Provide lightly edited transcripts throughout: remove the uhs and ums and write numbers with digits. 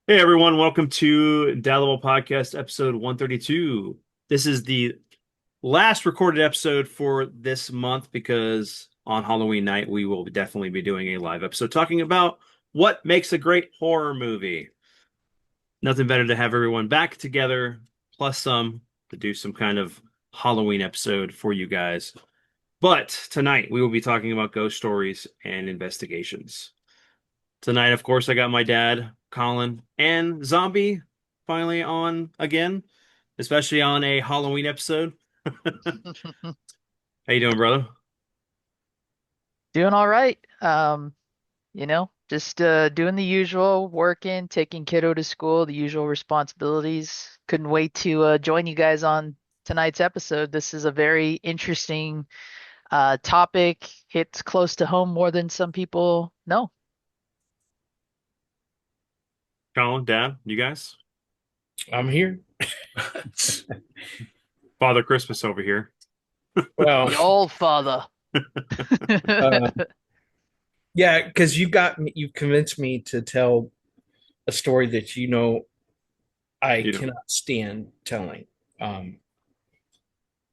Hey everyone, welcome to Dalibel Podcast episode 132. This is the last recorded episode for this month because on Halloween night we will definitely be doing a live episode talking about what makes a great horror movie. Nothing better to have everyone back together, plus some to do some kind of Halloween episode for you guys. But tonight we will be talking about ghost stories and investigations. Tonight, of course, I got my dad, Colin, and Zombie finally on again, especially on a Halloween episode. How you doing, brother? Doing all right. Just doing the usual, working, taking kiddo to school, the usual responsibilities. Couldn't wait to join you guys on tonight's episode. This is a very interesting topic. Hits close to home more than some people know. Colin, Dad, you guys? I'm here. Father Christmas over here. Well, The old father. uh, yeah, because you convinced me to tell a story that I You know, cannot stand telling. Um,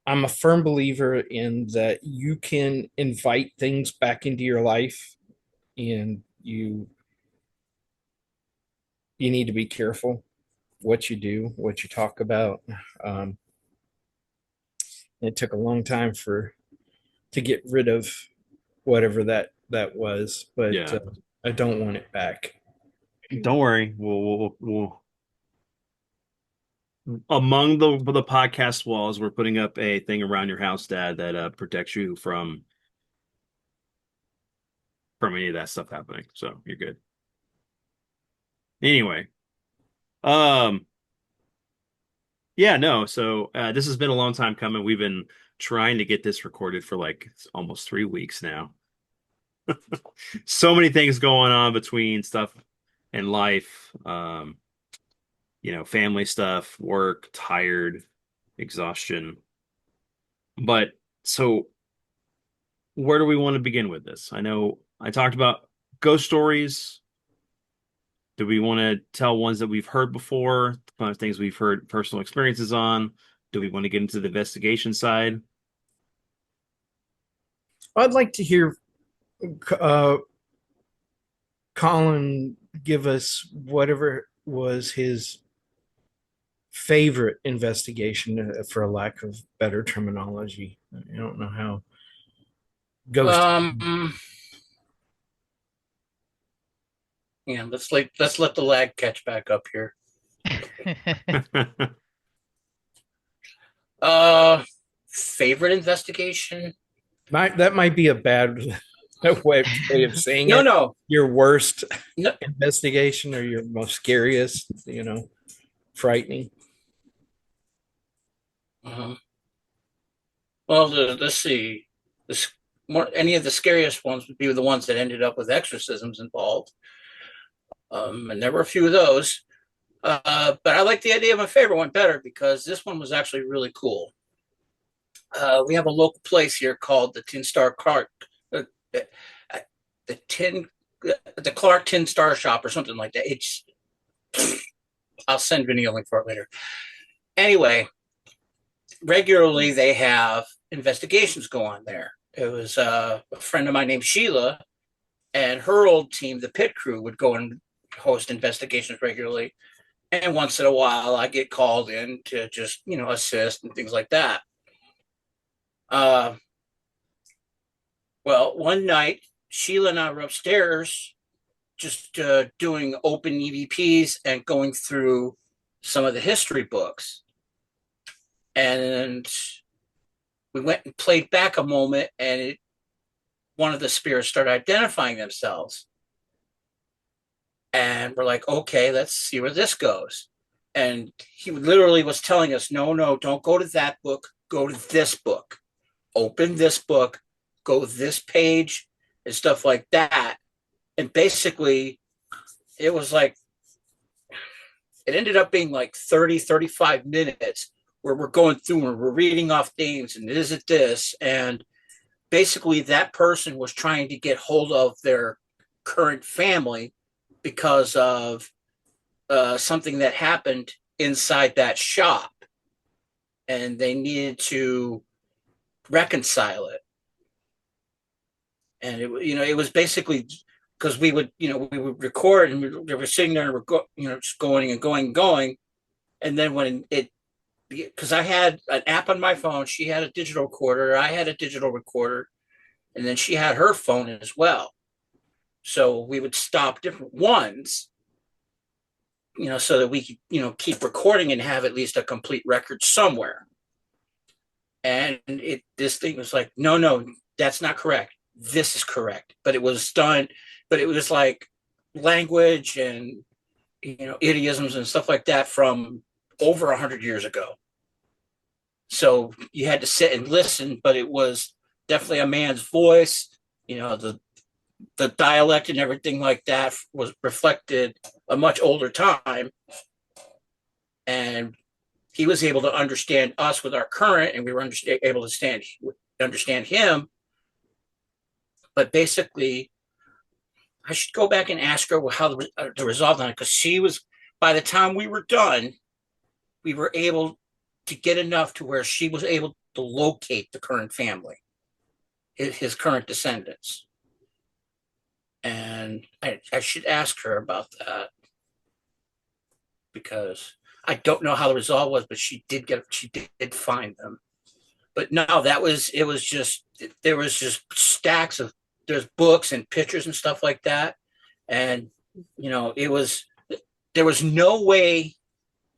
I'm a firm believer in that you can invite things back into your life, and you need to be careful what you do, what you talk about. Um, it took a long time for to get rid of whatever that was, but yeah. I don't want it back. Don't worry. We'll among the podcast walls, we're putting up a thing around your house, Dad, that protects you from any of that stuff happening. So you're good. Anyway, um. Yeah, no. So this has been a long time coming. We've been trying to get this recorded for like almost 3 weeks now. So many things going on between stuff and life, family stuff, work, tired, exhaustion. But so where do we want to begin with this? I know I talked about ghost stories. Do we want to tell ones that we've heard before, kind of things we've heard personal experiences on? Do we want to get into the investigation side? I'd like to hear uh, Colin give us whatever was his favorite investigation, for a lack of better terminology. I don't know how ghost. Um, yeah, let's let the lag catch back up here. Uh, Favorite investigation? That might be a bad way of saying No, it. no, Your worst no. investigation or your most scariest, frightening. uh Well, let's see. This more any of the scariest ones would be the ones that ended up with exorcisms involved. And there were a few of those. But I like the idea of my favorite one better because this one was actually really cool. We have a local place here called the Tin Star Clark, uh, uh, the Tin, the Clark Tin Star Shop or something like that. I'll send Vinny a link for it later. Anyway, regularly they have investigations go on there. It was a friend of mine named Sheila and her old team, the pit crew, would go and host investigations regularly. And once in a while, I get called in to just, assist and things like that. Uh, well, one night, Sheila and I were upstairs just doing open EVPs and going through some of the history books. And we went and played back a moment, and one of the spirits started identifying themselves. And we're like, okay, let's see where this goes. And he literally was telling us, no, no, don't go to that book. Go to this book. Open this book. Go this page and stuff like that. And basically, it was like, it ended up being like 30, 35 minutes where we're going through and we're reading off names and is it this? And basically, that person was trying to get hold of their current family because of something that happened inside that shop, and they needed to reconcile it. And it was basically because we would record, and we were sitting there and just going and going and going. And then because I had an app on my phone, she had a digital recorder, I had a digital recorder, and then she had her phone as well. So we would stop different ones, so that we could, keep recording and have at least a complete record somewhere. And this thing was like, no, that's not correct. This is correct. But it was done, but it was like language and, idioms and stuff like that from over 100 years ago. So you had to sit and listen, but it was definitely a man's voice. The dialect and everything like that was reflected a much older time. And he was able to understand us with our current, and we were able to understand him. But basically, I should go back and ask her how the resolve on it, because she was, by the time we were done, we were able to get enough to where she was able to locate the current family, his current descendants. And I should ask her about that, because I don't know how the resolve was, but she did find them. But no, there was just stacks of, there's books and pictures and stuff like that. And, there was no way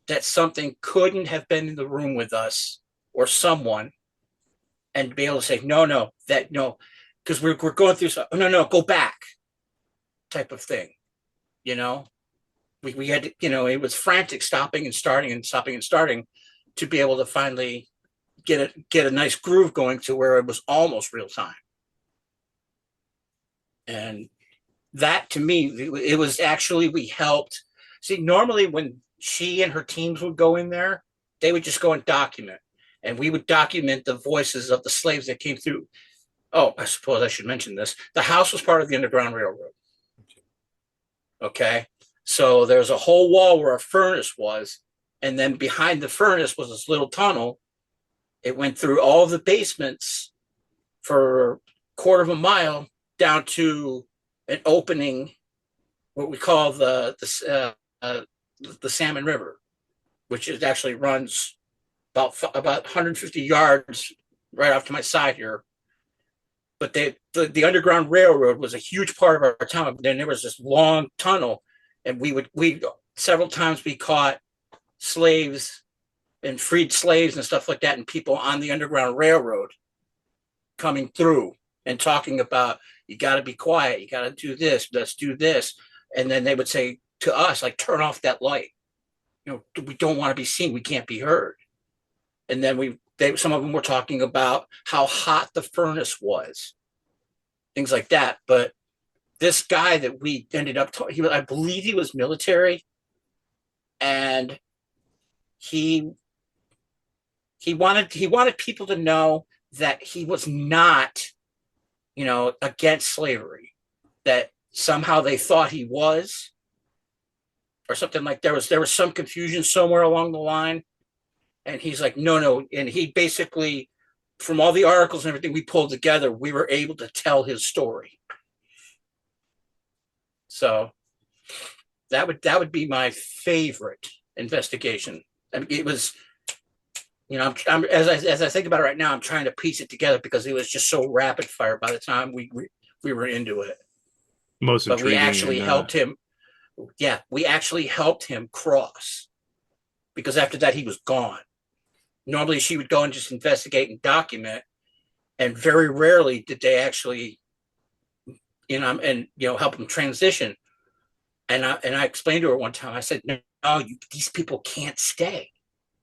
that something couldn't have been in the room with us or someone, and be able to say, no, because we're going through, no, go back type of thing. We had to, it was frantic, stopping and starting and stopping and starting, to be able to finally get a nice groove going to where it was almost real time. And that, to me, it was actually, we helped. See, normally when she and her teams would go in there, they would just go and document, and we would document the voices of the slaves that came through. Oh, I suppose I should mention this. The house was part of the Underground Railroad. Okay. So there's a whole wall where a furnace was, and then behind the furnace was this little tunnel. It went through all the basements for a quarter of a mile down to an opening, what we call the Salmon River, which actually runs about 150 yards right off to my side here. But the Underground Railroad was a huge part of our town. Then there was this long tunnel, and we several times we caught slaves and freed slaves and stuff like that, and people on the Underground Railroad coming through and talking about, you got to be quiet, you got to do this, let's do this. And then they would say to us, like, turn off that light. We don't want to be seen, we can't be heard. And then some of them were talking about how hot the furnace was, things like that. But this guy that we ended up, I believe he was military, and he wanted people to know that he was not, against slavery, that somehow they thought he was, or something. Like there was some confusion somewhere along the line. And he's like, no. And he basically, from all the articles and everything we pulled together, we were able to tell his story. So that would be my favorite investigation. I mean, it was, I'm as I think about it right now, I'm trying to piece it together, because it was just so rapid fire by the time we were into it. Most but we intriguing. actually helped him. Yeah, we actually helped him cross, because after that he was gone. Normally she would go and just investigate and document, and very rarely did they actually, help him transition. And I explained to her one time, I said, no, these people can't stay.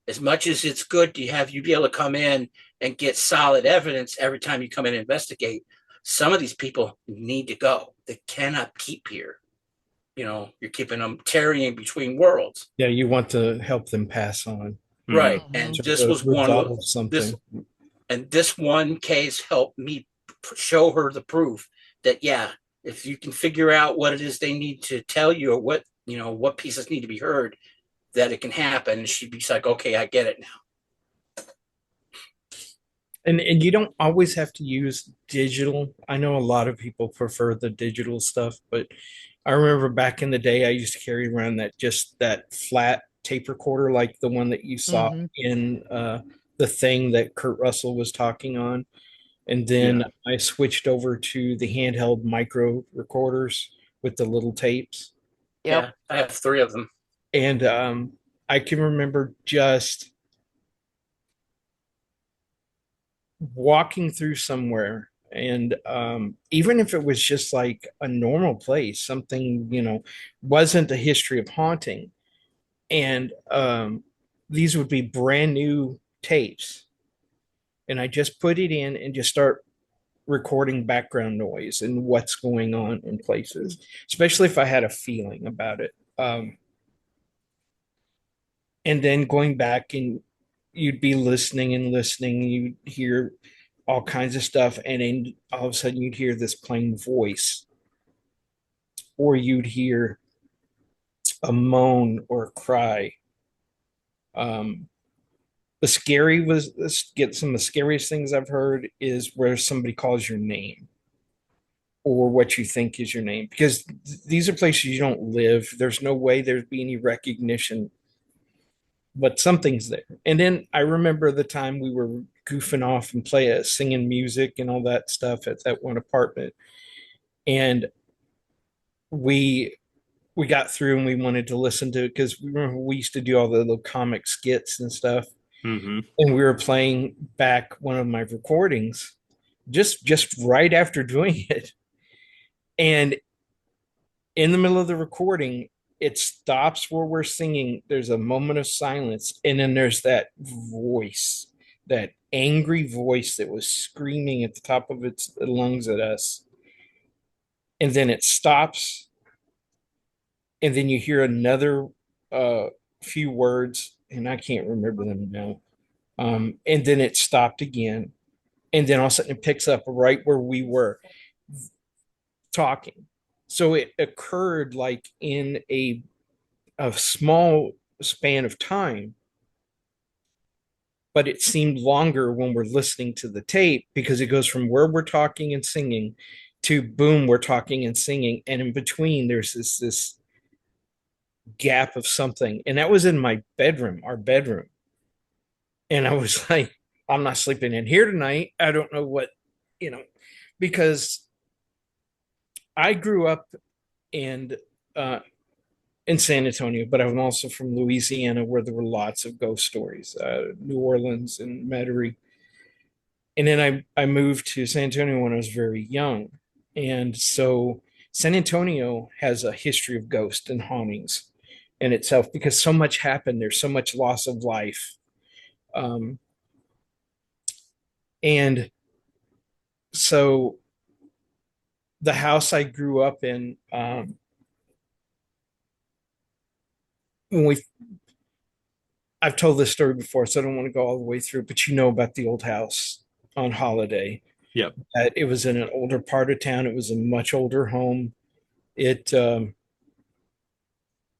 As much as it's good to have you be able to come in and get solid evidence every time you come in and investigate, some of these people need to go. They cannot keep here. You're keeping them tarrying between worlds. Yeah, you want to help them pass on. Right. Mhm. And to this was one something. this one case helped me show her the proof that, yeah, if you can figure out what it is they need to tell you, or what what pieces need to be heard that it can happen. And she'd be like, okay, I get it now. And you don't always have to use digital. I know a lot of people prefer the digital stuff, but I remember back in the day I used to carry around that flat tape recorder like the one that you saw Hmm. in the thing that Kurt Russell was talking on. And then Yeah. I switched over to the handheld micro recorders with the little tapes. Yep. Yeah, I have 3 of them. And I can remember just walking through somewhere, and even if it was just like a normal place, something, wasn't a history of haunting, and these would be brand new tapes, and I just put it in and just start recording background noise and what's going on in places, especially if I had a feeling about it. And then going back, and you'd be listening and listening, you'd hear all kinds of stuff, and then all of a sudden you'd hear this plain voice, or you'd hear a moan or a cry. um the scary was let's get some of the scariest things I've heard is where somebody calls your name, or what you think is your name, because these are places you don't live. There's no way there'd be any recognition, but something's there. And then I remember the time we were goofing off and singing music and all that stuff at that one apartment, and we we got through and we wanted to listen to it because we remember we used to do all the little comic skits and stuff, Hmm. and we were playing back one of my recordings just right after doing it, and in the middle of the recording it stops where we're singing. There's a moment of silence, and then there's that voice, that angry voice that was screaming at the top of its lungs at us, and then it stops, and then you hear another uh, few words, and I can't remember them now. And then it stopped again, and then all of a sudden it picks up right where we were talking. So it occurred like in a small span of time, but it seemed longer when we're listening to the tape, because it goes from where we're talking and singing to boom, we're talking and singing, and in between there's this gap of something, and that was in my bedroom, our bedroom. And I was like, I'm not sleeping in here tonight. I don't know what, you know, because I grew up in uh, in San Antonio, but I'm also from Louisiana, where there were lots of ghost stories, New Orleans and Metairie. And then I moved to San Antonio when I was very young, and so San Antonio has a history of ghosts and hauntings in itself, because so much happened. There's so much loss of life. Um, and so the house I grew up in, when we I've told this story before, so I don't want to go all the way through, but you know about the old house on Holiday. Yep. It was in an older part of town. It was a much older home. It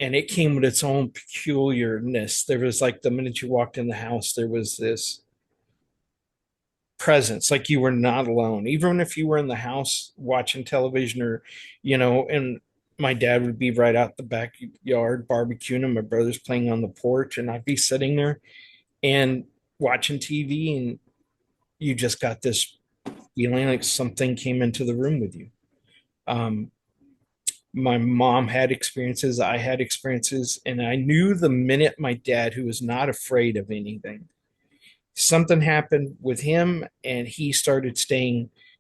and it came with its own peculiarness. There was, like, the minute you walked in the house, there was this presence, like you were not alone, even if you were in the house watching television, or and my dad would be right out the backyard barbecuing, and my brother's playing on the porch, and I'd be sitting there and watching TV, and you just got this feeling like something came into the room with you. um my mom had experiences, I had experiences, and I knew the minute my dad, who was not afraid of anything, something happened with him, and he started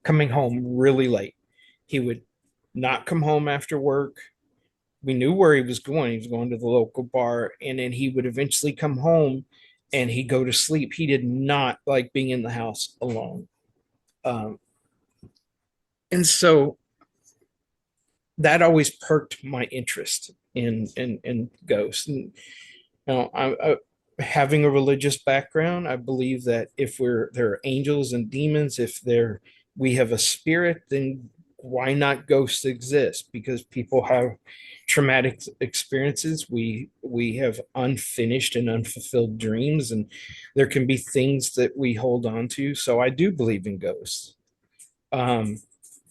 coming home really late. He would not come home after work. We knew where he was going. He was going to the local bar, and then he would eventually come home and he'd go to sleep. He did not like being in the house alone. Um, and so that always perked my interest in ghosts. And having a religious background, I believe that if there are angels and demons, if we have a spirit, then why not ghosts exist? Because people have traumatic experiences. We have unfinished and unfulfilled dreams, and there can be things that we hold on to. So I do believe in ghosts. Um,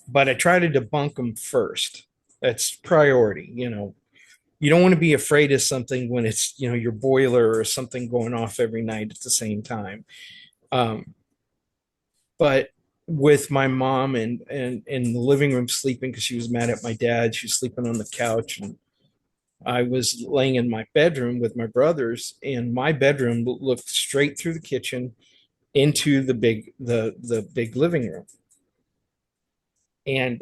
but I try to debunk them first. That's priority. You don't want to be afraid of something when it's, your boiler or something going off every night at the same time. Um, but with my mom and in the living room sleeping because she was mad at my dad, she was sleeping on the couch, and I was laying in my bedroom with my brothers, and my bedroom looked straight through the kitchen into the big living room. And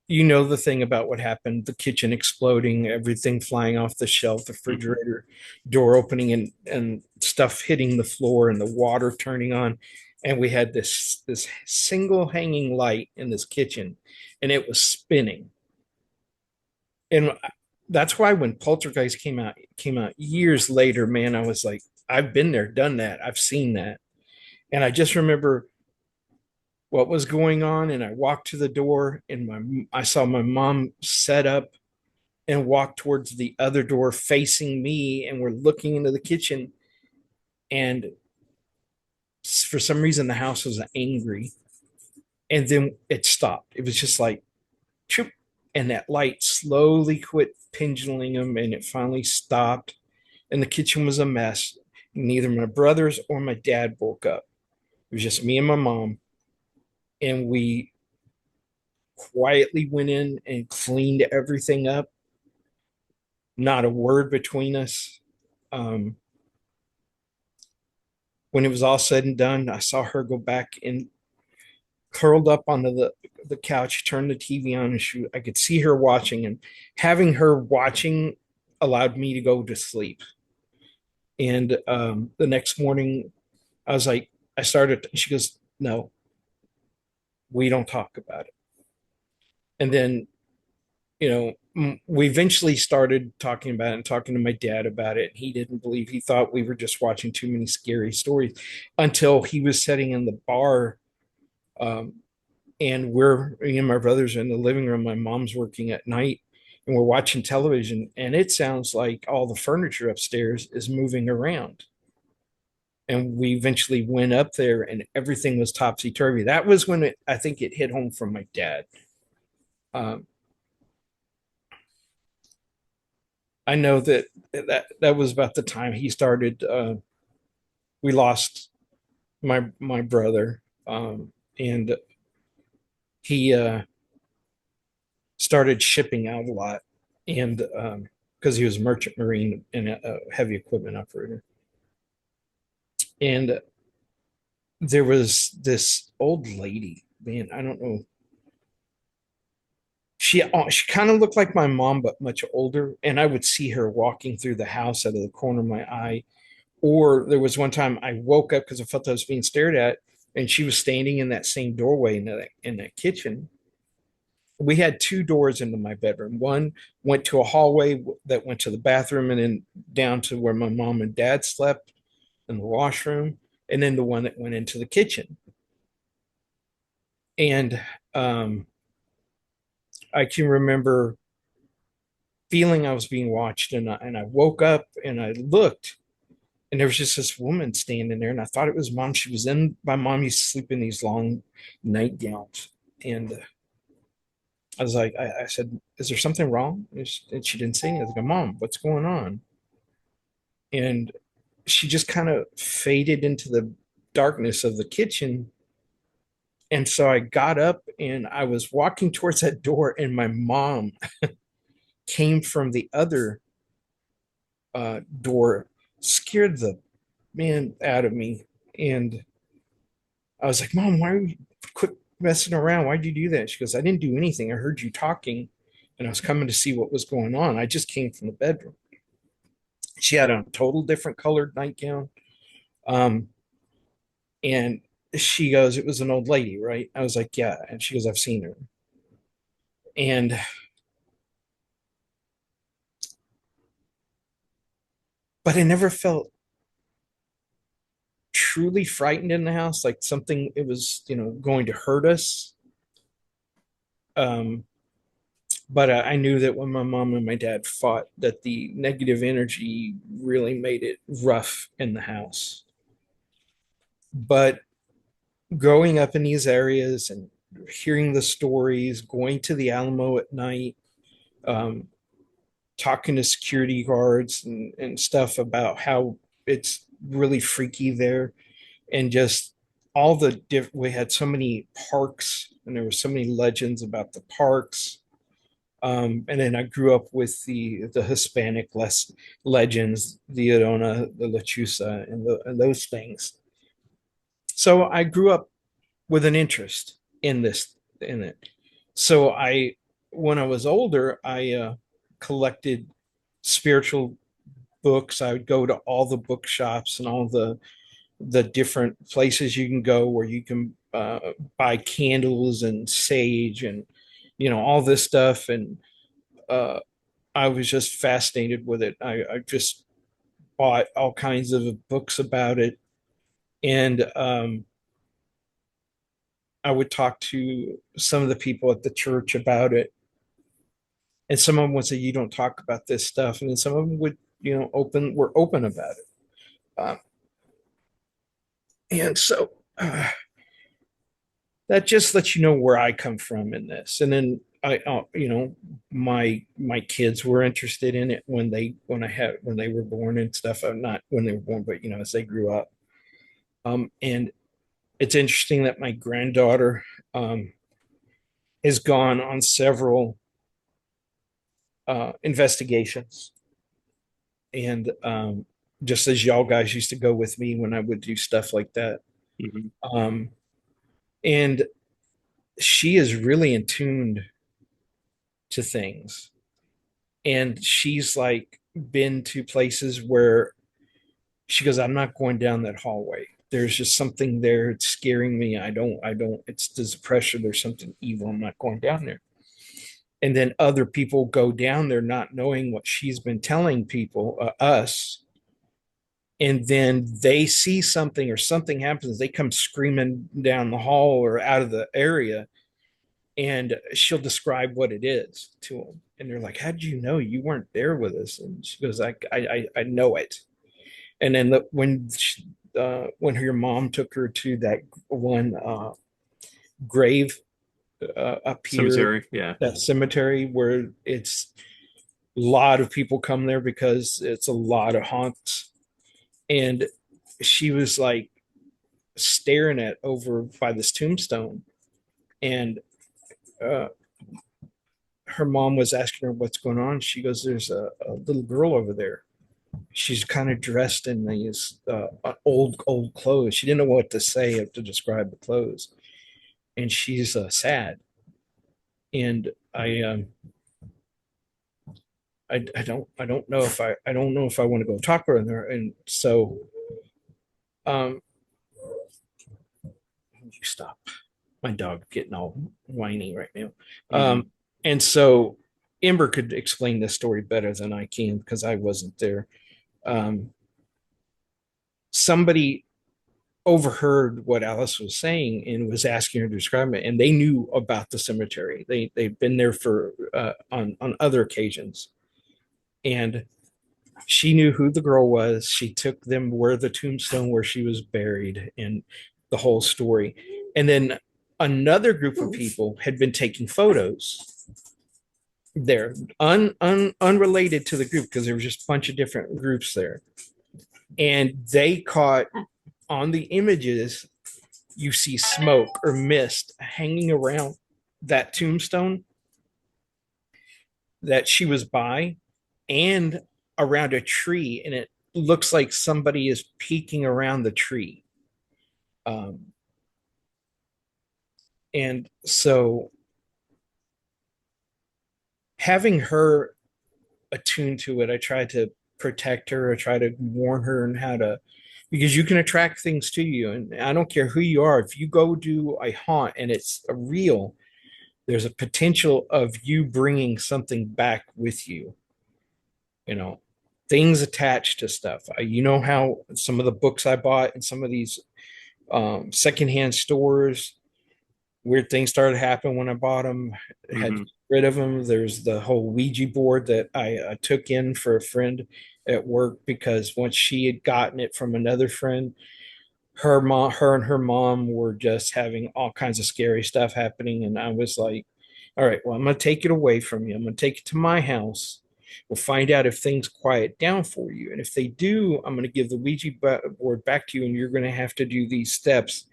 the thing about what happened, the kitchen exploding, everything flying off the shelf, the refrigerator door opening, and stuff hitting the floor, and the water turning on. And we had this single hanging light in this kitchen, and it was spinning. And that's why when Poltergeist came out years later, man, I was like, I've been there, done that, I've seen that. And I just remember what was going on, and I walked to the door, and I saw my mom set up and walk towards the other door facing me, and we're looking into the kitchen. And for some reason the house was angry, and then it stopped. It was just like choop, and that light slowly quit pendulum them, and it finally stopped, and the kitchen was a mess. Neither my brothers or my dad woke up. It was just me and my mom, and we quietly went in and cleaned everything up. Not a word between us. Um, when it was all said and done, I saw her go back and curled up onto the couch, turned the TV on, and I could see her watching, and having her watching allowed me to go to sleep. And the next morning, I was like, she goes, no, we don't talk about it. And then, we eventually started talking about it and talking to my dad about it. He didn't believe, he thought we were just watching too many scary stories until he was sitting in the bar. And me and my brothers are in the living room. My mom's working at night, and we're watching television, and it sounds like all the furniture upstairs is moving around. And we eventually went up there, and everything was topsy turvy. That was when I think it hit home from my dad. Um, I know that was about the time he started. We lost my brother, and he started shipping out a lot, and because he was a merchant marine and a heavy equipment operator. And there was this old lady, man, I don't know. She kind of looked like my mom, but much older. And I would see her walking through the house out of the corner of my eye. Or there was one time I woke up because I felt I was being stared at, and she was standing in that same doorway in that kitchen. We had two doors into my bedroom. One went to a hallway that went to the bathroom, and then down to where my mom and dad slept in the washroom, and then the one that went into the kitchen. And I can remember feeling I was being watched, and I woke up and I looked, and there was just this woman standing there, and I thought it was mom. She was in My mom used to sleep in these long nightgowns, and I was like, I said, "Is there something wrong?" And she didn't say anything. I was like, "Mom, what's going on?" And she just kind of faded into the darkness of the kitchen. And so I got up and I was walking towards that door, and my mom came from the other door, scared the man out of me. And I was like, "Mom, why are you quit messing around? Why'd you do that?" She goes, "I didn't do anything. I heard you talking, and I was coming to see what was going on. I just came from the bedroom." She had a total different colored nightgown. Um, and she goes, "It was an old lady, right?" I was like, "Yeah." And she goes, "I've seen her." And but I never felt truly frightened in the house, like something it was, going to hurt us. But I knew that when my mom and my dad fought, that the negative energy really made it rough in the house. But growing up in these areas and hearing the stories, going to the Alamo at night, um, talking to security guards and stuff about how it's really freaky there, and just all the we had so many parks and there were so many legends about the parks. And then I grew up with the Hispanic legends, the Llorona, the Lechuza, and those things. So I grew up with an interest in it. So when I was older, I collected spiritual books. I would go to all the bookshops and all the different places you can go where you can buy candles and sage and all this stuff. And uh, I was just fascinated with it. I just bought all kinds of books about it, and I would talk to some of the people at the church about it, and some of them would say, "You don't talk about this stuff," and then some of them would, were open about it. Um, and so that just lets you know where I come from in this. And then my kids were interested in it when they were born and stuff. Not when they were born, but as they grew up. And it's interesting that my granddaughter has gone on several investigations, and just as y'all guys used to go with me when I would do stuff like that. Mm-hmm. And she is really in tuned to things, and she's like been to places where she goes, I'm not going down that hallway. There's just something there. It's scaring me. I don't, it's this pressure. There's something evil. I'm not going down there. And then other people go down there not knowing what she's been telling people, us. And then they see something or something happens. They come screaming down the hall or out of the area, and she'll describe what it is to them. And they're like, how did you know? You weren't there with us? And she goes, I know it. And then when her mom took her to that one grave up here, Cemetery, yeah. that cemetery where it's a lot of people come there because it's a lot of haunts. And she was like staring at over by this tombstone, and uh, her mom was asking her what's going on. She goes, there's a little girl over there. She's kind of dressed in these old clothes. She didn't know what to say to describe the clothes, and she's sad. And I don't know if I don't know if I want to go talk to her. And so you stop. My dog getting all whiny right now. Mm-hmm. And so Ember could explain this story better than I can because I wasn't there. Somebody overheard what Alice was saying and was asking her to describe it, and they knew about the cemetery. They've been there for on other occasions, and she knew who the girl was. She took them where the tombstone where she was buried and the whole story. And then another group of people had been taking photos there, unrelated to the group because there was just a bunch of different groups there. And they caught on the images, you see smoke or mist hanging around that tombstone that she was by and around a tree, and it looks like somebody is peeking around the tree. And so having her attuned to it, I tried to protect her. I try to warn her and how to, because you can attract things to you. And I don't care who you are. If you go do a haunt and it's a real, there's a potential of you bringing something back with you. Things attached to stuff. You know how some of the books I bought in some of these secondhand stores, weird things started happening when I bought them. Had to Hmm. get rid of them. There's the whole Ouija board that I took in for a friend at work because once she had gotten it from another friend, her and her mom were just having all kinds of scary stuff happening, and I was like, all right, well, I'm going to take it away from you. I'm going to take it to my house. We'll find out if things quiet down for you, and if they do, I'm going to give the Ouija board back to you, and you're going to have to do these steps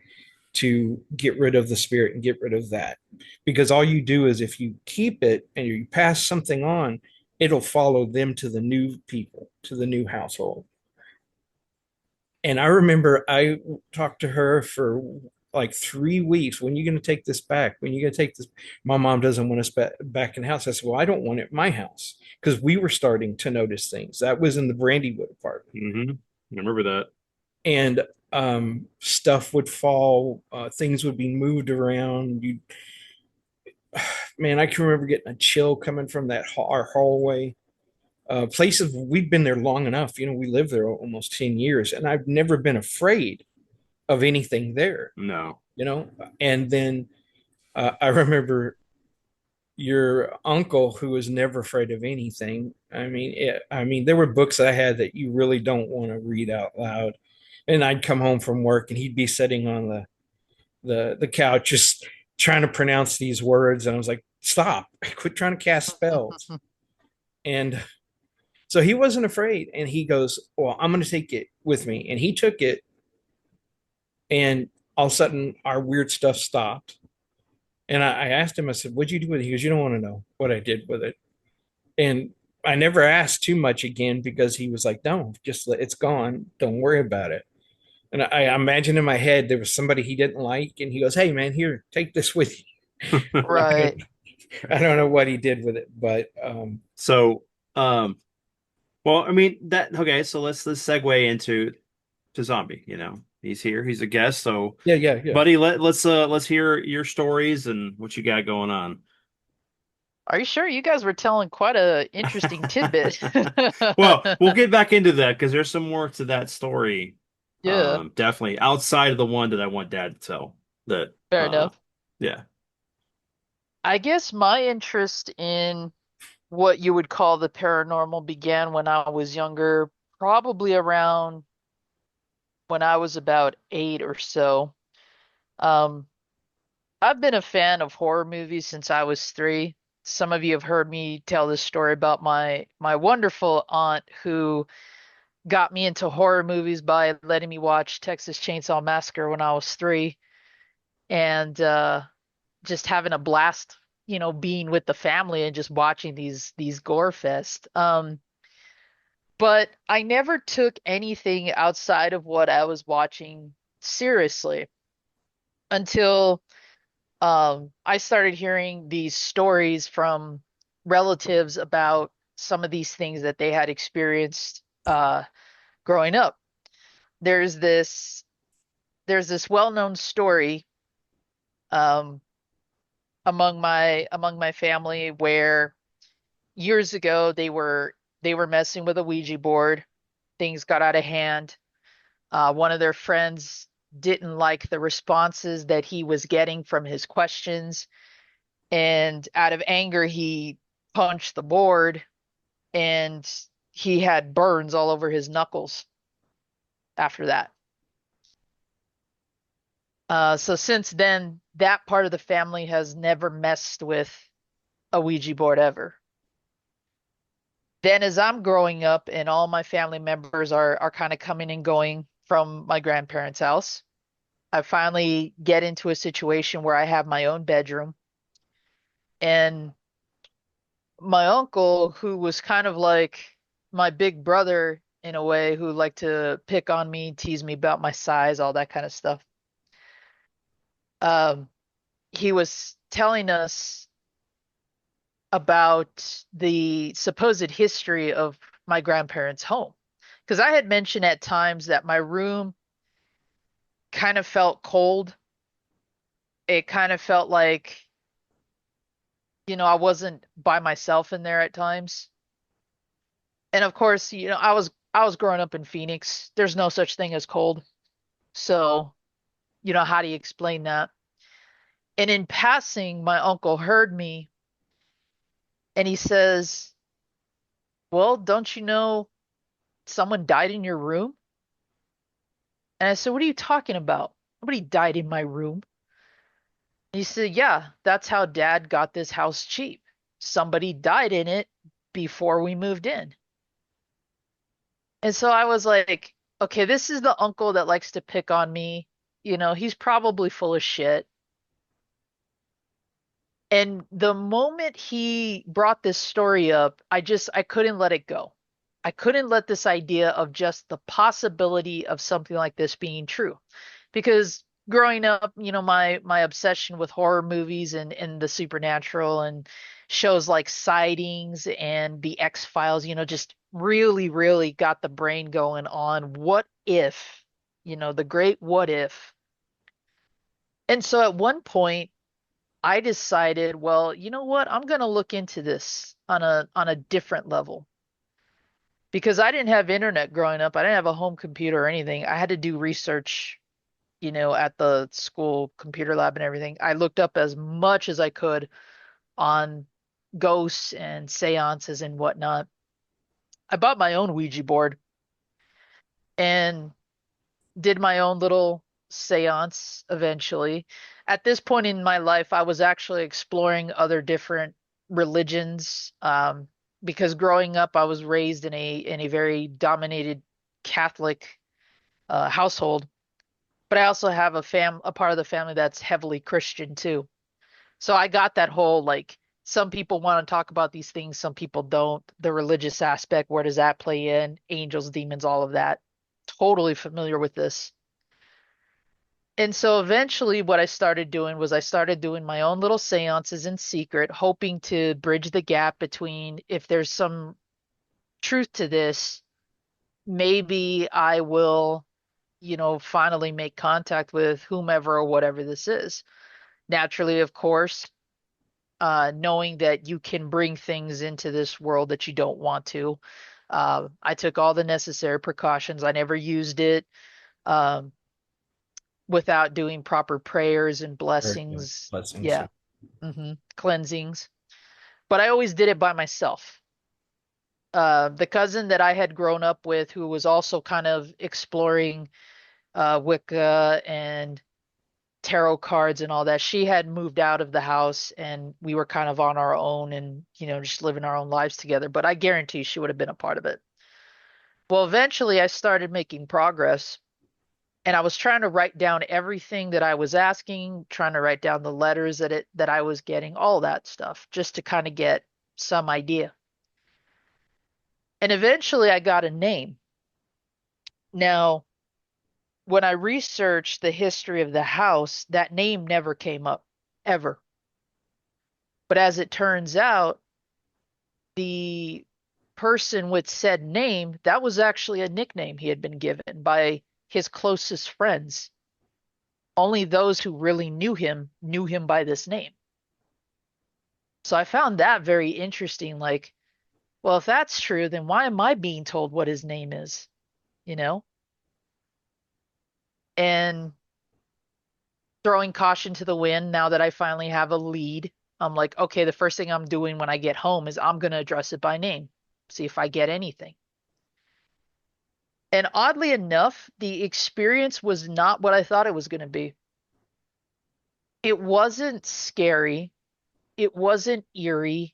to get rid of the spirit and get rid of that, because all you do is if you keep it and you pass something on, it'll follow them to the new people, to the new household. And I remember I talked to her for like 3 weeks. When are you going to take this back? When are you going to take this? My mom doesn't want us back in the house. I said, well, I don't want it in my house because we were starting to notice things. That was in the Brandywood apartment. Hmm. I remember that. And stuff would fall, things would be moved around. You, man, I can remember getting a chill coming from that our hallway. Places we've been there long enough. We lived there almost 10 years, and I've never been afraid of anything there. No. you know and then I remember your uncle, who was never afraid of anything. I mean, there were books I had that you really don't want to read out loud, and I'd come home from work and he'd be sitting on the couch just trying to pronounce these words, and I was like, stop, quit trying to cast spells. And so he wasn't afraid, and he goes, well, I'm going to take it with me, and he took it, and all of a sudden our weird stuff stopped. And I asked him, I said, what'd you do with it? He goes, you don't want to know what I did with it. And I never asked too much again because he was like, no, just it's gone. Don't worry about it. And I imagine in my head there was somebody he didn't like, and he goes, hey man, here, take this with you. I, Right. I don't know what he did with it, but So, well, I mean that okay, so let's segue into to Zombie, He's here, he's a guest, so yeah, yeah, yeah. buddy, let's hear your stories and what you got going on. Are you sure? You guys were telling quite a interesting tidbit. Well, we'll get back into that because there's some more to that story. Yeah, Definitely outside of the one that I want Dad to tell. That fair enough. yeah. I guess my interest in what you would call the paranormal began when I was younger, probably around when I was about 8 or so. Um, I've been a fan of horror movies since I was 3. Some of you have heard me tell this story about my wonderful aunt who got me into horror movies by letting me watch Texas Chainsaw Massacre when I was 3, and just having a blast, being with the family and just watching these gore fest. But I never took anything outside of what I was watching seriously until I started hearing these stories from relatives about some of these things that they had experienced growing up. There's this there's this well-known story um, among my family where years ago they were messing with a Ouija board. Things got out of hand. One of their friends didn't like the responses that he was getting from his questions, and out of anger, he punched the board, and he had burns all over his knuckles after that. So since then, that part of the family has never messed with a Ouija board ever. Then, as I'm growing up and all my family members are kind of coming and going from my grandparents' house, I finally get into a situation where I have my own bedroom. And my uncle, who was kind of like my big brother in a way, who liked to pick on me, tease me about my size, all that kind of stuff. Um, he was telling us about the supposed history of my grandparents' home. Because I had mentioned at times that my room kind of felt cold. It kind of felt like, I wasn't by myself in there at times. And of course, I was growing up in Phoenix. There's no such thing as cold. So, how do you explain that? And in passing, my uncle heard me and he says, "Well, don't you know someone died in your room?" And I said, "What are you talking about? Nobody died in my room." And he said, "Yeah, that's how Dad got this house cheap. Somebody died in it before we moved in." And so I was like, okay, this is the uncle that likes to pick on me. He's probably full of shit. And the moment he brought this story up, I couldn't let it go. I couldn't let this idea of just the possibility of something like this being true. Because growing up, my obsession with horror movies and the supernatural and shows like Sightings and The X-Files, just really, really got the brain going on what if, the great what if. And so at one point, I decided, well, you know what? I'm going to look into this on a different level because I didn't have internet growing up. I didn't have a home computer or anything. I had to do research, at the school computer lab and everything. I looked up as much as I could on ghosts and seances and whatnot. I bought my own Ouija board and did my own little seance eventually. At this point in my life, I was actually exploring other different religions, because growing up, I was raised in a very dominated Catholic household, but I also have a part of the family that's heavily Christian too. So I got that whole like some people want to talk about these things, some people don't. The religious aspect, where does that play in? Angels, demons, all of that. Totally familiar with this. And so eventually what I started doing was I started doing my own little seances in secret, hoping to bridge the gap between if there's some truth to this, maybe I will, finally make contact with whomever or whatever this is. Naturally, of course, knowing that you can bring things into this world that you don't want to. I took all the necessary precautions. I never used it. Um, without doing proper prayers and Very good. blessings. Blessings. Yeah. Cleansings. But I always did it by myself. The cousin that I had grown up with, who was also kind of exploring Wicca and tarot cards and all that, she had moved out of the house and we were kind of on our own and, just living our own lives together. But I guarantee she would have been a part of it. Well, eventually I started making progress and I was trying to write down everything that I was asking, trying to write down the letters that I was getting, all that stuff, just to kind of get some idea. And eventually I got a name. Now, when I researched the history of the house, that name never came up, ever. But as it turns out, the person with said name, that was actually a nickname he had been given by his closest friends. Only those who really knew him by this name. So I found that very interesting. Like, well, if that's true, then why am I being told what his name is? You know? And throwing caution to the wind, now that I finally have a lead, I'm like, okay, the first thing I'm doing when I get home is I'm going to address it by name, see if I get anything. And oddly enough, the experience was not what I thought it was going to be. It wasn't scary. It wasn't eerie.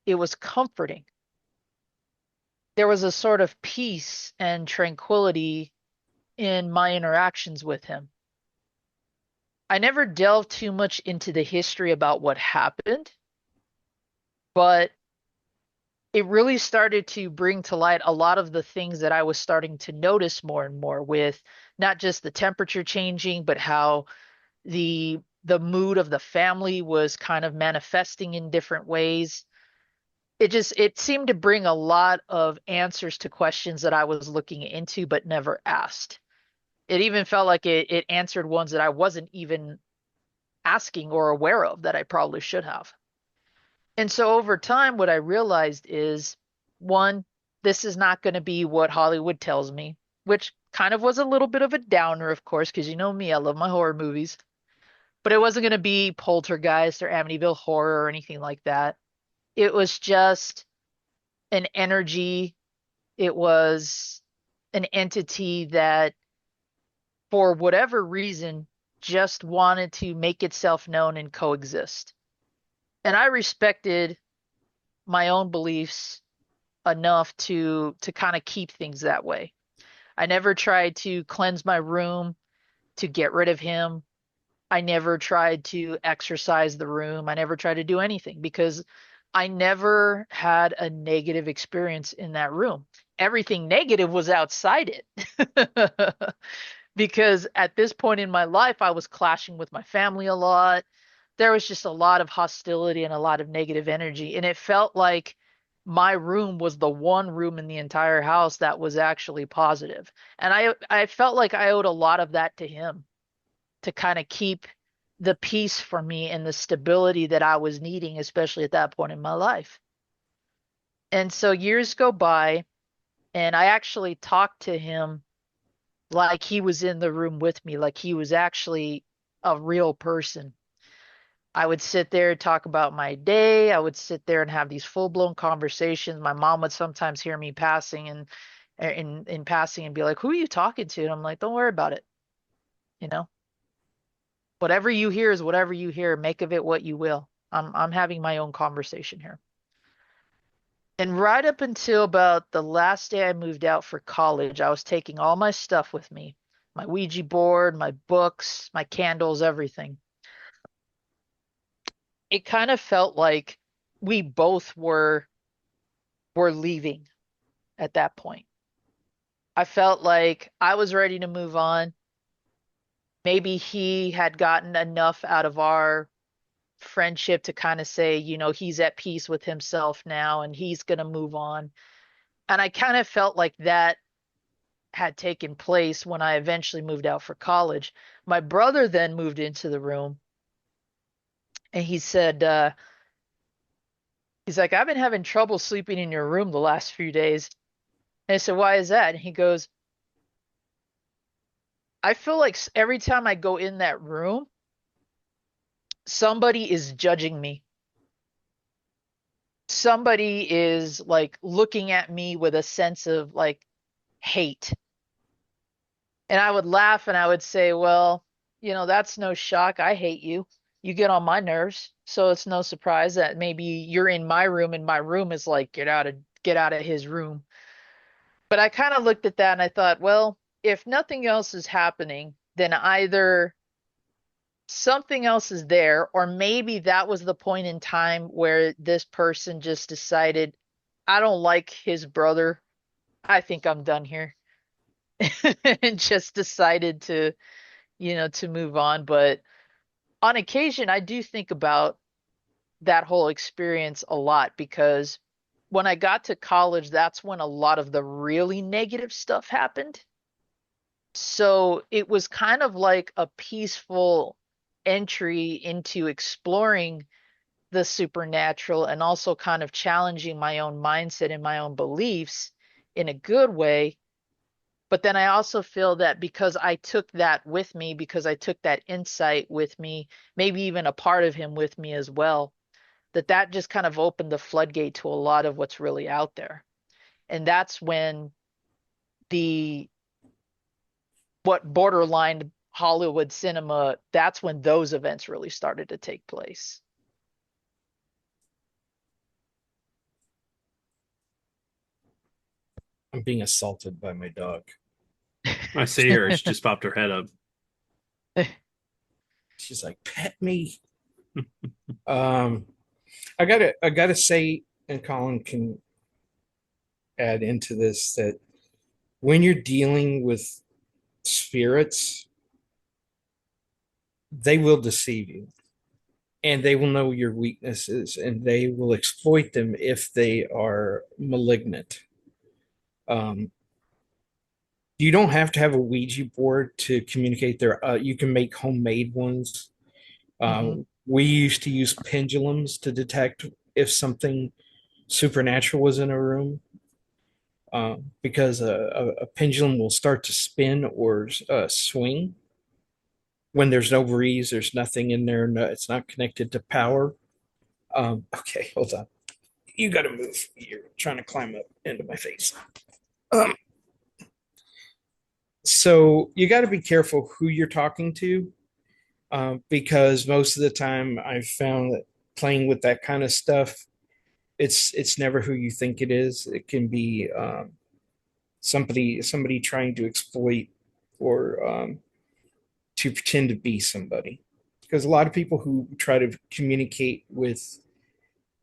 It was comforting. There was a sort of peace and tranquility in my interactions with him. I never delved too much into the history about what happened, but it really started to bring to light a lot of the things that I was starting to notice more and more, with not just the temperature changing, but how the mood of the family was kind of manifesting in different ways. It seemed to bring a lot of answers to questions that I was looking into but never asked. It even felt like it answered ones that I wasn't even asking or aware of that I probably should have. And so over time, what I realized is, one, this is not going to be what Hollywood tells me, which kind of was a little bit of a downer, of course, because you know me, I love my horror movies. But it wasn't going to be Poltergeist or Amityville Horror or anything like that. It was just an energy. It was an entity that, for whatever reason, just wanted to make itself known and coexist. And I respected my own beliefs enough to kind of keep things that way. I never tried to cleanse my room to get rid of him. I never tried to exercise the room. I never tried to do anything because I never had a negative experience in that room. Everything negative was outside it. Because at this point in my life, I was clashing with my family a lot. There was just a lot of hostility and a lot of negative energy. And it felt like my room was the one room in the entire house that was actually positive. And I felt like I owed a lot of that to him to kind of keep the peace for me and the stability that I was needing, especially at that point in my life. And so years go by, and I actually talked to him like he was in the room with me, like he was actually a real person. I would sit there and talk about my day. I would sit there and have these full-blown conversations. My mom would sometimes hear me passing and in passing and be like, "Who are you talking to?" And I'm like, "Don't worry about it. You know, whatever you hear is whatever you hear. Make of it what you will. I'm having my own conversation here." And right up until about the last day I moved out for college, I was taking all my stuff with me, my Ouija board, my books, my candles, everything. It kind of felt like we both were leaving at that point. I felt like I was ready to move on. Maybe he had gotten enough out of our friendship to kind of say, he's at peace with himself now and he's going to move on. And I kind of felt like that had taken place when I eventually moved out for college. My brother then moved into the room and he said, he's like, "I've been having trouble sleeping in your room the last few days." And I said, "Why is that?" And he goes, "I feel like every time I go in that room, somebody is judging me. Somebody is like looking at me with a sense of like hate." And I would laugh and I would say, "Well, that's no shock. I hate you. You get on my nerves. So it's no surprise that maybe you're in my room and my room is like, get out of his room." But I kind of looked at that and I thought, well, if nothing else is happening, then either something else is there, or maybe that was the point in time where this person just decided, "I don't like his brother. I think I'm done here." And just decided to move on. But on occasion, I do think about that whole experience a lot because when I got to college, that's when a lot of the really negative stuff happened. So it was kind of like a peaceful entry into exploring the supernatural and also kind of challenging my own mindset and my own beliefs in a good way. But then I also feel that because I took that with me, because I took that insight with me, maybe even a part of him with me as well, that just kind of opened the floodgate to a lot of what's really out there. And that's when the what borderline Hollywood cinema, that's when those events really started to take place. I'm being assaulted by my dog. I see her. She just popped her head up. She's like, "Pet me." Um, I gotta say, and Colin can add into this, that when you're dealing with spirits, they will deceive you and they will know your weaknesses and they will exploit them if they are malignant. Um, you don't have to have a Ouija board to communicate there. You can make homemade ones. Hmm. We used to use pendulums to detect if something supernatural was in a room, because a pendulum will start to spin or swing when there's no breeze, there's nothing in there. No, it's not connected to power. Okay, hold on. You got to move. You're trying to climb up into my face. Um, so you got to be careful who you're talking to, because most of the time I've found that playing with that kind of stuff, it's never who you think it is. It can be somebody trying to exploit or to pretend to be somebody. Because a lot of people who try to communicate with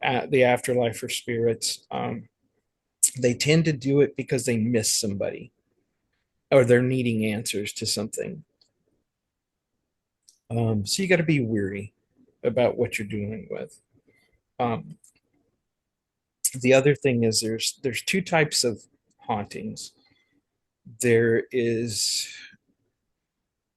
the afterlife or spirits, they tend to do it because they miss somebody or they're needing answers to something. So you got to be weary about what you're dealing with. Um, the other thing is there's two types of hauntings. There is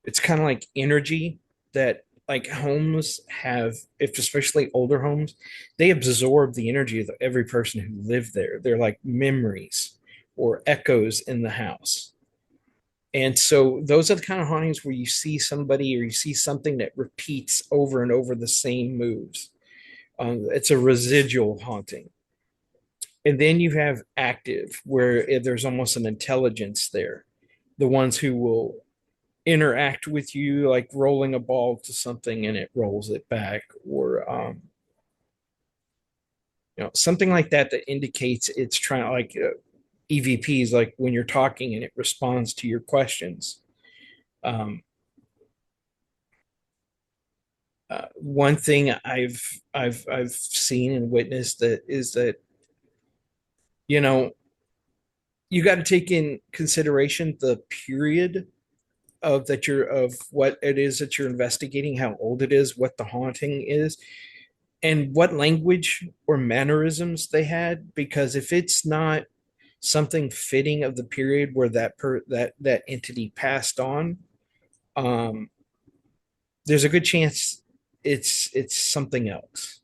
it's kind of like energy that like homes have, if especially older homes, they absorb the energy of every person who lived there. They're like memories or echoes in the house. And so those are the kind of hauntings where you see somebody or you see something that repeats over and over the same moves. It's a residual haunting. And then you have active, where there's almost an intelligence there. The ones who will interact with you, like rolling a ball to something and it rolls it back, or something like that that indicates it's trying, like EVPs, like when you're talking and it responds to your questions. Um, One thing I've seen and witnessed that is that you know you got to take in consideration the period of what it is that you're investigating, how old it is, what the haunting is, and what language or mannerisms they had. Because if it's not something fitting of the period where that entity passed on, um, there's a good chance it's something else,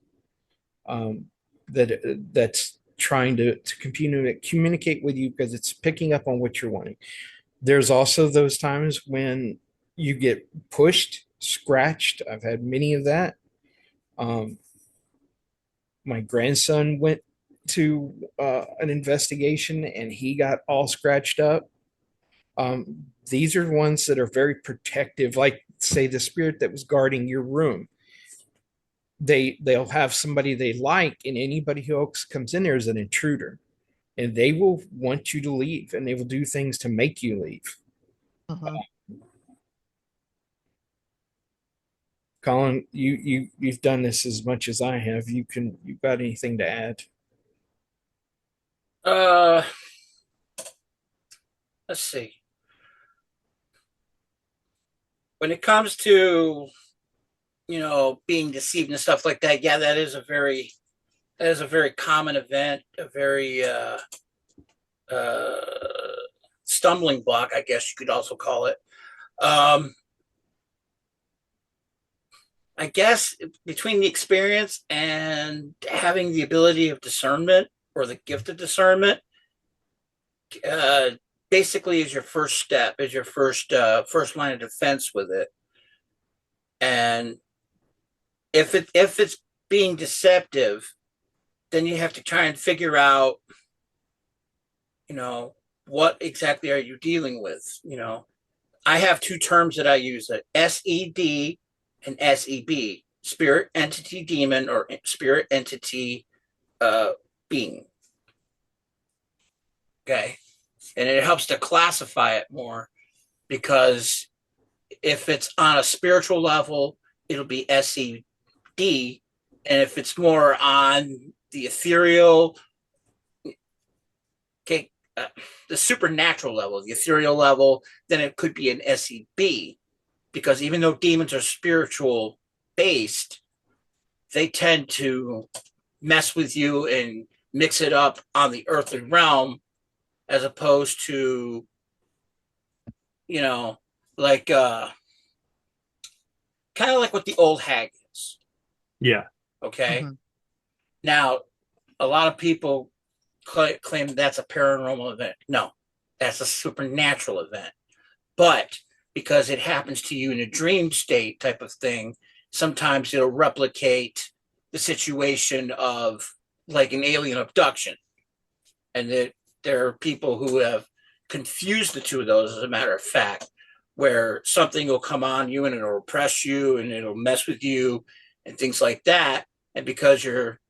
um, that's trying to communicate with you because it's picking up on what you're wanting. There's also those times when you get pushed, scratched. I've had many of that. Um, my grandson went to an investigation and he got all scratched up. These are ones that are very protective, like say the spirit that was guarding your room. They'll have somebody they like, and anybody who else comes in there is an intruder, and they will want you to leave, and they will do things to make you leave. Mm-hmm. Colin, you've done this as much as I have. You've got anything to add? Uh, let's see. When it comes to being deceived and stuff like that, yeah, that is a very common event, a very uh, stumbling block, I guess you could also call it. Um, I guess between the experience and having the ability of discernment or the gift of discernment, uh, basically is your first step, is your first line of defense with it. And if it's being deceptive, then you have to try and figure out, you know, what exactly are you dealing with? I have two terms that I use: SED and SEB, spirit entity demon or spirit entity uh, being. Okay, and it helps to classify it more, because if it's on a spiritual level, it'll be SED, and if it's more on the ethereal, okay, the supernatural level, the ethereal level, then it could be an SEB, because even though demons are spiritual based, they tend to mess with you and mix it up on the earthly realm, as opposed to, you know, like kind of like what the old hag is. Yeah. Okay. Mm-hmm. Now, a lot of people claim that's a paranormal event. No, that's a supernatural event. But because it happens to you in a dream state type of thing, sometimes it'll replicate the situation of like an alien abduction. And that there are people who have confused the two of those, as a matter of fact, where something will come on you and it'll oppress you and it'll mess with you and things like that. And because your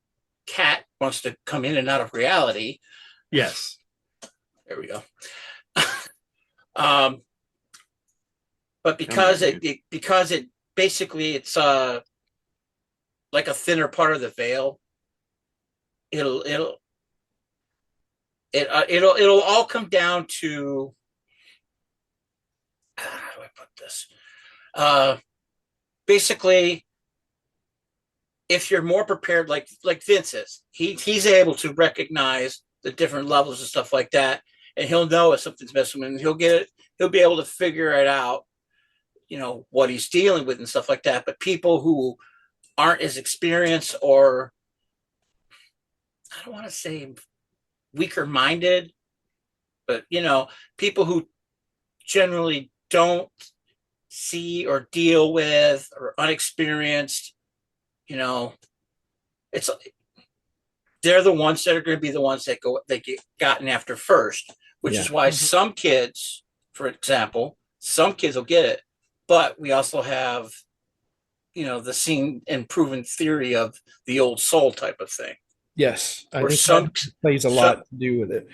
cat wants to come in and out of reality, Yes. there we go. But because it basically it's like a thinner part of the veil, it'll all come down to, how do I put this? Basically, if you're more prepared, like Vince is, he's able to recognize the different levels and stuff like that, and he'll know if something's messing with him. He'll get it. He'll be able to figure it out, what he's dealing with and stuff like that. But people who aren't as experienced, or I don't want to say weaker minded, but people who generally don't see or deal with, or unexperienced, it's they're the ones that are going to be the ones that get gotten after first, which is why some kids, for example, some kids will get it, but we also have the seen and proven theory of the old soul type of thing. Yes, I Or think some that plays a lot to do with it.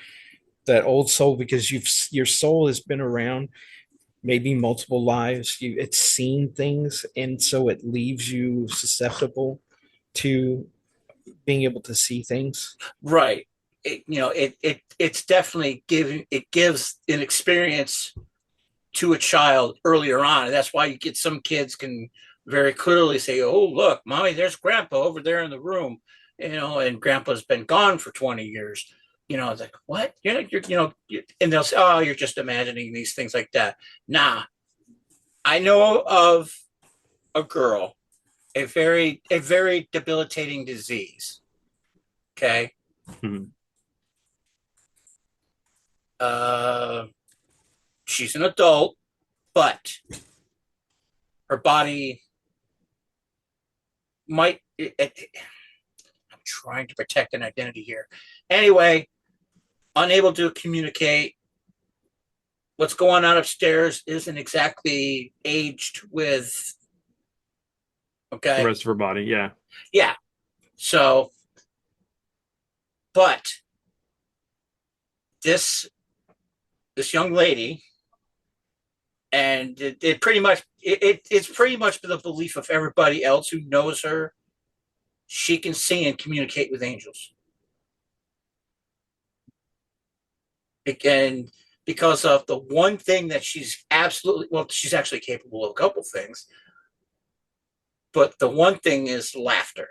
That old soul, because your soul has been around maybe multiple lives. It's seen things, and so it leaves you susceptible to being able to see things. Right. It's definitely gives an experience to a child earlier on, and that's why you get some kids can very clearly say, "Oh, look, mommy, there's grandpa over there in the room," and grandpa's been gone for 20 years. It's like, what? And they'll say, "Oh, you're just imagining these things like that." Nah, I know of a girl, a very debilitating disease. Okay. Mhm. She's an adult, but her body might. I'm trying to protect an identity here. Anyway, unable to communicate. What's going on upstairs isn't exactly aged with. Okay. The rest of her body, yeah. Yeah. So, but this young lady, and it's pretty much the belief of everybody else who knows her, she can see and communicate with angels. And because of the one thing that she's actually capable of a couple things, but the one thing is laughter.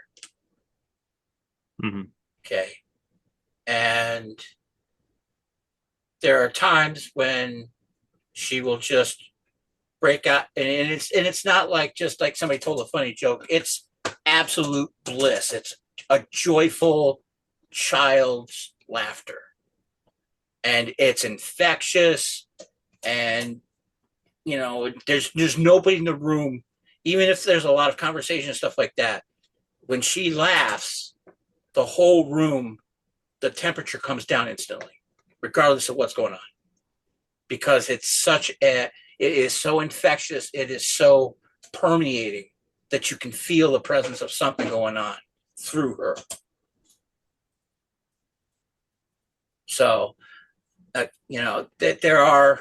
Mm-hmm. Okay. And there are times when she will just break out, and it's not like just like somebody told a funny joke. It's absolute bliss. It's a joyful child's laughter, and it's infectious. And there's nobody in the room, even if there's a lot of conversation and stuff like that. When she laughs, the whole room, the temperature comes down instantly, regardless of what's going on, because it is so infectious. It is so permeating that you can feel the presence of something going on through her. So, that there are,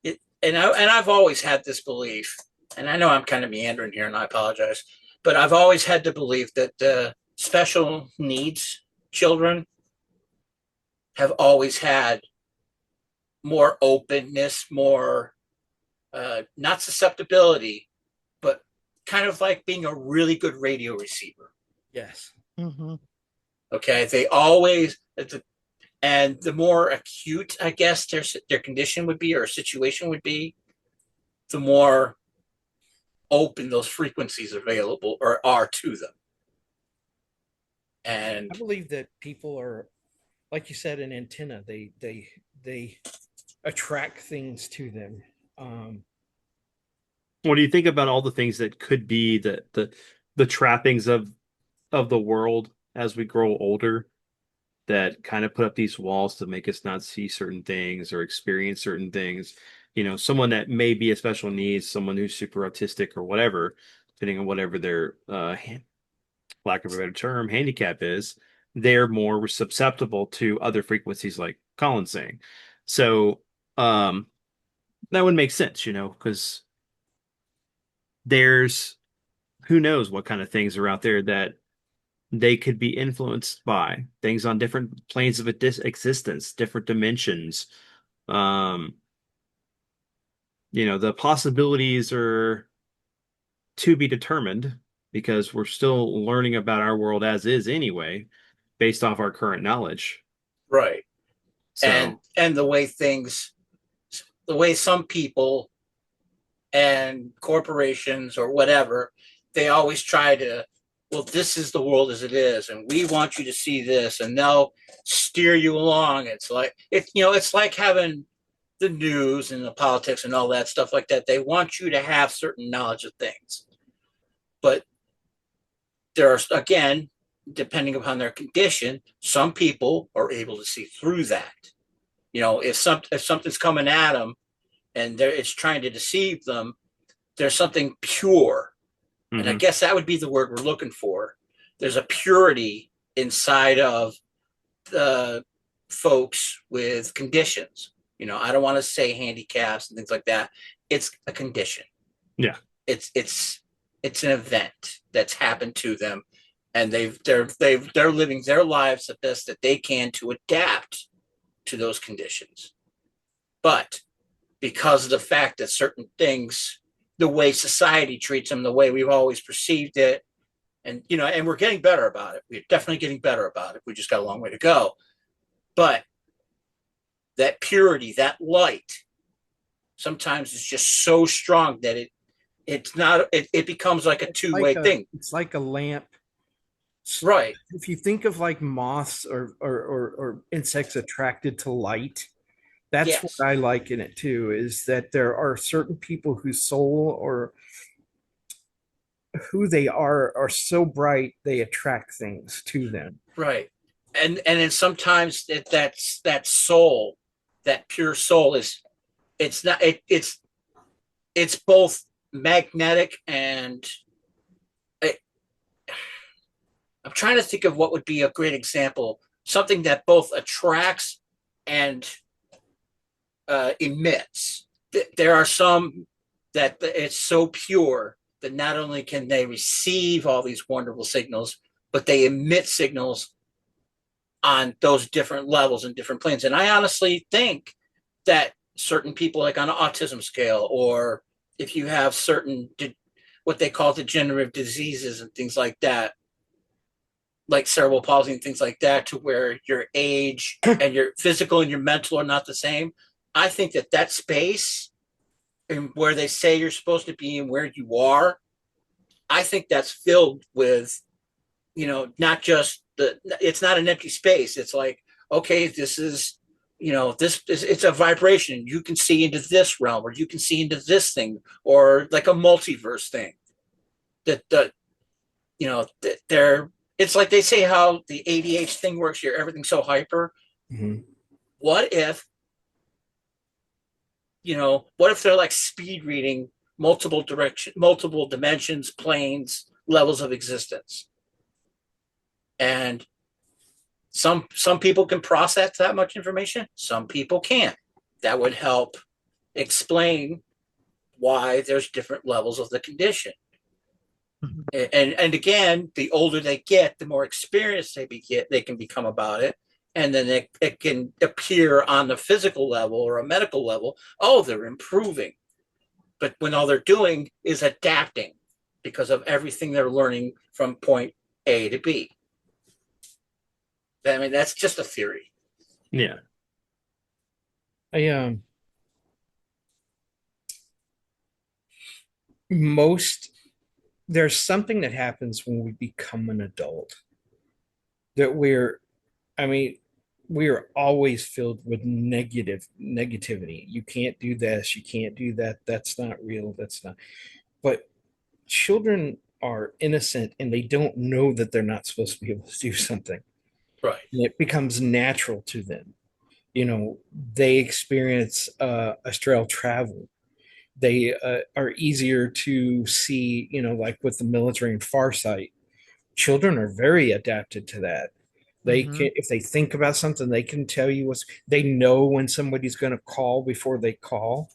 and I've always had this belief, and I know I'm kind of meandering here, and I apologize, but I've always had the belief that special needs children have always had more openness, more not susceptibility, but kind of like being a really good radio receiver. Yes. Mm-hmm. Okay, they always, and the more acute, I guess, their condition would be, or situation would be, the more open those frequencies available or are to them. And I believe that people are, like you said, an antenna. They attract things to them. Um, What do you think about all the things that could be the trappings of the world as we grow older that kind of put up these walls to make us not see certain things or experience certain things? You know, someone that may be a special needs, someone who's super autistic or whatever, depending on whatever their lack of a better term, handicap is, they're more susceptible to other frequencies like Colin's saying. So that would make sense, you know, because there's who knows what kind of things are out there that they could be influenced by things on different planes of existence, different dimensions. Um, you know, the possibilities are to be determined because we're still learning about our world as is anyway, based off our current knowledge. Right. So, And the way some people and corporations or whatever, they always try to, well, this is the world as it is, and we want you to see this, and they'll steer you along. It's like it's like having the news and the politics and all that stuff like that. They want you to have certain knowledge of things, but there are, again, depending upon their condition, some people are able to see through that. If something's coming at them and it's trying to deceive them, there's something pure. And I mhm. guess that would be the word we're looking for. There's a purity inside of the folks with conditions. I don't want to say handicaps and things like that. It's a condition. Yeah. It's an event that's happened to them, and they're living their lives the best that they can to adapt to those conditions. But because of the fact that certain things, the way society treats them, the way we've always perceived it, and we're getting better about it. We're definitely getting better about it. We just got a long way to go. But that purity, that light, sometimes is just so strong that it becomes like a two-way thing. It's like a lamp. Right. If you think of like moths or insects attracted to light, that's what Yes. I like in it too, is that there are certain people whose soul or who they are so bright they attract things to them. Right. And then sometimes that's that soul, that pure soul is it's not it's both magnetic and it, I'm trying to think of what would be a great example. Something that both attracts and emits. There are some that it's so pure that not only can they receive all these wonderful signals, but they emit signals on those different levels and different planes. And I honestly think that certain people, like on an autism scale, or if you have certain what they call degenerative diseases and things like that, like cerebral palsy and things like that, to where your age and your physical and your mental are not the same. I think that space and where they say you're supposed to be and where you are, I think that's filled with, not just it's not an empty space. It's like, okay, this is, it's a vibration. You can see into this realm, or you can see into this thing, or like a multiverse thing that they're, it's like they say how the ADH thing works here. Everything's so hyper. Mm-hmm. What if, what if they're like speed reading multiple dimensions, planes, levels of existence? And some people can process that much information. Some people can't. That would help explain why there's different levels of the condition. And again, the older they get, the more experience they can become about it. And then it can appear on the physical level or a medical level. Oh, they're improving. But when all they're doing is adapting because of everything they're learning from point A to B. I mean, that's just a theory. Yeah. I most there's something that happens when we become an adult that we're I mean we are always filled with negativity. You can't do this, you can't do that, that's not real, that's not. But children are innocent and they don't know that they're not supposed to be able to do something. Right. And it becomes natural to them. They experience astral travel. They are easier to see, like with the military and Farsight. Children are very adapted to that. They Mm-hmm. can, if they think about something, they can tell you they know when somebody's going to call before they call.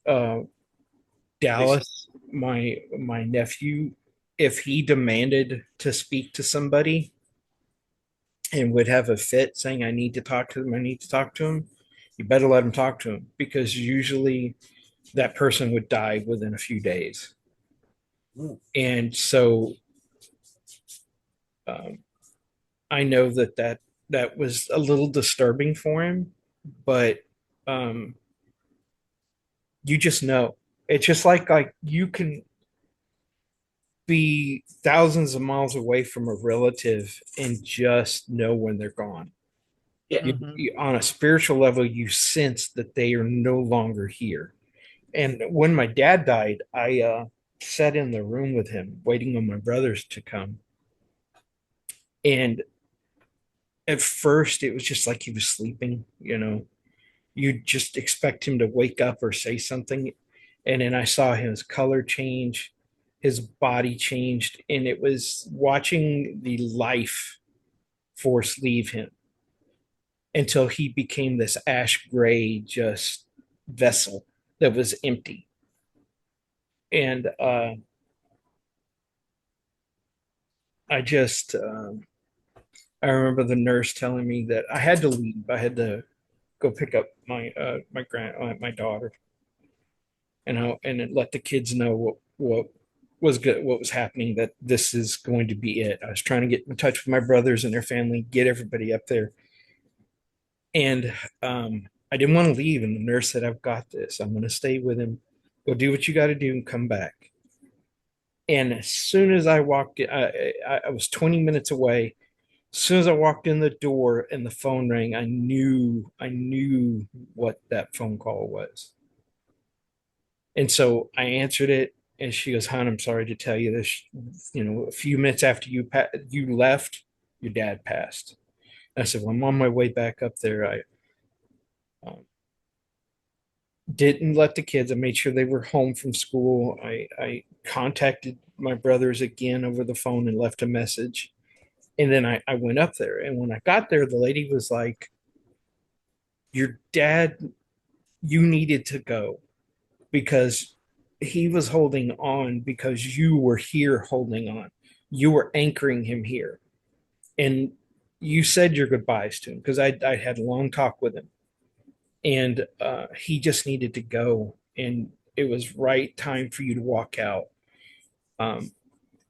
Uh, Dallas, my nephew, if he demanded to speak to somebody and would have a fit saying, I need to talk to them, I need to talk to him, you better let him talk to him, because usually that person would die within a few days. And so um, I know that was a little disturbing for him, but um, you just know. It's just like you can be thousands of miles away from a relative and just know when they're gone. Yeah. Mm-hmm. On a spiritual level, you sense that they are no longer here. And when my dad died, I sat in the room with him, waiting on my brothers to come. And at first, it was just like he was sleeping. You just expect him to wake up or say something. And then I saw his color change, his body changed, and it was watching the life force leave him until he became this ash gray just vessel that was empty. And I just I remember the nurse telling me that I had to leave. I had to go pick up my daughter, and let the kids know what was good, what was happening. That this is going to be it. I was trying to get in touch with my brothers and their family, get everybody up there, and I didn't want to leave. And the nurse said, "I've got this. I'm going to stay with him. Go do what you got to do and come back." And as soon as I walked in, I was 20 minutes away. As soon as I walked in the door and the phone rang, I knew what that phone call was. And so I answered it, and she goes, "Hon, I'm sorry to tell you this. A few minutes after you left, your dad passed." And I said, "Well, I'm on my way back up there. I didn't let the kids. I made sure they were home from school. I contacted my brothers again over the phone and left a message. And then I went up there. And when I got there, the lady was like, your dad, you needed to go because he was holding on because you were here holding on. You were anchoring him here. And you said your goodbyes to him because I had a long talk with him. And he just needed to go. And it was right time for you to walk out. Um,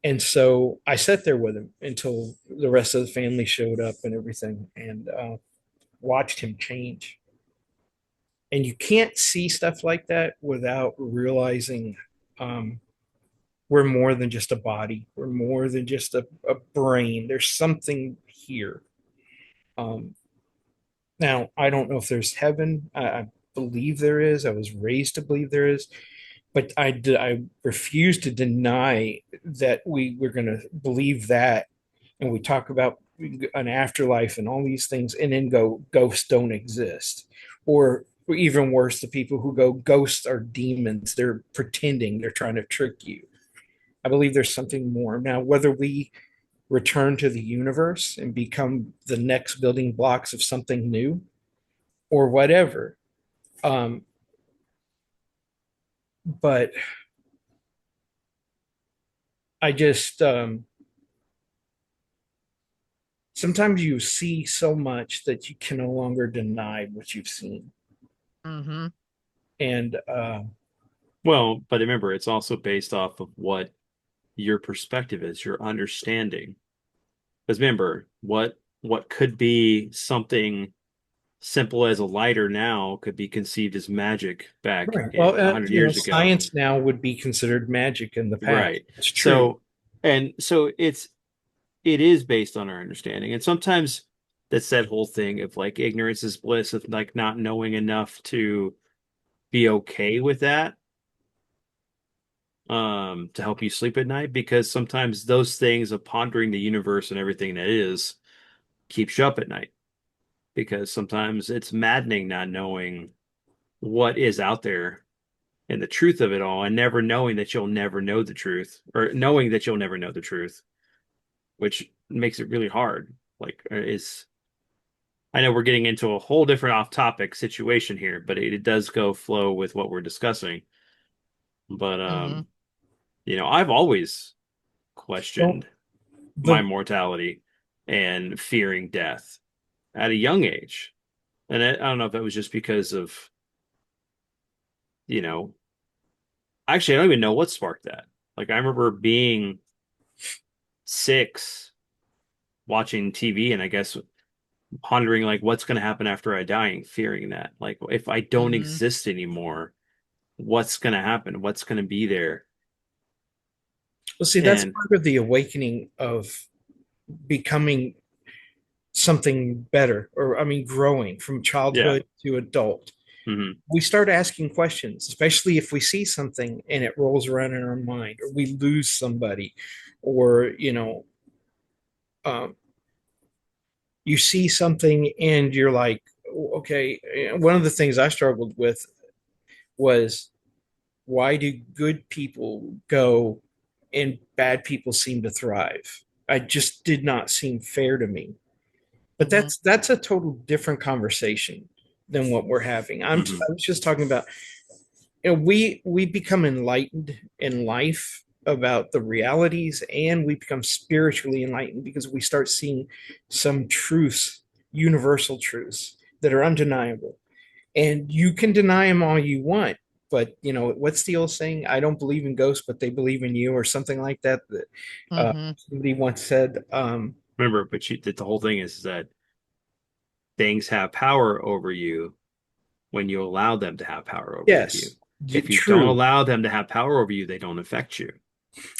and so I sat there with him until the rest of the family showed up and everything, and watched him change. And you can't see stuff like that without realizing um, we're more than just a body. We're more than just a brain. There's something here. Um, Now, I don't know if there's heaven. I believe there is. I was raised to believe there is, but I refuse to deny that we're going to believe that, and we talk about an afterlife and all these things, and then go ghosts don't exist, or even worse, the people who go ghosts are demons. They're pretending. They're trying to trick you. I believe there's something more. Now, whether we return to the universe and become the next building blocks of something new or whatever. Um, but I just sometimes you see so much that you can no longer deny what you've seen. Mm-hmm. And Well, but remember, it's also based off of what your perspective is, your understanding. Because remember, what could be something simple as a lighter now could be conceived as magic back right, in well, 100 years ago. science now would be considered magic in the past. Right. It's true. So, and so it is based on our understanding. And sometimes That's that whole thing of like ignorance is bliss, of like not knowing enough to be okay with that, to help you sleep at night, because sometimes those things of pondering the universe and everything that is keeps you up at night, because sometimes it's maddening not knowing what is out there and the truth of it all, and never knowing that you'll never know the truth, or knowing that you'll never know the truth, which makes it really hard. Like, is I know we're getting into a whole different off-topic situation here, but it does go flow with what we're discussing. But Hmm. I've always Well, questioned my the mortality and fearing death at a young age. And I don't know if that was just because of, you know, actually, I don't even know what sparked that. Like, I remember being 6, watching TV, and I guess pondering, like, what's going to happen after I die, and fearing that. Like, if I don't Hmm. exist anymore, what's going to happen? What's going to be there? well, see, that's And part of the awakening of becoming something better, or I mean, growing from yeah. childhood to adult. Hmm. We start asking questions, especially if we see something and it rolls around in our mind, or we lose somebody, or um, you see something and you're like, okay. One of the things I struggled with was, why do good people go and bad people seem to thrive? I just did not seem fair to me. But Hmm. that's a total different conversation than what we're having. Hmm. I was just talking about, we become enlightened in life about the realities, and we become spiritually enlightened because we start seeing some truths, universal truths that are undeniable. And you can deny them all you want, but what's the old saying? I don't believe in ghosts, but they believe in you, or something like that. That Hmm. somebody once said. Remember, but the whole thing is that things have power over you when you allow them to have power over you. Yes, If you don't true. allow them to have power over you, they don't affect you.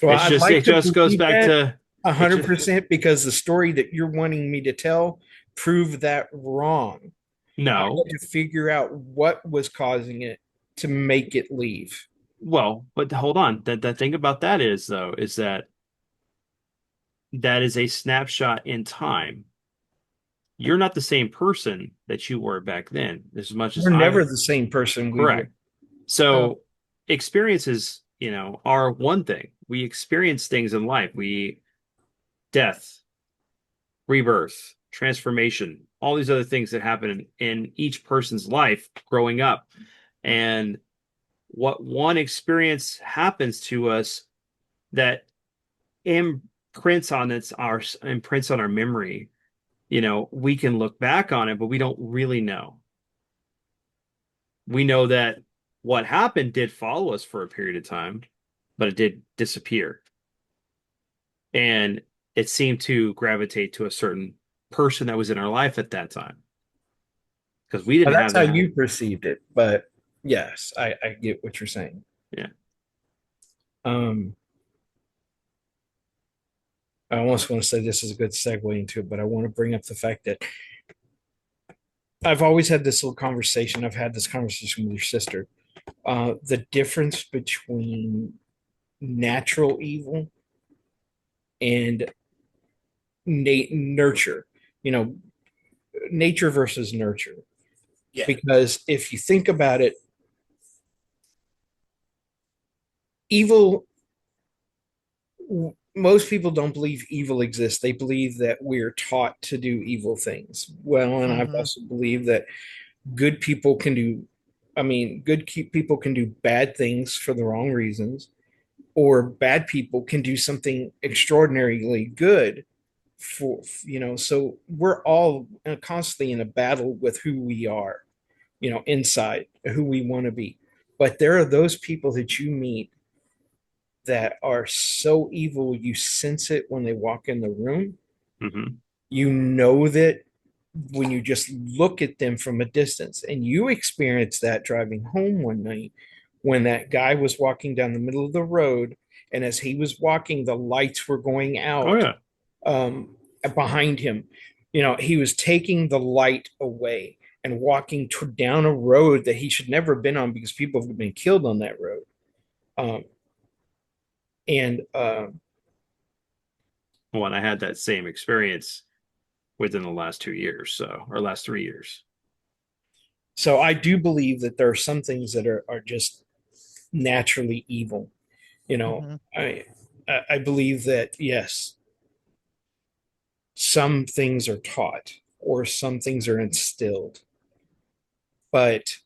Well, I'd It like to just goes believe back that to a it hundred just percent because the story that you're wanting me to tell proved that wrong. I no. had to figure out what was causing it to make it leave. Well, but hold on. The thing about that is, though, is that that is a snapshot in time. You're not the same person that you were back then, as much as We're I. never the same person we were. Correct. Oh. So experiences, are one thing. We experience things in life. We death, rebirth, transformation, all these other things that happen in each person's life growing up. And what one experience happens to us that imprints on our memory, we can look back on it, but we don't really know. We know that what happened did follow us for a period of time, but it did disappear. And it seemed to gravitate to a certain person that was in our life at that time, because we Well, didn't that's have how that. you perceived it, but yes, I get what you're saying. Yeah. Um, I almost want to say this is a good segue into it, but I want to bring up the fact that I've always had this little conversation. I've had this conversation with your sister. The difference between natural evil and nurture, you know, nature versus nurture. Yeah. Because if you think about it, evil, most people don't believe evil exists. They believe that we're taught to do evil things. Well, and I've Hmm. also believed that good people can do, good people can do bad things for the wrong reasons, or bad people can do something extraordinarily good for, so we're all constantly in a battle with who we are, inside who we want to be. But there are those people that you meet that are so evil, you sense it when they walk in the room. Hmm. You know that when you just look at them from a distance. And you experienced that driving home one night when that guy was walking down the middle of the road. And as he was walking, the lights were going Oh out yeah. um, behind him. he was taking the light away and walking down a road that he should never have been on because people have been killed on that road. Um, and Well, and I had that same experience within the last 2 years, so or last 3 years. so I do believe that there are some things that are just naturally evil. You know, Hmm. I believe that yes, some things are taught or some things are instilled, but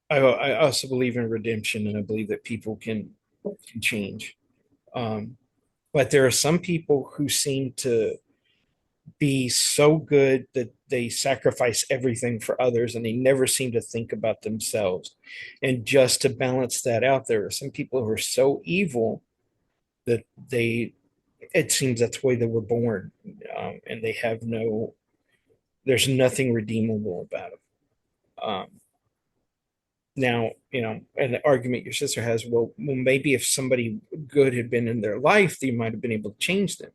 I also believe in redemption, and I believe that people can change. Um, but there are some people who seem to be so good that they sacrifice everything for others and they never seem to think about themselves. And just to balance that out, there are some people who are so evil that it seems that's the way they were born, and they have there's nothing redeemable about them. Um, Now, an argument your sister has, well, maybe if somebody good had been in their life, they might have been able to change them.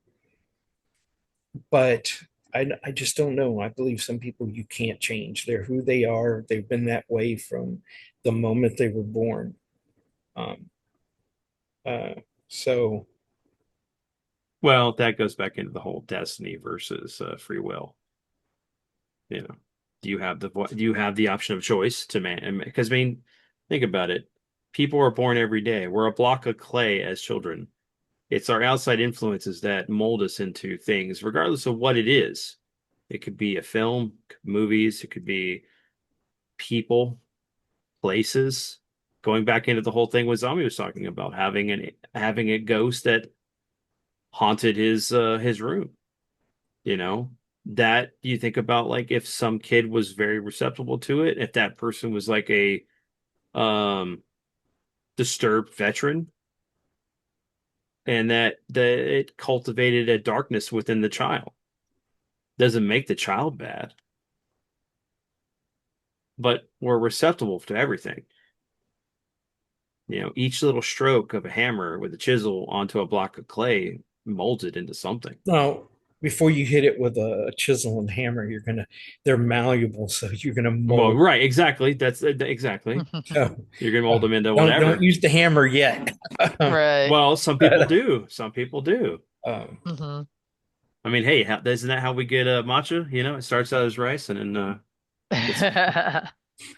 But I just don't know. I believe some people you can't change. They're who they are. They've been that way from the moment they were born. Um, uh, so, Well, that goes back into the whole destiny versus free will. You know, do you have the option of choice to man? Because I mean, think about it. People are born every day. We're a block of clay as children. It's our outside influences that mold us into things, regardless of what it is. It could be a film, movies, it could be people, places. Going back into the whole thing what Zombie was talking about, having a ghost that haunted his room. You know, that you think about like if some kid was very receptible to it, if that person was like a um disturbed veteran and that it cultivated a darkness within the child. Doesn't make the child bad, but we're receptible to everything. Each little stroke of a hammer with a chisel onto a block of clay molds it into something. no, before you hit it with a chisel and hammer, they're malleable, so you're gonna Well, mold. right, exactly. That's exactly. So, You're gonna mold them into don't whatever. use the hammer yet. Right. Well, some people But, do. Some people do. um, Hmm. I mean, hey, isn't that how we get matcha? It starts out as rice and then it's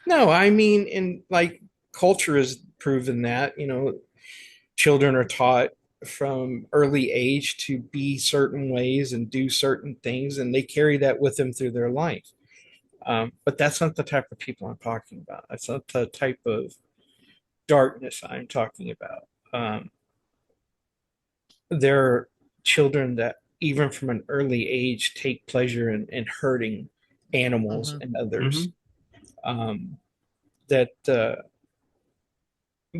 no, I mean, in like culture has proven that, children are taught from early age to be certain ways and do certain things, and they carry that with them through their life. But that's not the type of people I'm talking about. That's not the type of darkness I'm talking about. There are children that, even from an early age, take pleasure in hurting animals Hmm. and others. Mhm. Um, that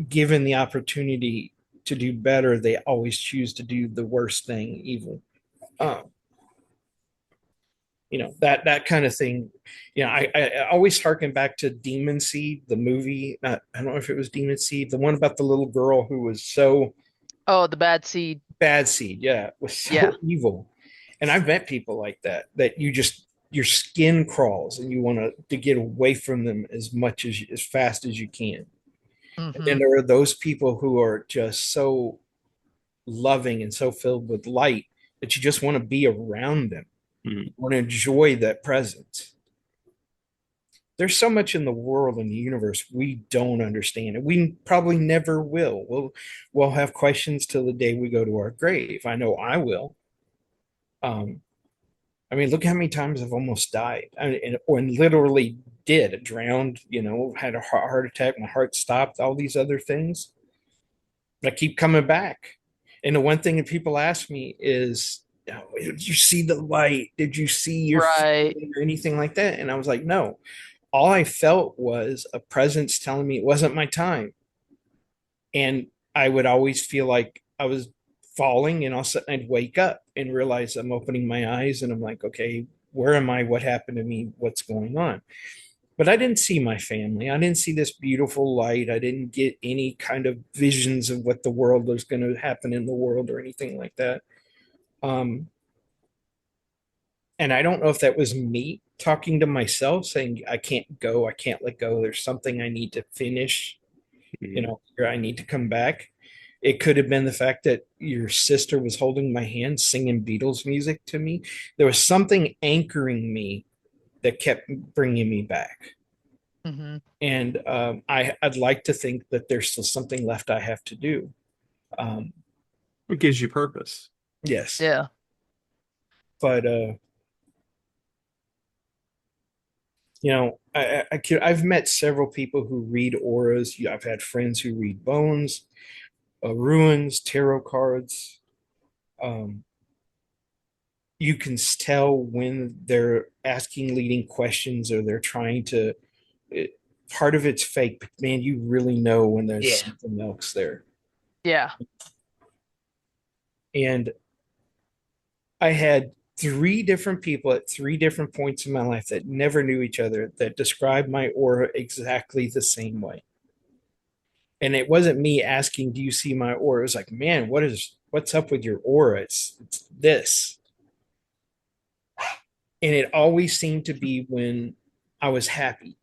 given the opportunity to do better, they always choose to do the worst thing, evil. Um, that kind of thing. I always harken back to Demon Seed, the movie. I don't know if it was Demon Seed, the one about the little girl who was so Oh, the bad seed. bad seed. Yeah, was so Yeah. evil. And I've met people like that you just your skin crawls and you want to get away from them as fast as you can. And then Hmm. there are those people who are just so loving and so filled with light that you just want to be around them. Mhm. You want to enjoy that presence. There's so much in the world and the universe we don't understand, and we probably never will. We'll have questions till the day we go to our grave. I know I will. Um, I mean, look how many times I've almost died, or literally did, drowned. Had a heart attack, my heart stopped, all these other things. But I keep coming back. And the one thing that people ask me is, did you see the light? Did you see your Right. family or anything like that? And I was like, no. All I felt was a presence telling me it wasn't my time. And I would always feel like I was falling, and all of a sudden I'd wake up and realize I'm opening my eyes and I'm like, okay, where am I? What happened to me? What's going on? But I didn't see my family. I didn't see this beautiful light. I didn't get any kind of visions of what the world was going to happen in the world or anything like that. Um, And I don't know if that was me talking to myself saying, I can't go, I can't let go. There's something I need to finish, Mhm. or I need to come back. It could have been the fact that your sister was holding my hand singing Beatles music to me. There was something anchoring me that kept bringing me back. Hmm. And I'd like to think that there's still something left I have to do. Um, It gives you purpose. yes, Yeah. but I've met several people who read auras. I've had friends who read bones, ruins, tarot cards. Um, you can tell when they're asking leading questions or they're trying to. It, Part of it's fake, but man, you really know when there's Yeah. something else there. Yeah. And I had three different people at three different points in my life that never knew each other that described my aura exactly the same way. And it wasn't me asking, "Do you see my aura?" It was like, "Man, what's up with your aura? It's this." And it always seemed to be when I was happy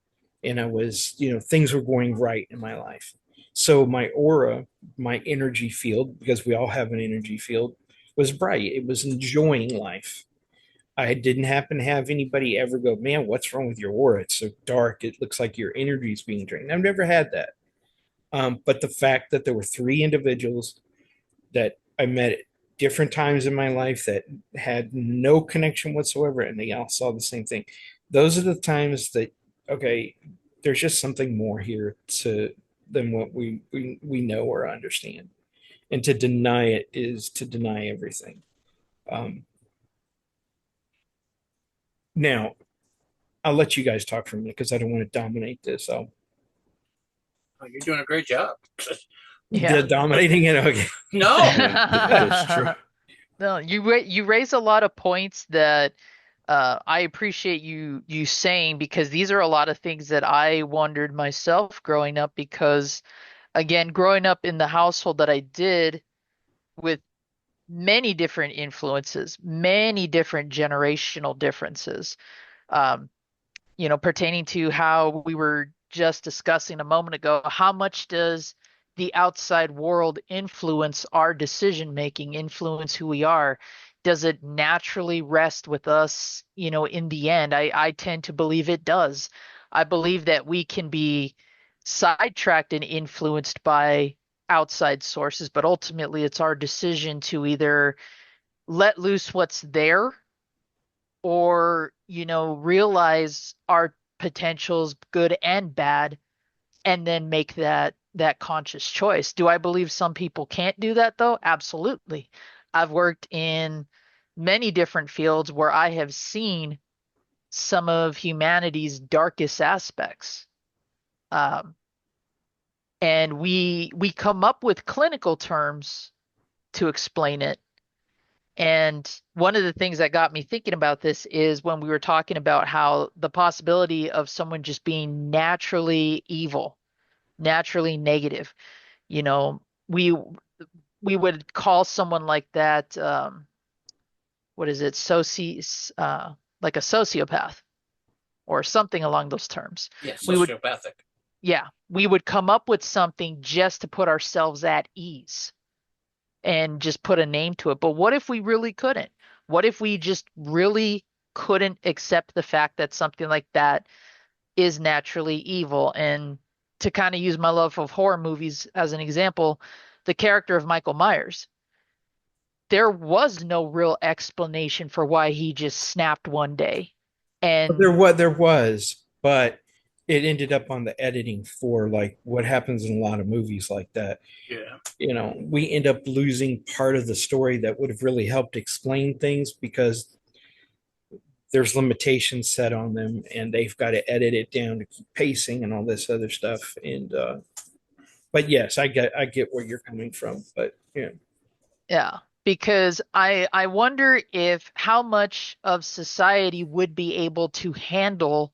and I was, things were going right in my life. So my aura, my energy field, because we all have an energy field, was bright. It was enjoying life. I didn't happen to have anybody ever go, "Man, what's wrong with your aura? It's so dark. It looks like your energy is being drained." I've never had that. But the fact that there were three individuals that I met at different times in my life that had no connection whatsoever, and they all saw the same thing. Those are the times that, okay, there's just something more here to than what we know or understand. And to deny it is to deny everything. Um, Now, I'll let you guys talk for a minute because I don't want to dominate this. I'll Oh, you're doing a great job. Yeah. dominating it. Okay. No. Yeah, that's true. No, you raise a lot of points that I appreciate you saying, because these are a lot of things that I wondered myself growing up, because again, growing up in the household that I did, with many different influences, many different generational differences. Um, pertaining to how we were just discussing a moment ago, how much does the outside world influence our decision making, influence who we are? Does it naturally rest with us, in the end? I tend to believe it does. I believe that we can be sidetracked and influenced by outside sources, but ultimately it's our decision to either let loose what's there, or realize our potentials, good and bad, and then make that conscious choice. Do I believe some people can't do that though? Absolutely. I've worked in many different fields where I have seen some of humanity's darkest aspects, um, and we come up with clinical terms to explain it. And one of the things that got me thinking about this is when we were talking about how the possibility of someone just being naturally evil, naturally negative, you know, we we would call someone like that, what is it, like a sociopath or something along those terms. Yeah, We would, sociopathic. yeah, we would come up with something just to put ourselves at ease and just put a name to it. But what if we really couldn't? What if we just really couldn't accept the fact that something like that is naturally evil? And to kind of use my love of horror movies as an example, the character of Michael Myers, there was no real explanation for why he just snapped one day. But And there was, but it ended up on the editing for like what happens in a lot of movies like that. Yeah. We end up losing part of the story that would have really helped explain things because there's limitations set on them and they've got to edit it down to keep pacing and all this other stuff. And but yes, I get where you're coming from. But yeah. yeah, because I wonder if how much of society would be able to handle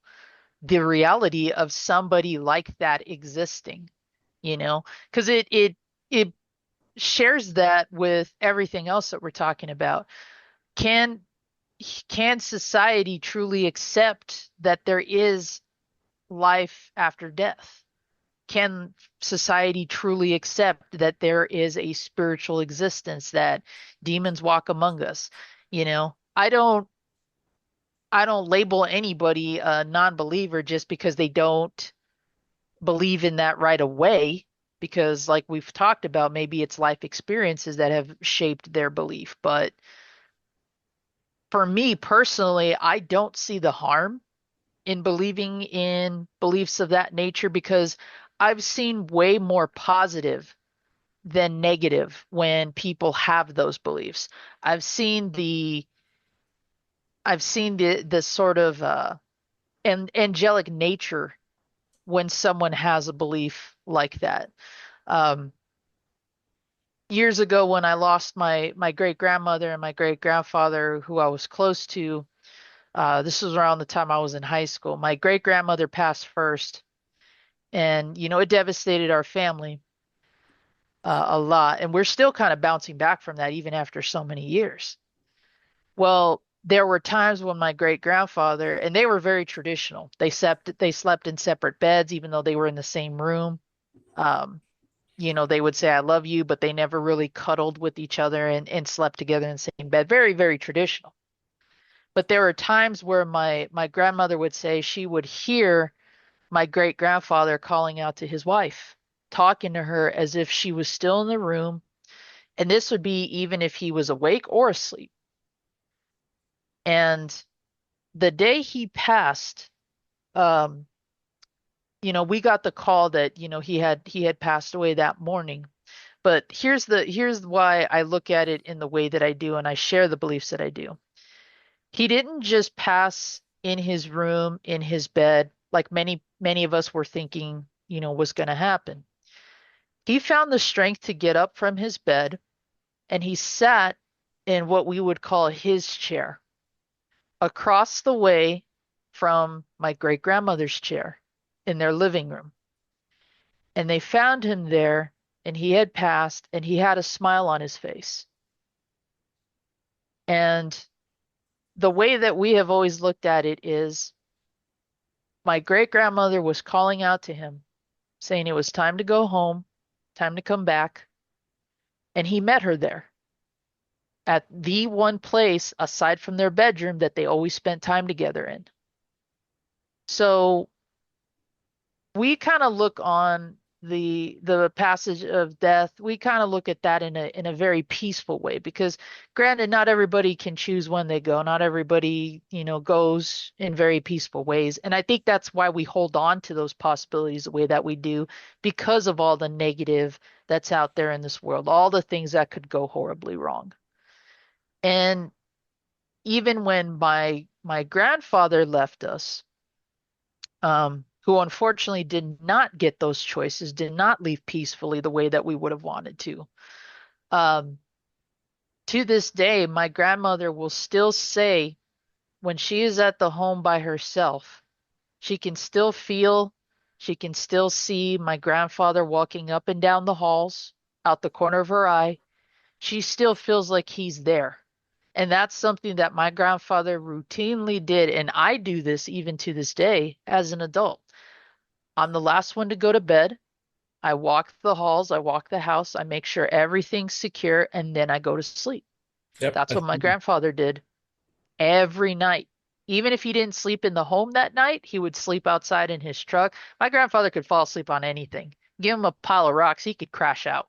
the reality of somebody like that existing, because it shares that with everything else that we're talking about. Can can society truly accept that there is life after death? Can society truly accept that there is a spiritual existence, that demons walk among us? You know, I don't label anybody a non-believer just because they don't believe in that right away, because like we've talked about, maybe it's life experiences that have shaped their belief. But for me personally, I don't see the harm in believing in beliefs of that nature, because I've seen way more positive than negative when people have those beliefs. I've seen the I've seen the sort of angelic nature when someone has a belief like that. Um, Years ago, when I lost my great grandmother and my great grandfather, who I was close to, this was around the time I was in high school. My great grandmother passed first, and it devastated our family a lot, and we're still kind of bouncing back from that even after so many years. Well, there were times when my great grandfather, and they were very traditional. They slept in separate beds, even though they were in the same room. Um, they would say I love you, but they never really cuddled with each other and slept together in the same bed. Very, very traditional. But there were times where my grandmother would say she would hear my great grandfather calling out to his wife, talking to her as if she was still in the room. And this would be even if he was awake or asleep. And the day he passed, um, we got the call that, he had passed away that morning. But here's why I look at it in the way that I do, and I share the beliefs that I do. He didn't just pass in his room, in his bed, like many of us were thinking, was going to happen. He found the strength to get up from his bed, and he sat in what we would call his chair, across the way from my great grandmother's chair in their living room. And they found him there, and he had passed, and he had a smile on his face. And the way that we have always looked at it is, my great grandmother was calling out to him, saying it was time to go home, time to come back. And he met her there at the one place aside from their bedroom that they always spent time together in. So we kind of look on the passage of death, we kind of look at that in a very peaceful way, because granted, not everybody can choose when they go, not everybody goes in very peaceful ways, and I think that's why we hold on to those possibilities the way that we do, because of all the negative that's out there in this world, all the things that could go horribly wrong. And even when my grandfather left us, who unfortunately did not get those choices, did not leave peacefully the way that we would have wanted to. Um, to this day, my grandmother will still say, when she is at the home by herself, she can still feel, she can still see my grandfather walking up and down the halls out the corner of her eye. She still feels like he's there. And that's something that my grandfather routinely did. And I do this even to this day as an adult. I'm the last one to go to bed. I walk the halls, I walk the house, I make sure everything's secure, and then I go to sleep. Yep. That's what my grandfather did every night. Even if he didn't sleep in the home that night, he would sleep outside in his truck. My grandfather could fall asleep on anything. Give him a pile of rocks, he could crash out.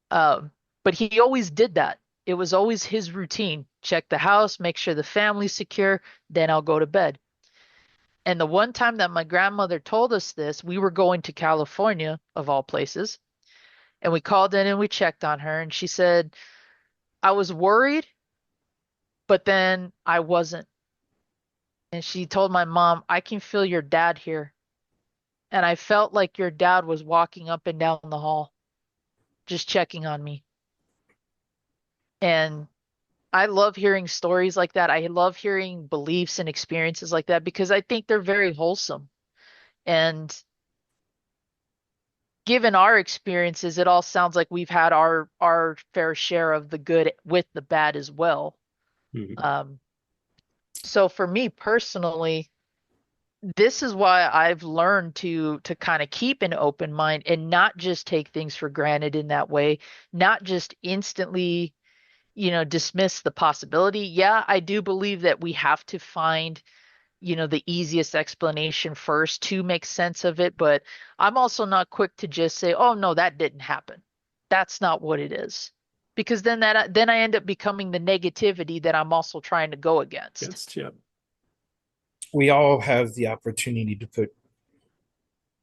But he always did that. It was always his routine. Check the house, make sure the family's secure, then I'll go to bed. And the one time that my grandmother told us this, we were going to California, of all places, and we called in and we checked on her, and she said, I was worried, but then I wasn't. And she told my mom, I can feel your dad here. And I felt like your dad was walking up and down the hall, just checking on me. And I love hearing stories like that. I love hearing beliefs and experiences like that, because I think they're very wholesome. And given our experiences, it all sounds like we've had our fair share of the good with the bad as well. Mhm. Um, so for me personally, this is why I've learned to kind of keep an open mind and not just take things for granted in that way, not just instantly, dismiss the possibility. Yeah, I do believe that we have to find, the easiest explanation first to make sense of it, but I'm also not quick to just say, "Oh no, that didn't happen." That's not what it is. Because then I end up becoming the negativity that I'm also trying to go against. Yes, yep. We all have the opportunity to put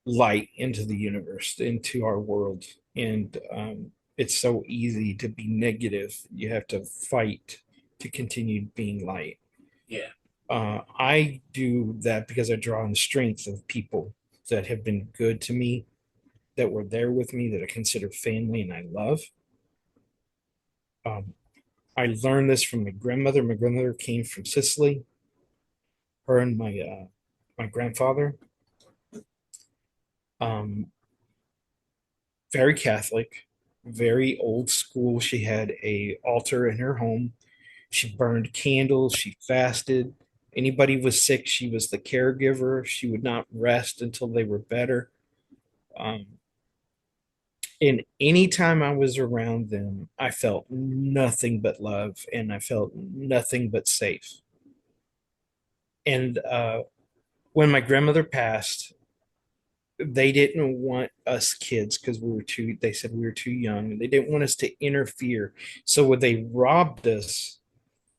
light into the universe, into our world. And it's so easy to be negative. You have to fight to continue being light. Yeah. I do that because I draw on the strength of people that have been good to me, that were there with me, that I consider family and I love. Um, I learned this from my grandmother. My grandmother came from Sicily. Her and my grandfather, um, very Catholic, very old school. She had a altar in her home. She burned candles. She fasted. Anybody was sick, she was the caregiver. She would not rest until they were better. Um, and anytime I was around them, I felt nothing but love and I felt nothing but safe. And when my grandmother passed, they didn't want us kids because they said we were too young. They didn't want us to interfere. So they robbed us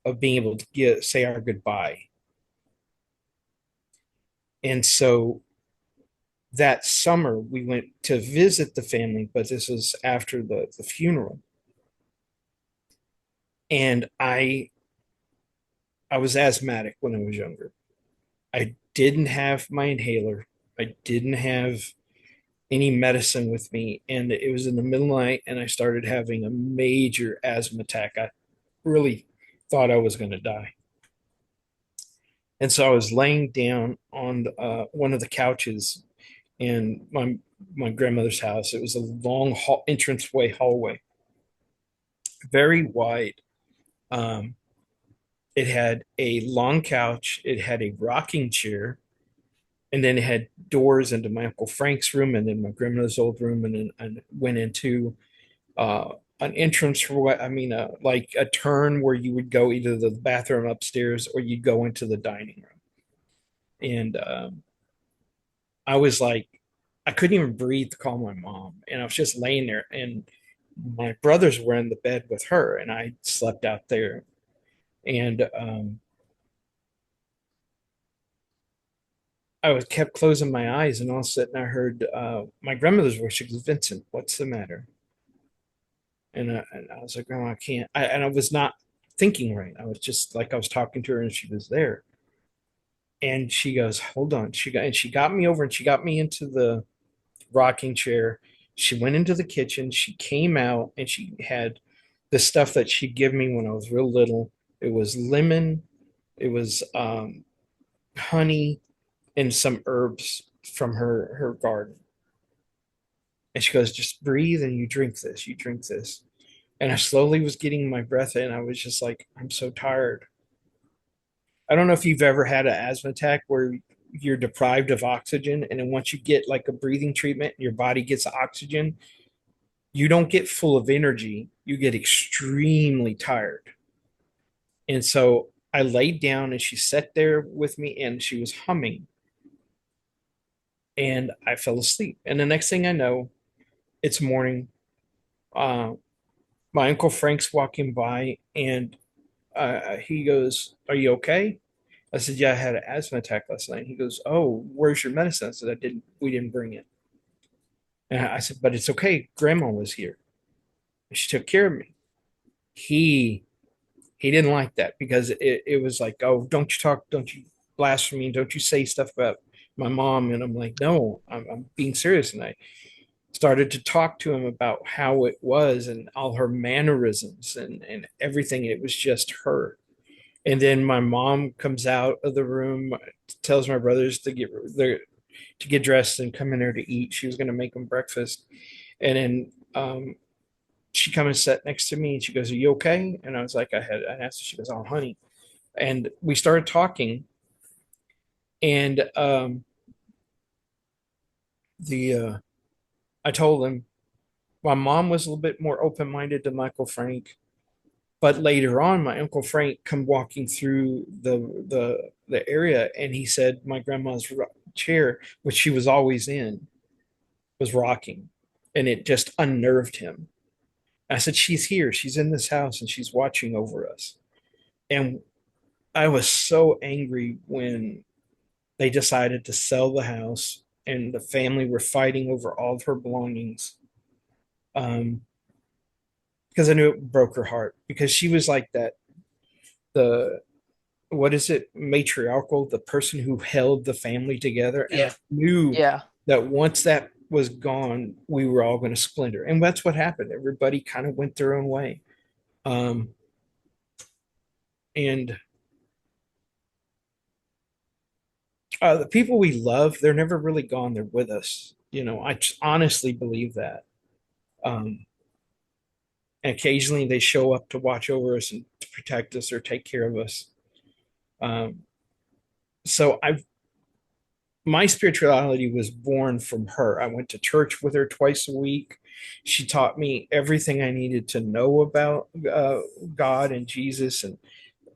of being able to say our goodbye. And so that summer we went to visit the family, but this was after the funeral. And I was asthmatic when I was younger. I didn't have my inhaler. I didn't have any medicine with me. And it was in the middle of the night and I started having a major asthma attack. I really thought I was going to die. And so I was laying down on one of the couches in my grandmother's house. It was a long entranceway hallway, very wide. Um, it had a long couch. It had a rocking chair, and then it had doors into my Uncle Frank's room, and then my grandmother's old room, and then I went into uh, an entrance for what I mean, like a turn where you would go either the bathroom upstairs or you'd go into the dining room. And I was like, I couldn't even breathe to call my mom. And I was just laying there. And my brothers were in the bed with her, and I slept out there. And I was kept closing my eyes, and all of a sudden I heard my grandmother's voice. She goes, "Vincent, what's the matter?" And I was like, "Oh, I can't." And I was not thinking right. I was just like I was talking to her, and she was there. And she goes, "Hold on." She got me over, and she got me into the rocking chair. She went into the kitchen. She came out and she had the stuff that she'd give me when I was real little. It was lemon, it was honey, and some herbs from her garden. And she goes, "Just breathe and you drink this. You drink this." And I slowly was getting my breath in. I was just like, I'm so tired. I don't know if you've ever had an asthma attack where you're deprived of oxygen, and then once you get like a breathing treatment, your body gets oxygen. You don't get full of energy, you get extremely tired. And so I laid down and she sat there with me and she was humming and I fell asleep. And the next thing I know, it's morning. Uh, my Uncle Frank's walking by and he goes, "Are you okay?" I said, "Yeah, I had an asthma attack last night." He goes, "Oh, where's your medicine?" I said, we didn't bring it." And I said, "But it's okay. Grandma was here. She took care of me." He he didn't like that because it was like, "Oh, don't you blaspheme, don't you say stuff about my mom." And I'm like, "No, I'm being serious." And I started to talk to him about how it was and all her mannerisms and everything. It was just her. And then my mom comes out of the room, tells my brothers to get dressed and come in there to eat. She was going to make them breakfast. And then she come and sat next to me and she goes, "Are you okay?" And I was like, I asked her, she goes, "Oh, honey." And we started talking. And the I told him my mom was a little bit more open-minded to Michael Frank, but later on, my Uncle Frank come walking through the area, and he said my grandma's chair, which she was always in, was rocking, and it just unnerved him. I said, "She's here. She's in this house, and she's watching over us." And I was so angry when they decided to sell the house, and the family were fighting over all of her belongings. Um, because I knew it broke her heart because she was like that, the what is it, matriarchal, the person who held the family together, and I Yeah. knew Yeah. that once that was gone, we were all going to splinter, and that's what happened. Everybody kind of went their own way. um and the people we love, they're never really gone, they're with us. I honestly believe that. And occasionally they show up to watch over us and to protect us or take care of us. um so I My spirituality was born from her. I went to church with her twice a week. She taught me everything I needed to know about God and Jesus and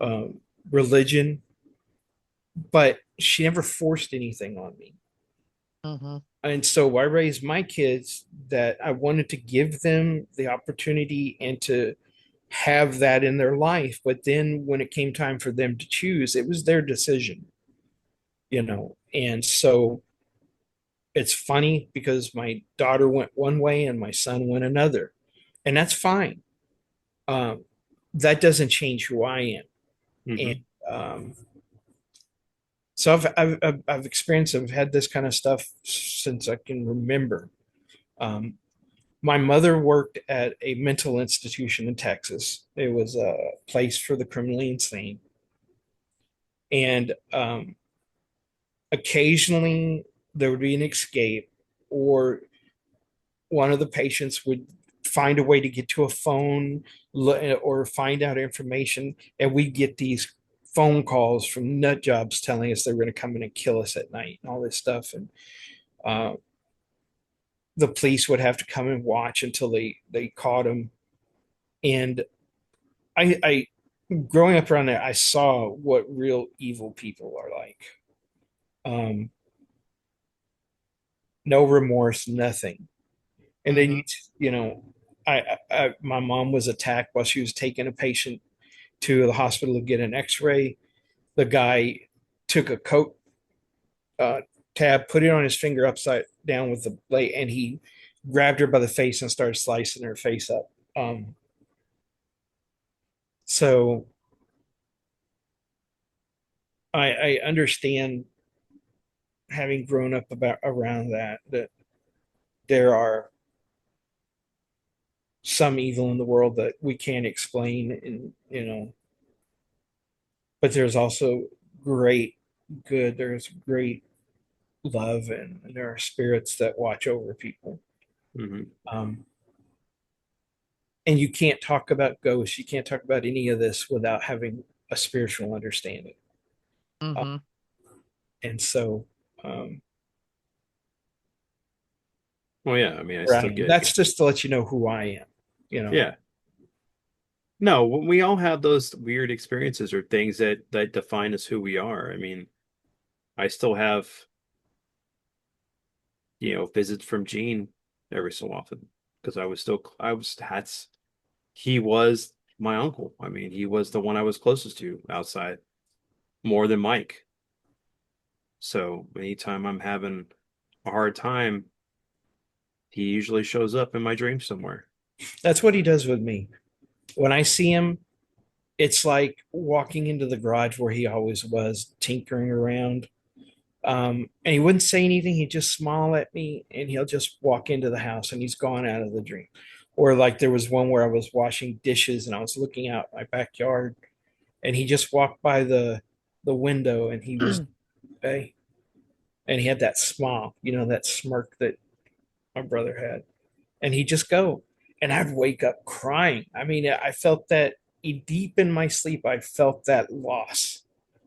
um, religion, but she never forced anything on me. Mm-hmm. And so I raised my kids that I wanted to give them the opportunity and to have that in their life. But then when it came time for them to choose, it was their decision. And so it's funny because my daughter went one way and my son went another, and that's fine. That doesn't change who I am. And Hmm. um, so I've experienced, I've had this kind of stuff since I can remember. um, my mother worked at a mental institution in Texas. It was a place for the criminally insane. And occasionally there would be an escape, or one of the patients would find a way to get to a phone or find out information, and we get these phone calls from nut jobs telling us they're going to come in and kill us at night and all this stuff. And uh, the police would have to come and watch until they caught them. And I growing up around there, I saw what real evil people are like. um no remorse, nothing. And then Mm-hmm. my mom was attacked while she was taking a patient to the hospital to get an x-ray. The guy took a coat uh, tab, put it on his finger upside down with the blade, and he grabbed her by the face and started slicing her face up. So I understand, having grown up about around that there are some evil in the world that we can't explain, and but there's also great good. There's great love, and there are spirits that watch over people. Hmm. um, and you can't talk about ghosts, you can't talk about any of this without having a spiritual understanding. uh, Mm-hmm. and so um, Well, yeah, I mean, I where I still am. get, That's just to let you know who I am. you know yeah. No, we all have those weird experiences or things that define us who we are. I mean, I still have, visits from Gene every so often because he was my uncle. I mean, he was the one I was closest to outside more than Mike. So anytime I'm having a hard time, he usually shows up in my dreams somewhere. that's what he does with me. When I see him, it's like walking into the garage where he always was, tinkering around. And he wouldn't say anything. He'd just smile at me, and he'll just walk into the house and he's gone out of the dream. Or like there was one where I was washing dishes and I was looking out my backyard, and he just walked by the window, and he was, hey, and he had that smile, that smirk that my brother had, and he'd just go. and I'd wake up crying. I mean, I felt that deep in my sleep. I felt that loss,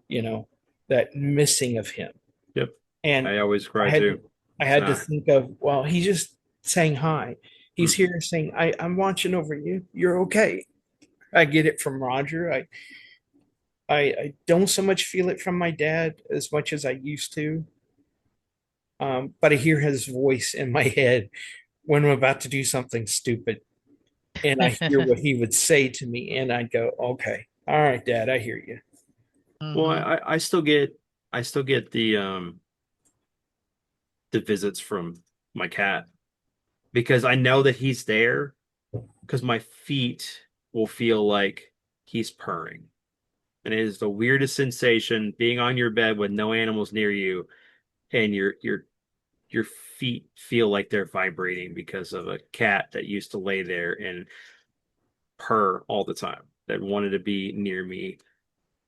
you know, that missing of him. Yep. And I always I cry had too. to, I It's had to not. think of, well, he's just saying hi. He's Mm. here saying, I'm watching over you. You're okay. I get it from Roger. I don't so much feel it from my dad as much as I used to. But I hear his voice in my head when I'm about to do something stupid. And I hear what he would say to me, and I'd go, okay, all right, Dad, I hear you. Well, Hmm. I still get the visits from my cat because I know that he's there because my feet will feel like he's purring. And it is the weirdest sensation being on your bed with no animals near you and your feet feel like they're vibrating because of a cat that used to lay there and purr all the time that wanted to be near me.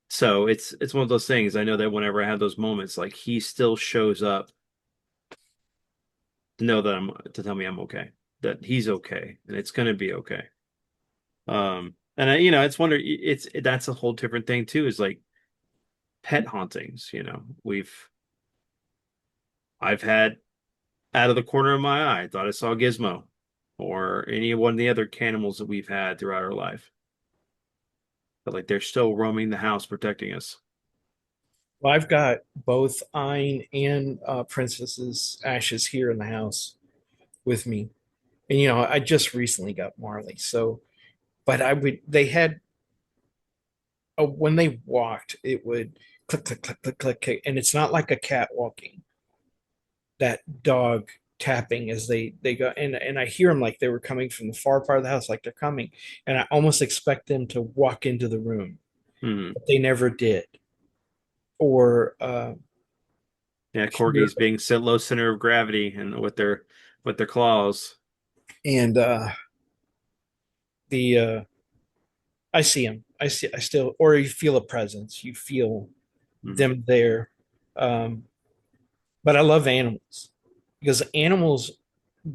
So it's one of those things. I know that whenever I have those moments, like he still shows up to know that I'm to tell me I'm okay, that he's okay, and it's gonna be okay. And it's wonder that's a whole different thing too, is like pet hauntings. I've had out of the corner of my eye, thought I saw Gizmo or any one of the other animals that we've had throughout our life. But like they're still roaming the house protecting us. Well, I've got both Ein and Princess's ashes here in the house with me. And, I just recently got Marley. So, but they had, when they walked, it would click, click, click, click, click, click. And it's not like a cat walking, that dog tapping as they go. And I hear them like they were coming from the far part of the house, like they're coming. And I almost expect them to walk into the room, Hmm. but they never did. Or, Yeah, corgis being low center of gravity and with their claws. and the I see them. I still, or you feel a presence. You feel Hmm. them there. Um, but I love animals because animals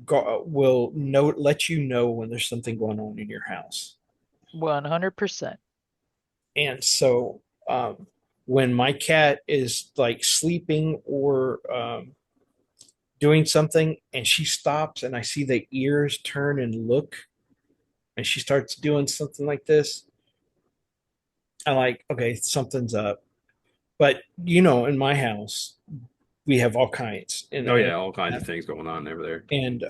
will let you know when there's something going on in your house. 100%. And so, when my cat is like sleeping or doing something, and she stops, and I see the ears turn and look, and she starts doing something like this, I like, okay, something's up. But in my house, we have all kinds, Oh yeah, all kinds of things going on over there. and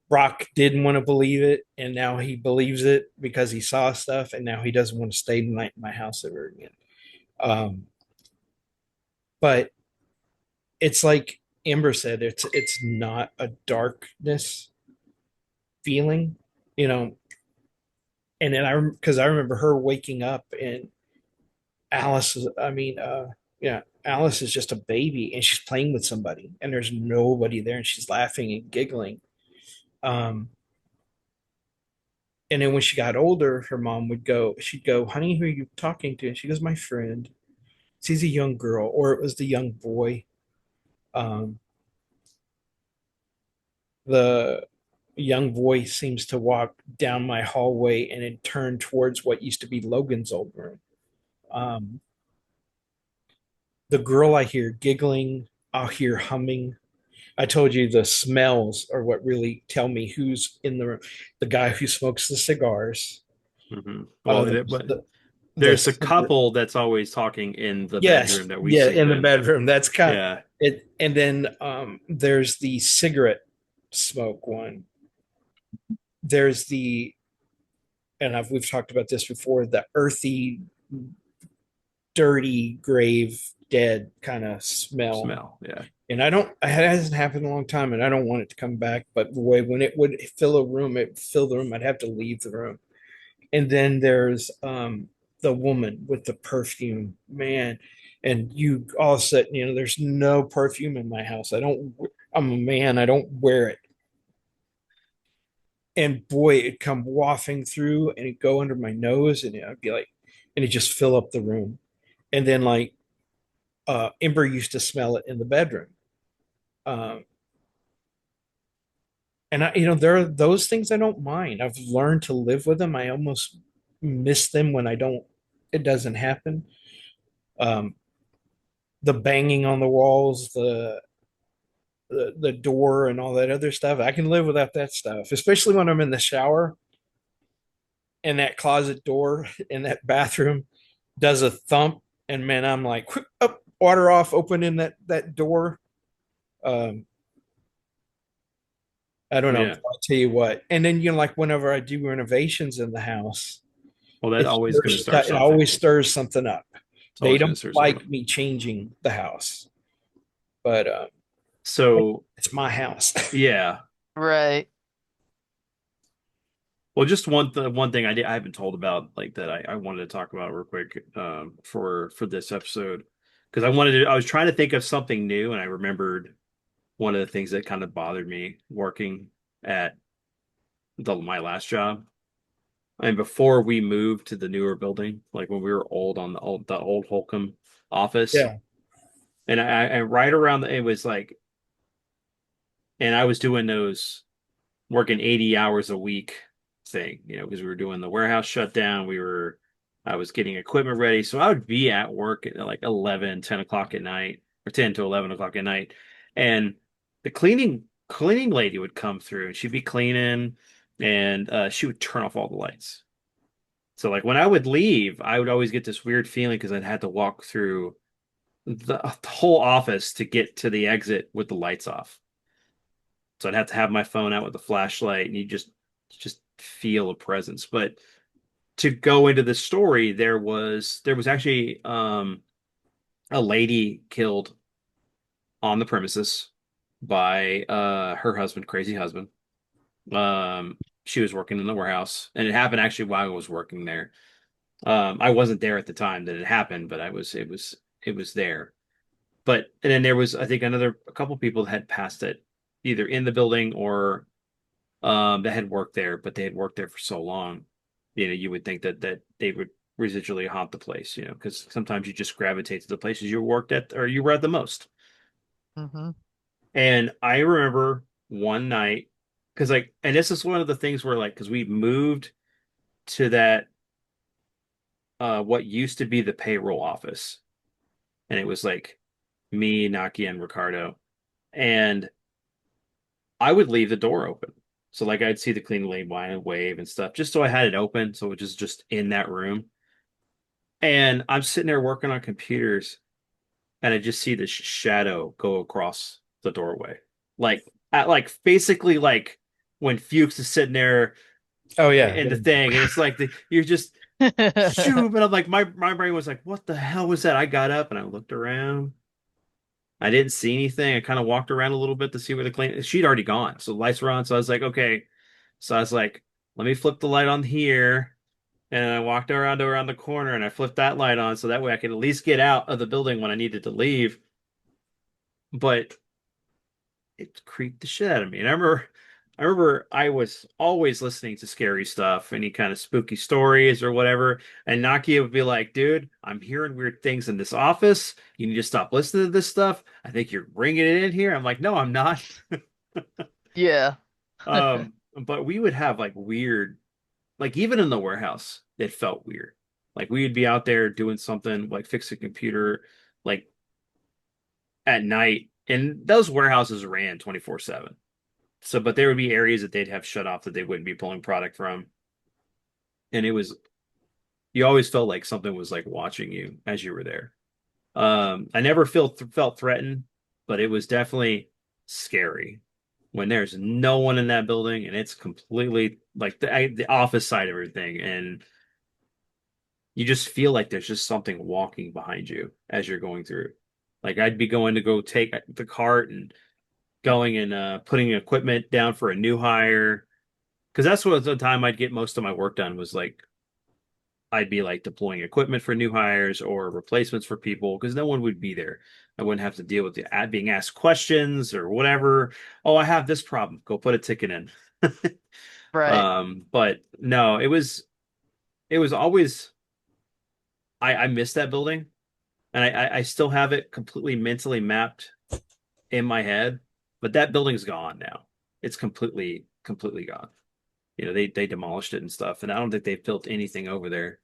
Brock didn't want to believe it, and now he believes it because he saw stuff, and now he doesn't want to stay the night in my house ever again. Um, but it's like Ember said, it's not a darkness feeling, you know. And then because I remember her waking up, and Alice is, I mean, yeah, Alice is just a baby, and she's playing with somebody, and there's nobody there, and she's laughing and giggling. Um, and then when she got older, her mom she'd go, honey, who are you talking to? And she goes, my friend. She's a young girl, or it was the young boy. Um, the young boy seems to walk down my hallway and then turn towards what used to be Logan's old room. Um, the girl I hear giggling, I'll hear humming. I told you the smells are what really tell me who's in the room. The guy who smokes the cigars. Hmm. Uh, Well, the, but the, there's a the couple that's always talking in the bedroom Yes, that we yeah, sleep in the in. bedroom. That's kind of Yeah. it. And then there's the cigarette smoke one. There's and we've talked about this before, the earthy, dirty grave dead kind of smell. Smell. Yeah. And I don't, it hasn't happened in a long time, and I don't want it to come back. But the way when it would fill a room, it fill the room. I'd have to leave the room. And then there's the woman with the perfume, man. And you all of a sudden, there's no perfume in my house. I'm a man, I don't wear it. And boy, it'd come wafting through, and it'd go under my nose, and I'd be like, and it'd just fill up the room. And then, like, Ember used to smell it in the bedroom. Um, And there are those things I don't mind. I've learned to live with them. I almost miss them when it doesn't happen. Um, the banging on the walls, the door and all that other stuff. I can live without that stuff, especially when I'm in the shower and that closet door in that bathroom does a thump, and man, I'm like, quick up, water off, open in that door. Um, I don't know. Yeah. I'll tell you what. And then like whenever I do renovations in the house, Well, that's always going to start it something. always stirs something up. It's They always going to don't start something up. like me changing the house, but So, it's my house. yeah. Right. Well, just one thing I haven't told about like that I wanted to talk about real quick for this episode because I was trying to think of something new and I remembered one of the things that kind of bothered me working at my last job. And before we moved to the newer building, like when we were old on the old Holcomb office, Yeah. and I right around it was like, and I was doing those working 80 hours a week thing, because we were doing the warehouse shutdown. I was getting equipment ready. So I would be at work at like 11, 10 o'clock at night or 10 to 11 o'clock at night. And the cleaning lady would come through and she'd be cleaning and she would turn off all the lights. So like when I would leave, I would always get this weird feeling because I'd had to walk through the whole office to get to the exit with the lights off. So I'd have to have my phone out with a flashlight and you just feel a presence. But to go into the story, there was actually a lady killed on the premises by her husband, crazy husband. She was working in the warehouse, and it happened actually while I was working there. I wasn't there at the time that it happened, but it was there. But and then there was I think a couple people that had passed it either in the building or that had worked there, but they had worked there for so long, you would think that they would residually haunt the place, because sometimes you just gravitate to the places you worked at or you were at the most. Mm-hmm. And I remember one night, because like, and this is one of the things where like, because we moved to that what used to be the payroll office, and it was like me, Naki, and Ricardo, and I would leave the door open. So like I'd see the clean lane and wave and stuff, just so I had it open, so it was just in that room. And I'm sitting there working on computers, and I just see this shadow go across the doorway, like at like basically like when Fuchs is sitting there Oh yeah. in the thing, and it's like you're just shoot, and I'm like my brain was like, what the hell was that? I got up and I looked around. I didn't see anything. I kind of walked around a little bit to see where the clean. She'd already gone, so the lights were on. So I was like, okay. So I was like, let me flip the light on here. And I walked around the corner and I flipped that light on so that way I could at least get out of the building when I needed to leave. But it creeped the shit out of me. And I remember I was always listening to scary stuff, any kind of spooky stories or whatever. And Nakia would be like, dude, I'm hearing weird things in this office. You need to stop listening to this stuff. I think you're bringing it in here. I'm like, no, I'm not. Yeah. But we would have like weird, like even in the warehouse, it felt weird. Like we would be out there doing something like fix a computer, like at night, and those warehouses ran 24/7. So, but there would be areas that they'd have shut off that they wouldn't be pulling product from. And you always felt like something was like watching you as you were there. I never felt threatened, but it was definitely scary when there's no one in that building and it's completely like the office side of everything. And you just feel like there's just something walking behind you as you're going through. Like I'd be going to go take the cart and going and putting equipment down for a new hire because that's what the time I'd get most of my work done was like I'd be like deploying equipment for new hires or replacements for people because no one would be there. I wouldn't have to deal with being asked questions or whatever. Oh, I have this problem. Go put a ticket in. Right. But no, it was always I miss that building and I still have it completely mentally mapped in my head, but that building's gone now. it's completely gone. They demolished it and stuff, and I don't think they've built anything over there.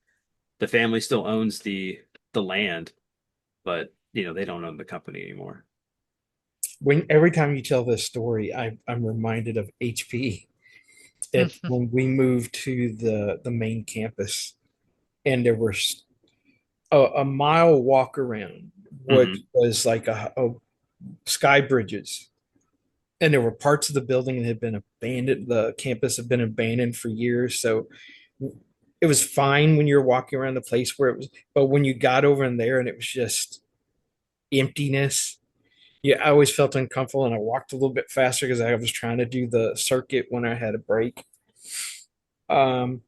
The family still owns the land, but they don't own the company anymore. When every time you tell this story, I'm reminded of HP. It's when we moved to the main campus, and there was a mile walk around, which Hmm. was like a sky bridges, and there were parts of the building that had been abandoned. The campus had been abandoned for years, so it was fine when you're walking around the place where it was, but when you got over in there and it was just emptiness, yeah, I always felt uncomfortable, and I walked a little bit faster because I was trying to do the circuit when I had a break. Um,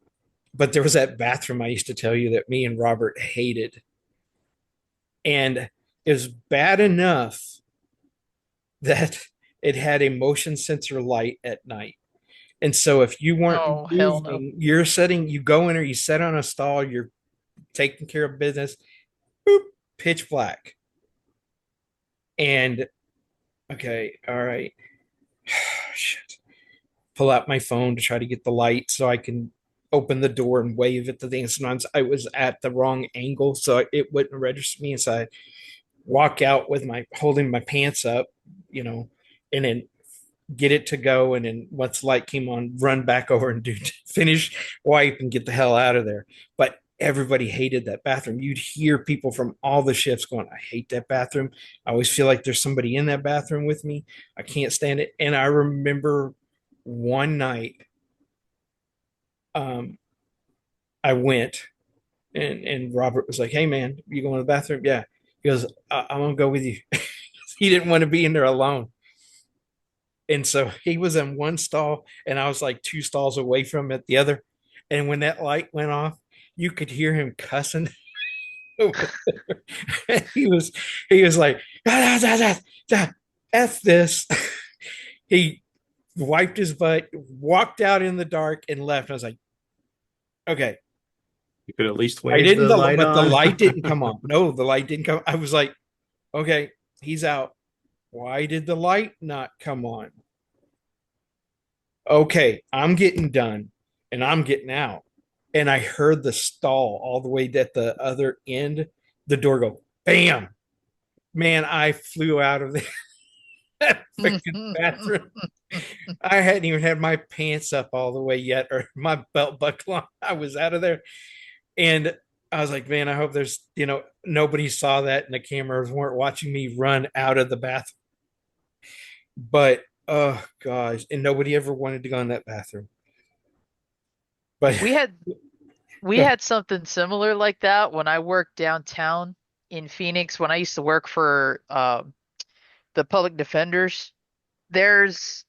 but there was that bathroom I used to tell you that me and Robert hated, and it was bad enough that it had a motion sensor light at night. And so if you weren't Oh, hell no. moving, you go in or you set on a stall, you're taking care of business, boop, pitch black. And okay, all right. Shit. Pull out my phone to try to get the light so I can open the door and wave at the thing. Sometimes I was at the wrong angle, so it wouldn't register me. So I walk out with my holding my pants up, you know, and then get it to go. And then once the light came on, run back over and do finish, wipe, and get the hell out of there. But everybody hated that bathroom. You'd hear people from all the shifts going, I hate that bathroom. I always feel like there's somebody in that bathroom with me. I can't stand it. And I remember one night, um, I went and Robert was like, hey man, you going to the bathroom? Yeah. He goes, I'm gonna go with you. He didn't want to be in there alone. And so he was in one stall and I was like two stalls away from it, the other. And when that light went off, you could hear him cussing over there. He was like, ah, ah, ah, ah, F this. He wiped his butt, walked out in the dark, and left. I was like, okay. You could at least I wave didn't, the light but the on. light didn't come on. No, the light didn't come. I was like, okay, he's out. Why did the light not come on? Okay, I'm getting done and I'm getting out. And I heard the stall all the way at the other end, the door go bam. Man, I flew out of that freaking bathroom. I hadn't even had my pants up all the way yet or my belt buckle on. I was out of there. And I was like, man, I hope there's, nobody saw that and the cameras weren't watching me run out of the bathroom. But oh gosh, and nobody ever wanted to go in that bathroom. But We had we had something similar like that when I worked downtown in Phoenix when I used to work for the public defenders. There's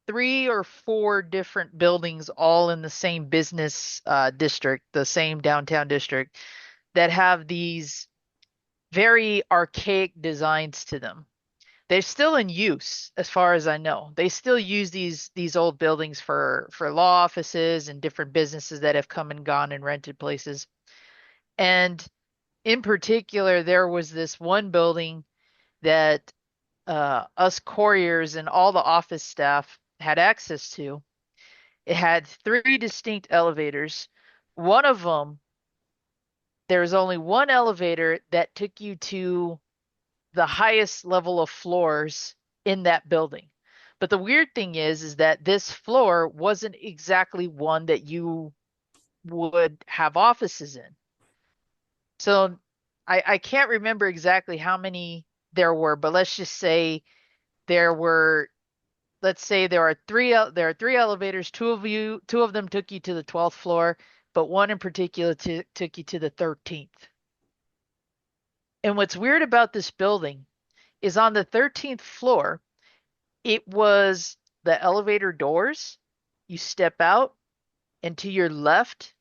three or four different buildings all in the same business district, the same downtown district, that have these very archaic designs to them. They're still in use, as far as I know. They still use these old buildings for law offices and different businesses that have come and gone and rented places. And in particular, there was this one building that us couriers and all the office staff had access to. It had three distinct elevators. One of them, there was only one elevator that took you to the highest level of floors in that building. But the weird thing is that this floor wasn't exactly one that you would have offices in. So I can't remember exactly how many there were, but let's just say there were, let's say there are three elevators. Two of them took you to the 12th floor, but one in particular took you to the 13th. And what's weird about this building is on the 13th floor, it was the elevator doors. You step out, and to your left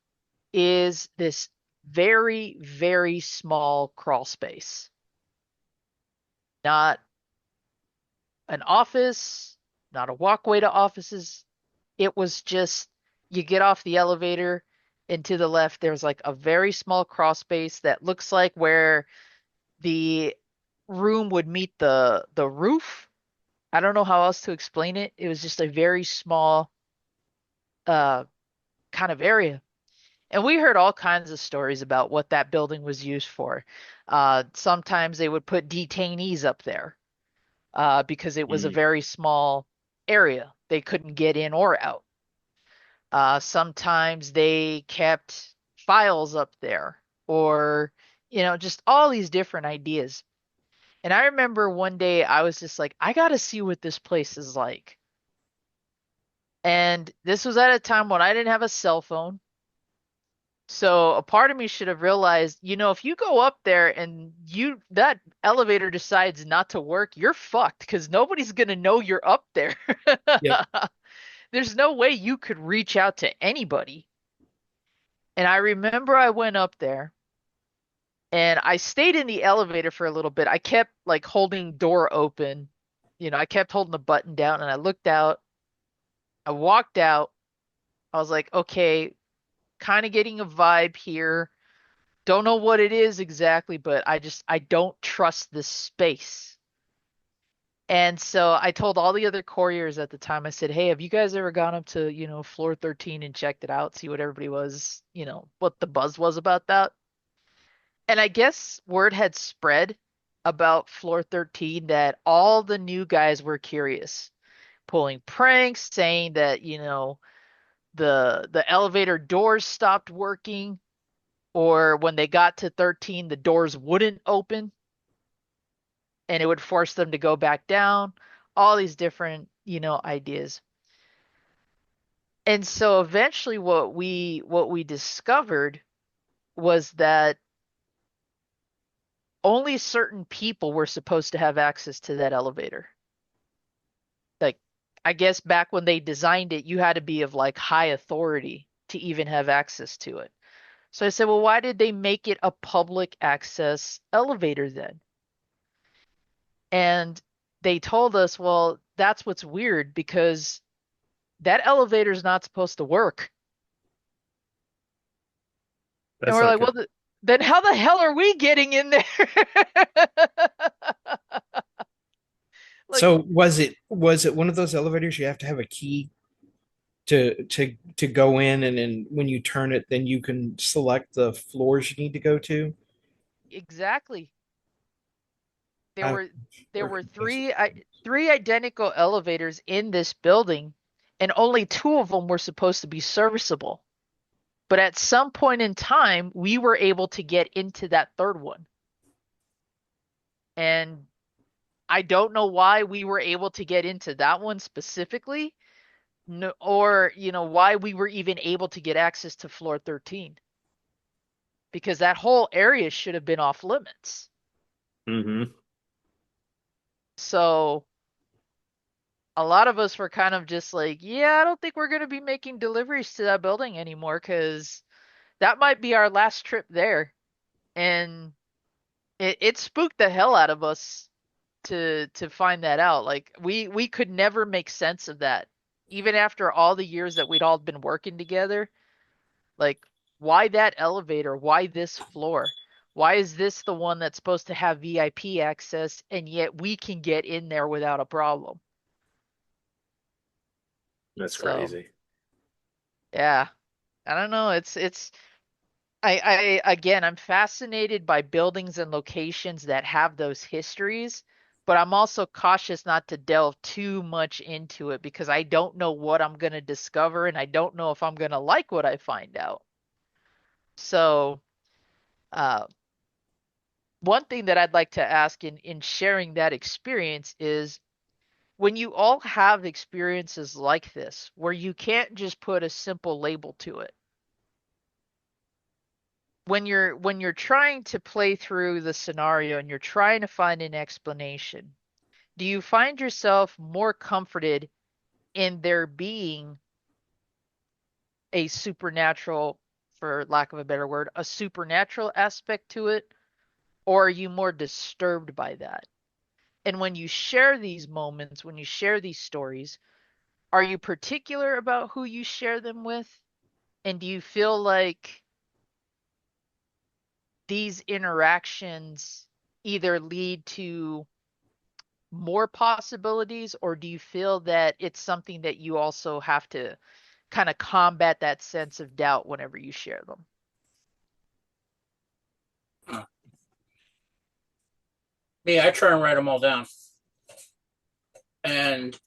is this very, very small crawl space. Not an office, not a walkway to offices. It was just you get off the elevator, and to the left, there's like a very small crawl space that looks like where the room would meet the roof. I don't know how else to explain it. It was just a very small uh kind of area. And we heard all kinds of stories about what that building was used for. Sometimes they would put detainees up there because it was a Mm. very small area. They couldn't get in or out. Sometimes they kept files up there or, just all these different ideas. And I remember one day I was just like, I got to see what this place is like. And this was at a time when I didn't have a cell phone. So a part of me should have realized, if you go up there and that elevator decides not to work, you're fucked because nobody's gonna know you're up there. Yep. There's no way you could reach out to anybody. And I remember I went up there and I stayed in the elevator for a little bit. I kept like holding door open. I kept holding the button down and I looked out. I walked out. I was like, okay, kind of getting a vibe here. Don't know what it is exactly, but I don't trust this space. And so I told all the other couriers at the time, I said, "Hey, have you guys ever gone up to, floor 13 and checked it out, see what everybody was, what the buzz was about that?" And I guess word had spread about floor 13 that all the new guys were curious, pulling pranks, saying that, the elevator doors stopped working, or when they got to 13, the doors wouldn't open and it would force them to go back down, all these different, ideas. And so eventually what we discovered was that only certain people were supposed to have access to that elevator. Like I guess back when they designed it, you had to be of like high authority to even have access to it. So I said, "Well, why did they make it a public access elevator then?" And they told us, "Well, that's what's weird because that elevator is not supposed to work." And That's we're not like, good. "Well, then how the hell are we getting in there?" Like, So was it one of those elevators you have to have a key to go in, and then when you turn it, then you can select the floors you need to go to? exactly. There I'm were there very were confused. three identical elevators in this building, and only two of them were supposed to be serviceable. But at some point in time, we were able to get into that third one. And I don't know why we were able to get into that one specifically, no, or, why we were even able to get access to floor 13, because that whole area should have been off limits. Hmm. So a lot of us were kind of just like, yeah, I don't think we're going to be making deliveries to that building anymore because that might be our last trip there. And it spooked the hell out of us to find that out. Like we could never make sense of that. Even after all the years that we'd all been working together, like why that elevator? Why this floor? Why is this the one that's supposed to have VIP access and yet we can get in there without a problem? That's So, crazy. yeah, I don't know. I again, I'm fascinated by buildings and locations that have those histories, but I'm also cautious not to delve too much into it because I don't know what I'm going to discover and I don't know if I'm going to like what I find out. So, uh, one thing that I'd like to ask in sharing that experience is when you all have experiences like this, where you can't just put a simple label to it, when you're trying to play through the scenario and you're trying to find an explanation, do you find yourself more comforted in there being a supernatural, for lack of a better word, a supernatural aspect to it, or are you more disturbed by that? And when you share these moments, when you share these stories, are you particular about who you share them with? And do you feel like these interactions either lead to more possibilities, or do you feel that it's something that you also have to kind of combat that sense of doubt whenever you share them? Me, I try and write them all down. And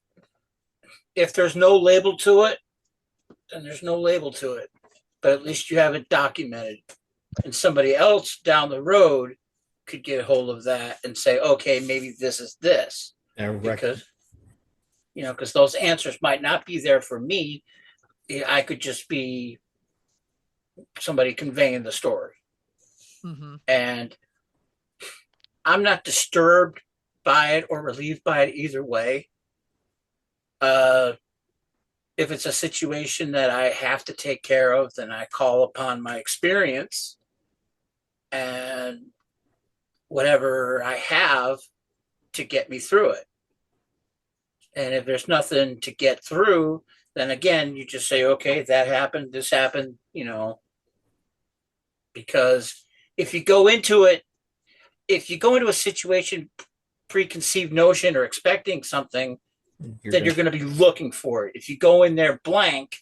if there's no label to it, then there's no label to it. But at least you have it documented. And somebody else down the road could get a hold of that and say, okay, maybe this is this. Because, because those answers might not be there for me. I could just be somebody conveying the story. Mm-hmm. And I'm not disturbed by it or relieved by it either way. If it's a situation that I have to take care of, then I call upon my experience and whatever I have to get me through it. And if there's nothing to get through, then again, you just say, okay, that happened, this happened, because if you go into a situation preconceived notion or expecting something, then you're going to be looking for it. If you go in there blank,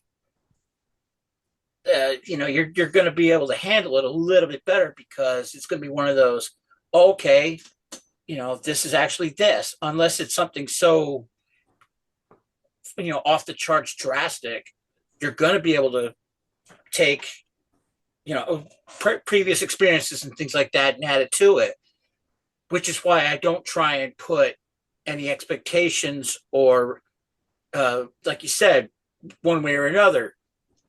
you're going to be able to handle it a little bit better, because it's going to be one of those, okay, this is actually this, unless it's something so, off the charts drastic, you're going to be able to take, previous experiences and things like that and add it to it, which is why I don't try and put any expectations or, like you said, one way or another.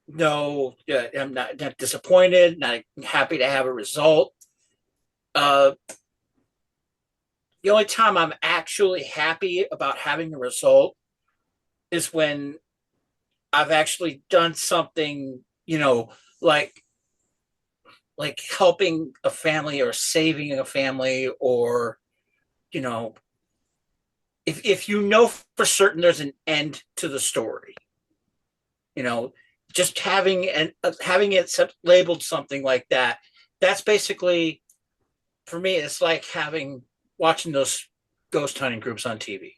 No, I'm not disappointed, not happy to have a result. The only time I'm actually happy about having a result is when I've actually done something, like helping a family or saving a family, or, if you know for certain there's an end to the story, just having it labeled something like that, that's basically, for me, it's like watching those ghost hunting groups on TV.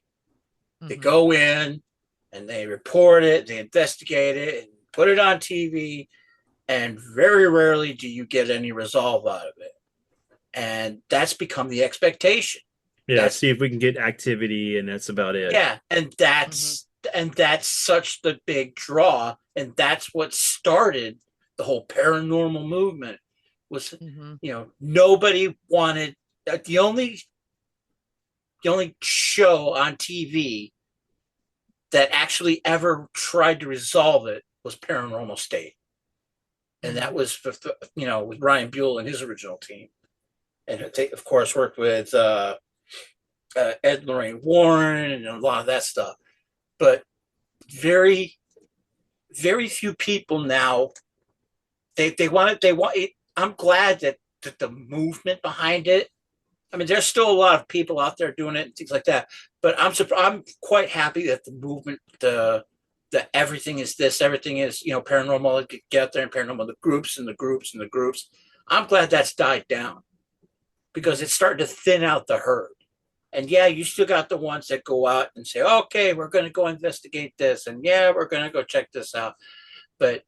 Mm-hmm. They go in and they report it, they investigate it, and put it on TV, and very rarely do you get any resolve out of it. And that's become the expectation. Yeah, see if we can get activity, and that's about it. Yeah, and that's such the big draw, and that's what started the whole paranormal movement. Was nobody wanted the only show on TV that actually ever tried to resolve it was Paranormal State, and that was with Ryan Buell and his original team, and they of course worked with Ed Lorraine Warren and a lot of that stuff. But very, very few people now. They want it. I'm glad that the movement behind it. I mean, there's still a lot of people out there doing it and things like that. But I'm quite happy that the movement, the everything is this, everything is paranormal. Get out there and paranormal, the groups and the groups and the groups. I'm glad that's died down, because it's starting to thin out the herd. And yeah, you still got the ones that go out and say, okay, we're going to go investigate this. And yeah, we're going to go check this out. But,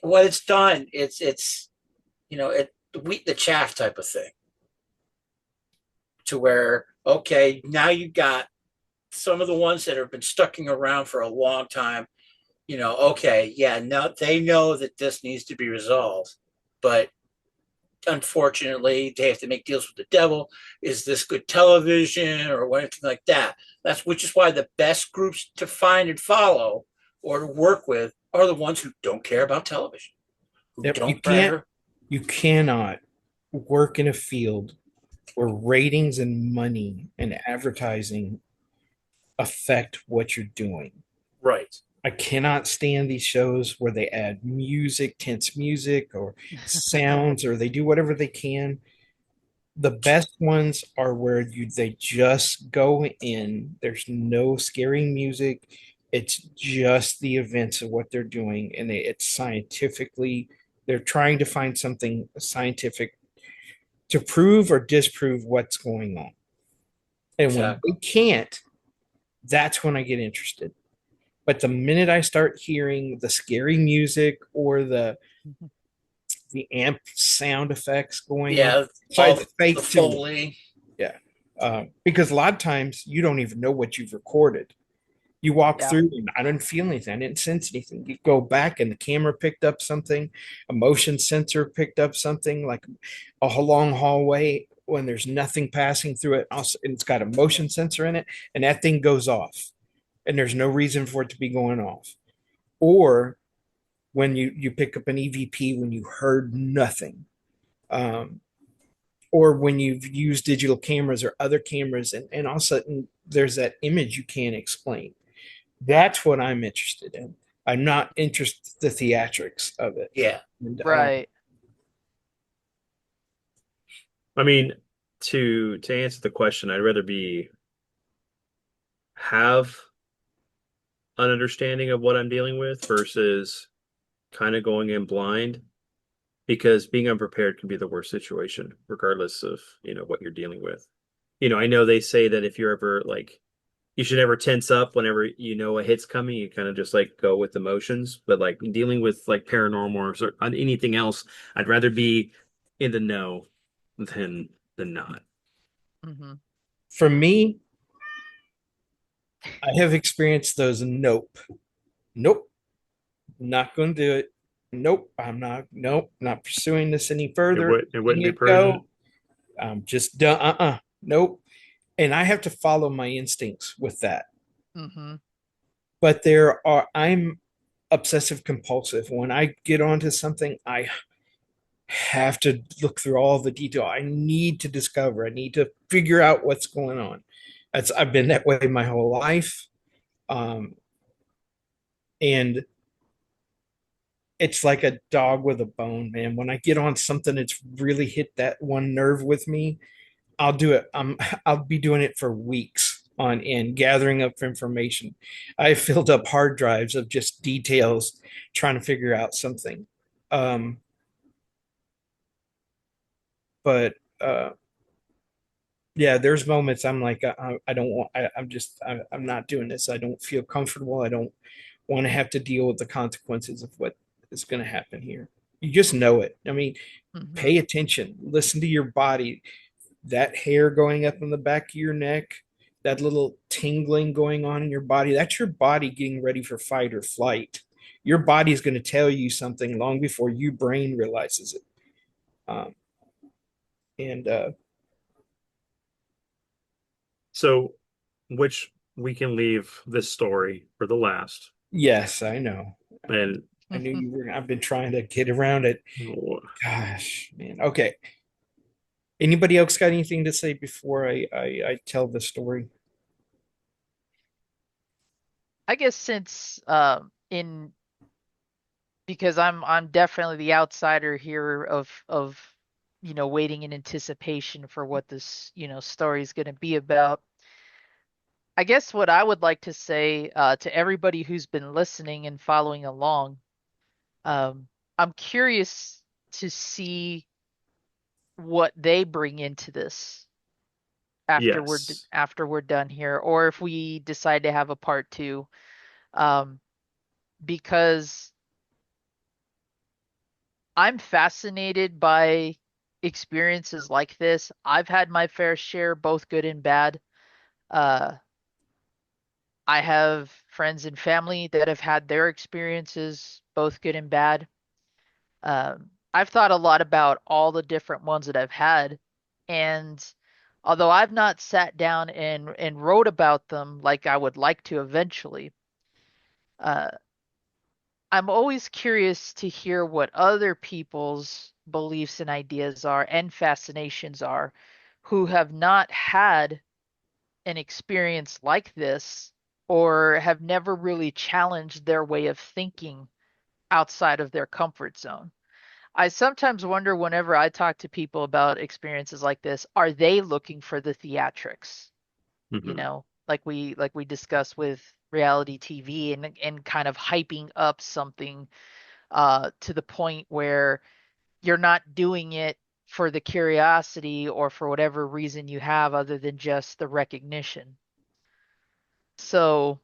what it's done, it's the wheat, the chaff type of thing, to where, okay, now you got some of the ones that have been stucking around for a long time, okay, yeah, now they know that this needs to be resolved, but unfortunately, they have to make deals with the devil. Is this good television or anything like that? Which is why the best groups to find and follow or to work with are the ones who don't care about television. You cannot work in a field where ratings and money and advertising affect what you're doing. Right. I cannot stand these shows where they add music, tense music, or sounds, or they do whatever they can. The best ones are where they just go in. There's no scary music. It's just the events of what they're doing, and it's scientifically. They're trying to find something scientific to prove or disprove what's going on. And when they Exactly. can't, that's when I get interested. But the minute I start hearing the scary music or Mhm. the amp sound effects going on, Yeah, so all it's the fake to me. Foley. Yeah. Because a lot of times you don't even know what you've recorded. You walk Yeah. through and I didn't feel anything. I didn't sense anything. You go back and the camera picked up something, a motion sensor picked up something like a long hallway when there's nothing passing through it. Also, and it's got a motion sensor in it, and that thing goes off, and there's no reason for it to be going off. Or when you pick up an EVP when you heard nothing. Um, or when you've used digital cameras or other cameras and all of a sudden there's that image you can't explain. That's what I'm interested in. I'm not interested in the theatrics of it. Yeah. And Right. I mean, to answer the question, I'd rather be have an understanding of what I'm dealing with versus kind of going in blind because being unprepared can be the worst situation, regardless of, what you're dealing with. I know they say that if you're ever like you should never tense up whenever a hit's coming. You kind of just like go with emotions. But like dealing with like paranormal or anything else, I'd rather be in the know than not. Hmm. for me, I have experienced those nope, nope, not going to do it. Nope, I'm not. Nope, not pursuing this any It further. would it Letting wouldn't be it pertinent. go. I'm just done. Nope. And I have to follow my instincts with that. Hmm. But I'm obsessive compulsive. When I get onto something, I have to look through all the detail. I need to discover. I need to figure out what's going on. I've been that way my whole life, um, and it's like a dog with a bone, man. When I get on something that's really hit that one nerve with me, I'll do it. I'll be doing it for weeks on end, gathering up information. I filled up hard drives of just details, trying to figure out something. Um, but yeah, there's moments I'm like, I don't want, I'm not doing this. I don't feel comfortable. I don't want to have to deal with the consequences of what is going to happen here. You just know it. I mean, Hmm. pay attention, listen to your body, that hair going up in the back of your neck, that little tingling going on in your body. That's your body getting ready for fight or flight. Your body is going to tell you something long before your brain realizes it. Um, and So, which we can leave this story for the last. Yes, I know. And I knew you were. I've been trying to get around it. Gosh, man. Okay. Anybody else got anything to say before I tell the story? I guess since in because I'm definitely the outsider here of waiting in anticipation for what this story is going to be about. I guess what I would like to say to everybody who's been listening and following along, um, I'm curious to see what they bring into this yes. after we're done here, or if we decide to have a part two, um, because I'm fascinated by experiences like this. I've had my fair share, both good and bad. Uh, I have friends and family that have had their experiences, both good and bad. I've thought a lot about all the different ones that I've had, and although I've not sat down and wrote about them like I would like to eventually, uh, I'm always curious to hear what other people's beliefs and ideas are and fascinations are who have not had an experience like this or have never really challenged their way of thinking outside of their comfort zone. I sometimes wonder whenever I talk to people about experiences like this, are they looking for the theatrics? Hmm. Like we discussed with reality TV and kind of hyping up something to the point where you're not doing it for the curiosity or for whatever reason you have other than just the recognition. So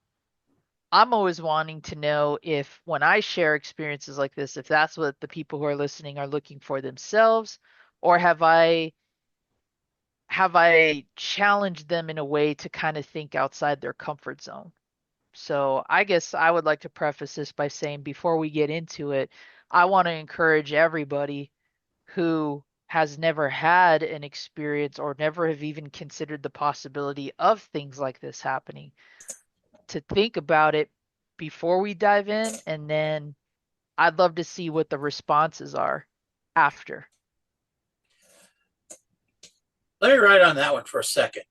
I'm always wanting to know if when I share experiences like this, if that's what the people who are listening are looking for themselves, or have I challenged them in a way to kind of think outside their comfort zone? So I guess I would like to preface this by saying before we get into it, I want to encourage everybody who has never had an experience or never have even considered the possibility of things like this happening to think about it before we dive in, and then I'd love to see what the responses are after. Let me write on that one for a second.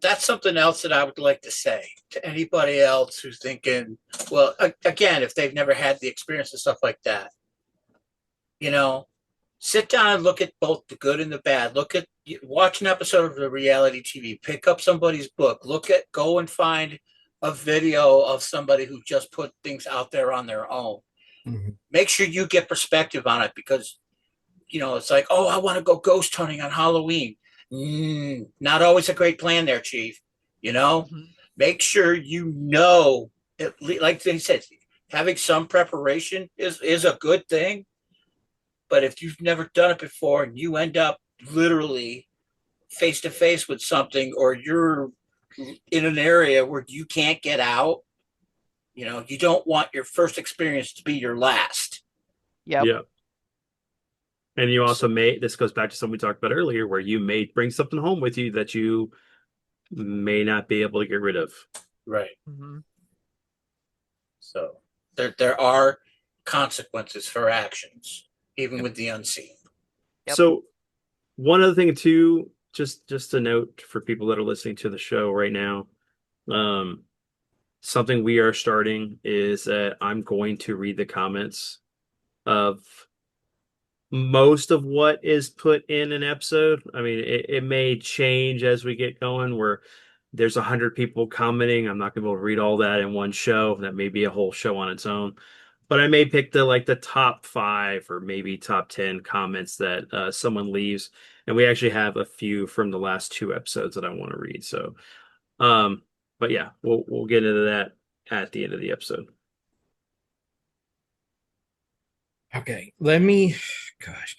That's something else that I would like to say to anybody else who's thinking, well, again, if they've never had the experience and stuff like that, you know, sit down and look at both the good and the bad. Watch an episode of the reality TV, pick up somebody's book, go and find a video of somebody who just put things out there on their own. Mm-hmm. Make sure you get perspective on it, because, it's like, oh, I want to go ghost hunting on Halloween. Not always a great plan there, Chief. Mm-hmm. Make sure like they said, having some preparation is a good thing. But if you've never done it before and you end up literally face to face with something, or you're in an area where you can't get out, you don't want your first experience to be your last. Yep. Yeah. And you also this goes back to something we talked about earlier, where you may bring something home with you that you may not be able to get rid of. Right. Mm-hmm. So there are consequences for actions, even with the unseen. Yep. So one other thing too, just a note for people that are listening to the show right now, something we are starting is that I'm going to read the comments of most of what is put in an episode. I mean, it may change as we get going, where there's 100 people commenting. I'm not going to be able to read all that in one show. That may be a whole show on its own. But I may pick the top 5 or maybe top 10 comments that someone leaves. And we actually have a few from the last 2 episodes that I want to read. So, but yeah, we'll get into that at the end of the episode. Okay, gosh,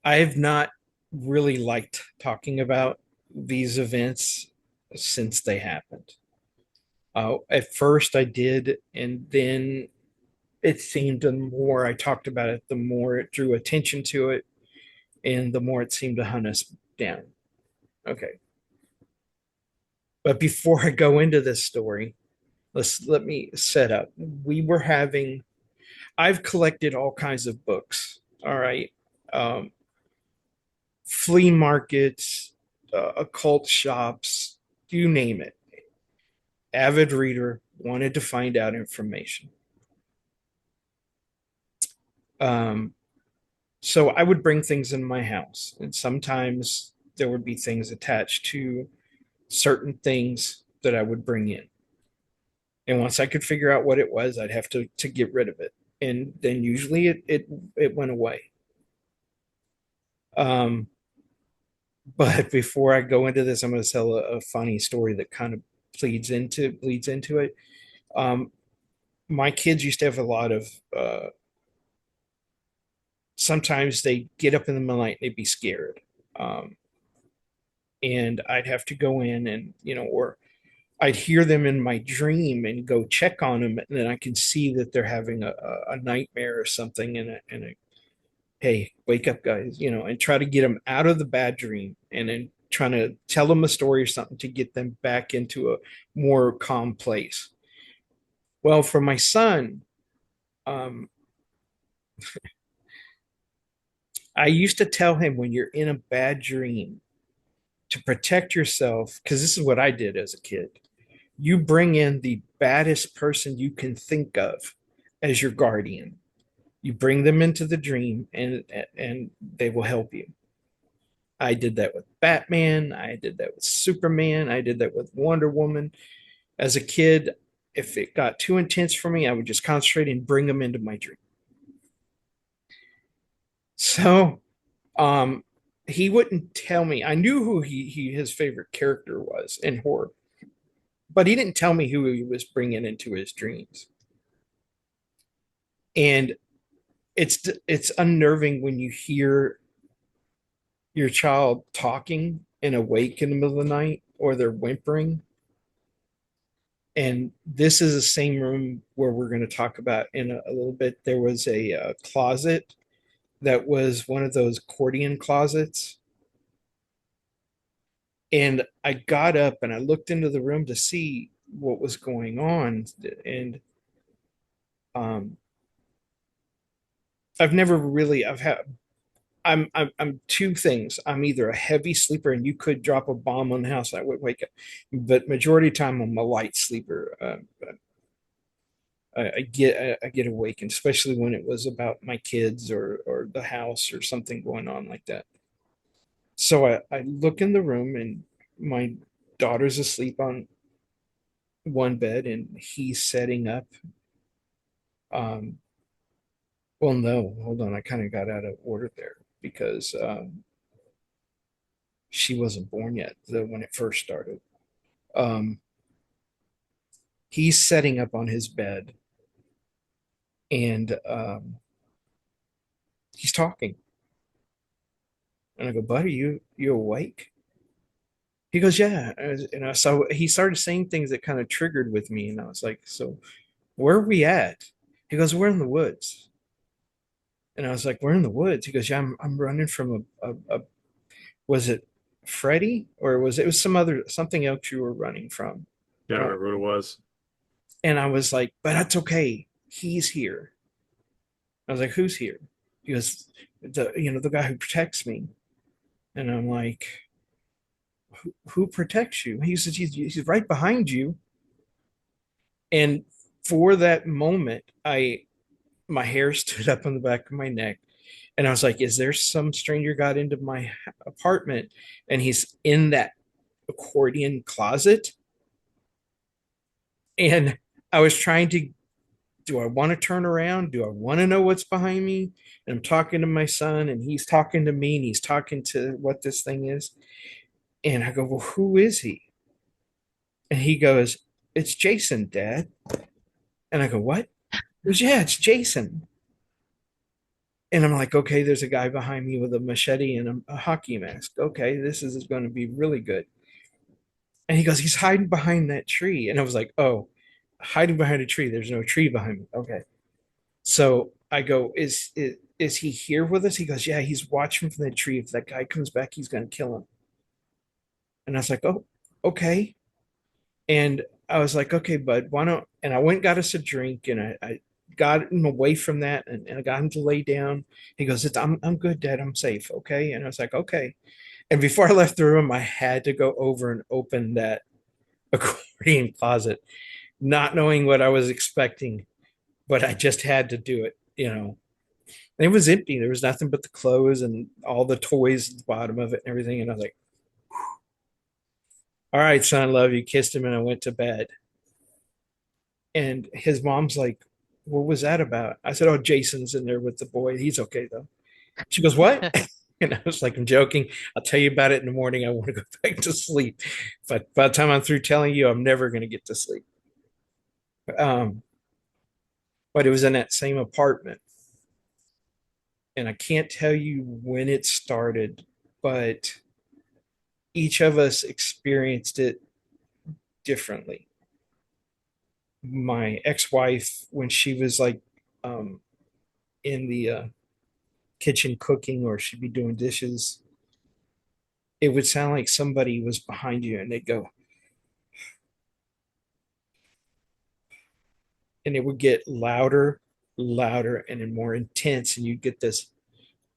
I have not really liked talking about these events since they happened. At first I did, and then it seemed the more I talked about it, the more it drew attention to it, and the more it seemed to hunt us down. Okay. But before I go into this story, let me set up. I've collected all kinds of books. All right. Flea markets, occult shops, you name it. Avid reader, wanted to find out information. So I would bring things in my house, and sometimes there would be things attached to certain things that I would bring in. And once I could figure out what it was, I'd have to get rid of it. And then usually it went away. But before I go into this, I'm going to tell a funny story that kind of bleeds into it. My kids used to have a lot of sometimes they get up in the middle of the night and they'd be scared. And I'd have to go in and, or I'd hear them in my dream and go check on them. And then I can see that they're having a nightmare or something. And hey, wake up, guys, and try to get them out of the bad dream, and then trying to tell them a story or something to get them back into a more calm place. Well, for my son, I used to tell him, when you're in a bad dream, to protect yourself, because this is what I did as a kid. You bring in the baddest person you can think of as your guardian. You bring them into the dream, and they will help you. I did that with Batman. I did that with Superman. I did that with Wonder Woman. As a kid, if it got too intense for me, I would just concentrate and bring them into my dream. So, he wouldn't tell me. I knew who his favorite character was in horror, but he didn't tell me who he was bringing into his dreams. And it's unnerving when you hear your child talking and awake in the middle of the night, or they're whimpering. And this is the same room where we're going to talk about in a little bit. There was a closet that was one of those accordion closets. And I got up and I looked into the room to see what was going on. And um, I've never really, I've had, I'm two things. I'm either a heavy sleeper and you could drop a bomb on the house, I would wake up. But majority of the time, I'm a light sleeper. I get awakened, especially when it was about my kids or the house or something going on like that. So I look in the room and my daughter's asleep on one bed and he's setting up. Um, well, no, hold on. I kind of got out of order there because she wasn't born yet when it first started. Um, he's setting up on his bed and he's talking. And I go, buddy, you awake? He goes, yeah. So he started saying things that kind of triggered with me. And I was like, so where are we at? He goes, we're in the woods. And I was like, we're in the woods. He goes, yeah, I'm running from a was it Freddie or was something else you were running from? I don't remember what it was. And I was like, but that's okay. He's here. I was like, who's here? He goes, the guy who protects me. And I'm like, who protects you? He says, he's right behind you. And for that moment, my hair stood up on the back of my neck. And I was like, is there some stranger got into my apartment and he's in that accordion closet? And I was trying to, do I want to turn around? Do I want to know what's behind me? And I'm talking to my son and he's talking to me and he's talking to what this thing is. And I go, well, who is he? And he goes, it's Jason, Dad. And I go, what? He goes, yeah, it's Jason. And I'm like, okay, there's a guy behind me with a machete and a hockey mask. Okay, this is going to be really good. And he goes, he's hiding behind that tree. And I was like, oh, hiding behind a tree. There's no tree behind me. Okay. So I go, is he here with us? He goes, yeah, he's watching from that tree. If that guy comes back, he's going to kill him. And I was like, oh, okay. And I was like, okay, bud, why don't, and I went and got us a drink and I got him away from that and I got him to lay down. He goes, I'm good, Dad. I'm safe. Okay. And I was like, okay. And before I left the room, I had to go over and open that accordion closet, not knowing what I was expecting, but I just had to do it. And it was empty. There was nothing but the clothes and all the toys at the bottom of it and everything. And I was like, all right, son, I love you. Kissed him and I went to bed. And his mom's like, what was that about? I said, oh, Jason's in there with the boy. He's okay though. She goes, what? And I was like, I'm joking. I'll tell you about it in the morning. I want to go back to sleep. But by the time I'm through telling you, I'm never going to get to sleep. Um, but it was in that same apartment. And I can't tell you when it started, but each of us experienced it differently. My ex-wife, when she was like in the kitchen cooking or she'd be doing dishes, it would sound like somebody was behind you and they'd go, and it would get louder, louder, and then more intense. And you'd get this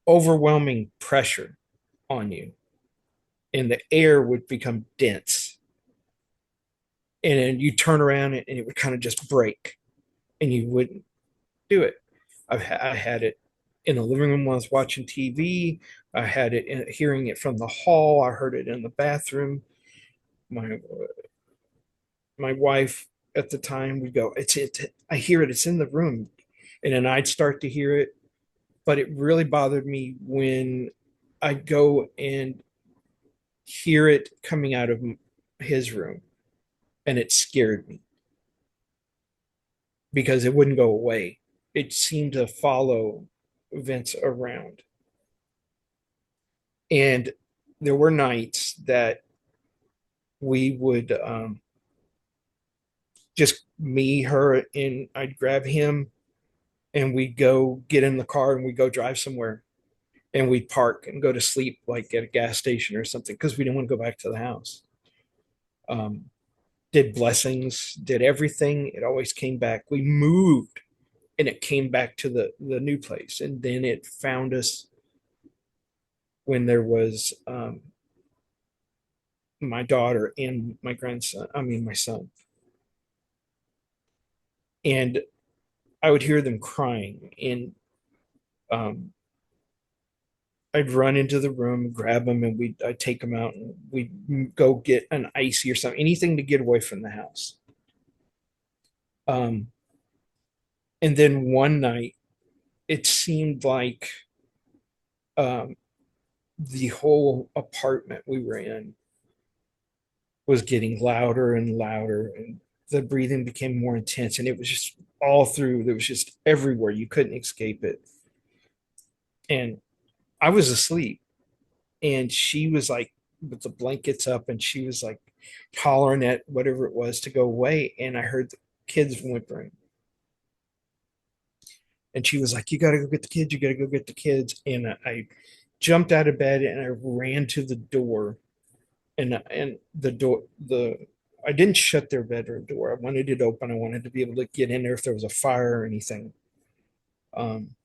overwhelming pressure on you, and the air would become dense. And then you turn around and it would kind of just break, and you wouldn't do it. I had it in the living room when I was watching TV. I had it hearing it from the hall. I heard it in the bathroom. My wife at the time would go, it's it. I hear it. It's in the room, and then I'd start to hear it. But it really bothered me when I'd go and hear it coming out of his room, and it scared me because it wouldn't go away. It seemed to follow Vince around. And there were nights that we would just me, her, and I'd grab him and we'd go get in the car and we'd go drive somewhere and we'd park and go to sleep like at a gas station or something because we didn't want to go back to the house. Um, did blessings, did everything. It always came back. We moved and it came back to the new place. And then it found us when there was my daughter and my grandson, I mean, my son. And I would hear them crying. And um, I'd run into the room, grab them, and I'd take them out and we'd go get an icy or something, anything to get away from the house. Um, and then one night, it seemed like um, the whole apartment we were in was getting louder and louder, and the breathing became more intense, and it was just all through. There was just everywhere. You couldn't escape it. And I was asleep, and she was like with the blankets up, and she was like hollering at whatever it was to go away. And I heard the kids whimpering. And she was like, "You got to go get the kids. You got to go get the kids." And I jumped out of bed and I ran to the door. And the door, I didn't shut their bedroom door. I wanted it open. I wanted to be able to get in there if there was a fire or anything. Um,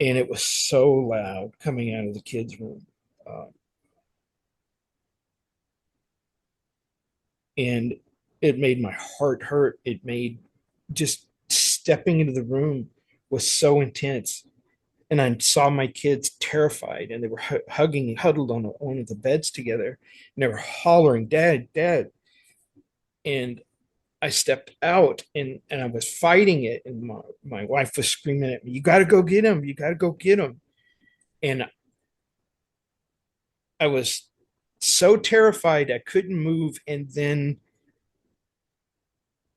and it was so loud coming out of the kids' room. Uh, and it made my heart hurt. It made just stepping into the room was so intense. And I saw my kids terrified, and they were hugging, huddled on one of the beds together, and they were hollering, "Dad, Dad!" And I stepped out, and I was fighting it, and my wife was screaming at me, "You got to go get him! You got to go get him!" And I was so terrified I couldn't move, and then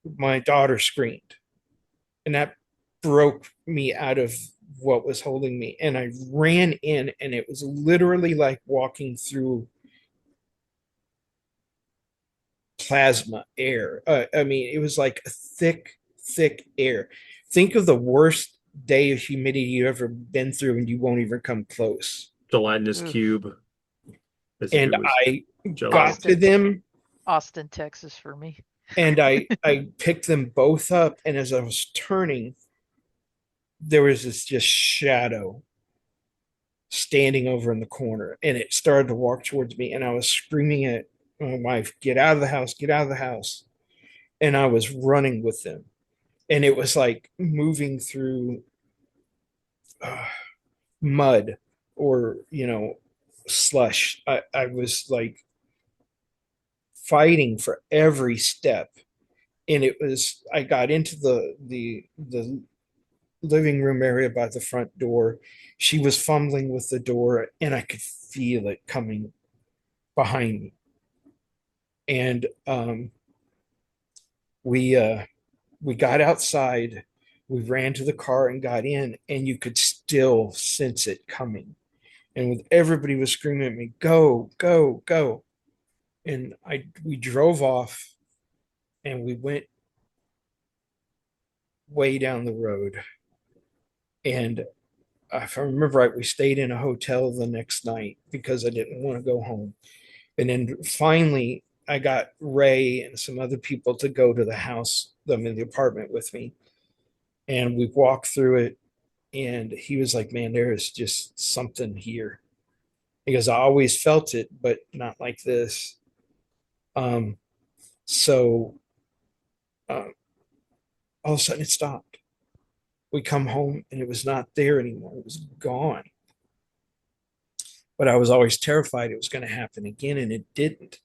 my daughter screamed, and that broke me out of what was holding me. And I ran in, and it was literally like walking through plasma air. I mean, it was like a thick, thick air. Think of the worst day of humidity you've ever been through, and you won't even come close. Gelatinous Oof. cube, as if And it was I jello. got to them, Austin, Texas for me. and I picked them both up. And as I was turning, there was this just shadow standing over in the corner, and it started to walk towards me. And I was screaming at my wife, "Get out of the house, get out of the house." And I was running with them. And it was like moving through uh, mud or, slush. I was like fighting for every step. And I got into the living room area by the front door. She was fumbling with the door, and I could feel it coming behind me. And we got outside, we ran to the car and got in, and you could still sense it coming. And with everybody was screaming at me, "Go, go, go!" And we drove off, and we went way down the road. And if I remember right, we stayed in a hotel the next night because I didn't want to go home. And then finally, I got Ray and some other people to go to the house, them in the apartment with me. And we walked through it, and he was like, "Man, there is just something here." Because I always felt it, but not like this. Um, so uh, all of a sudden it stopped. We come home and it was not there anymore. It was gone. But I was always terrified it was going to happen again, and it didn't.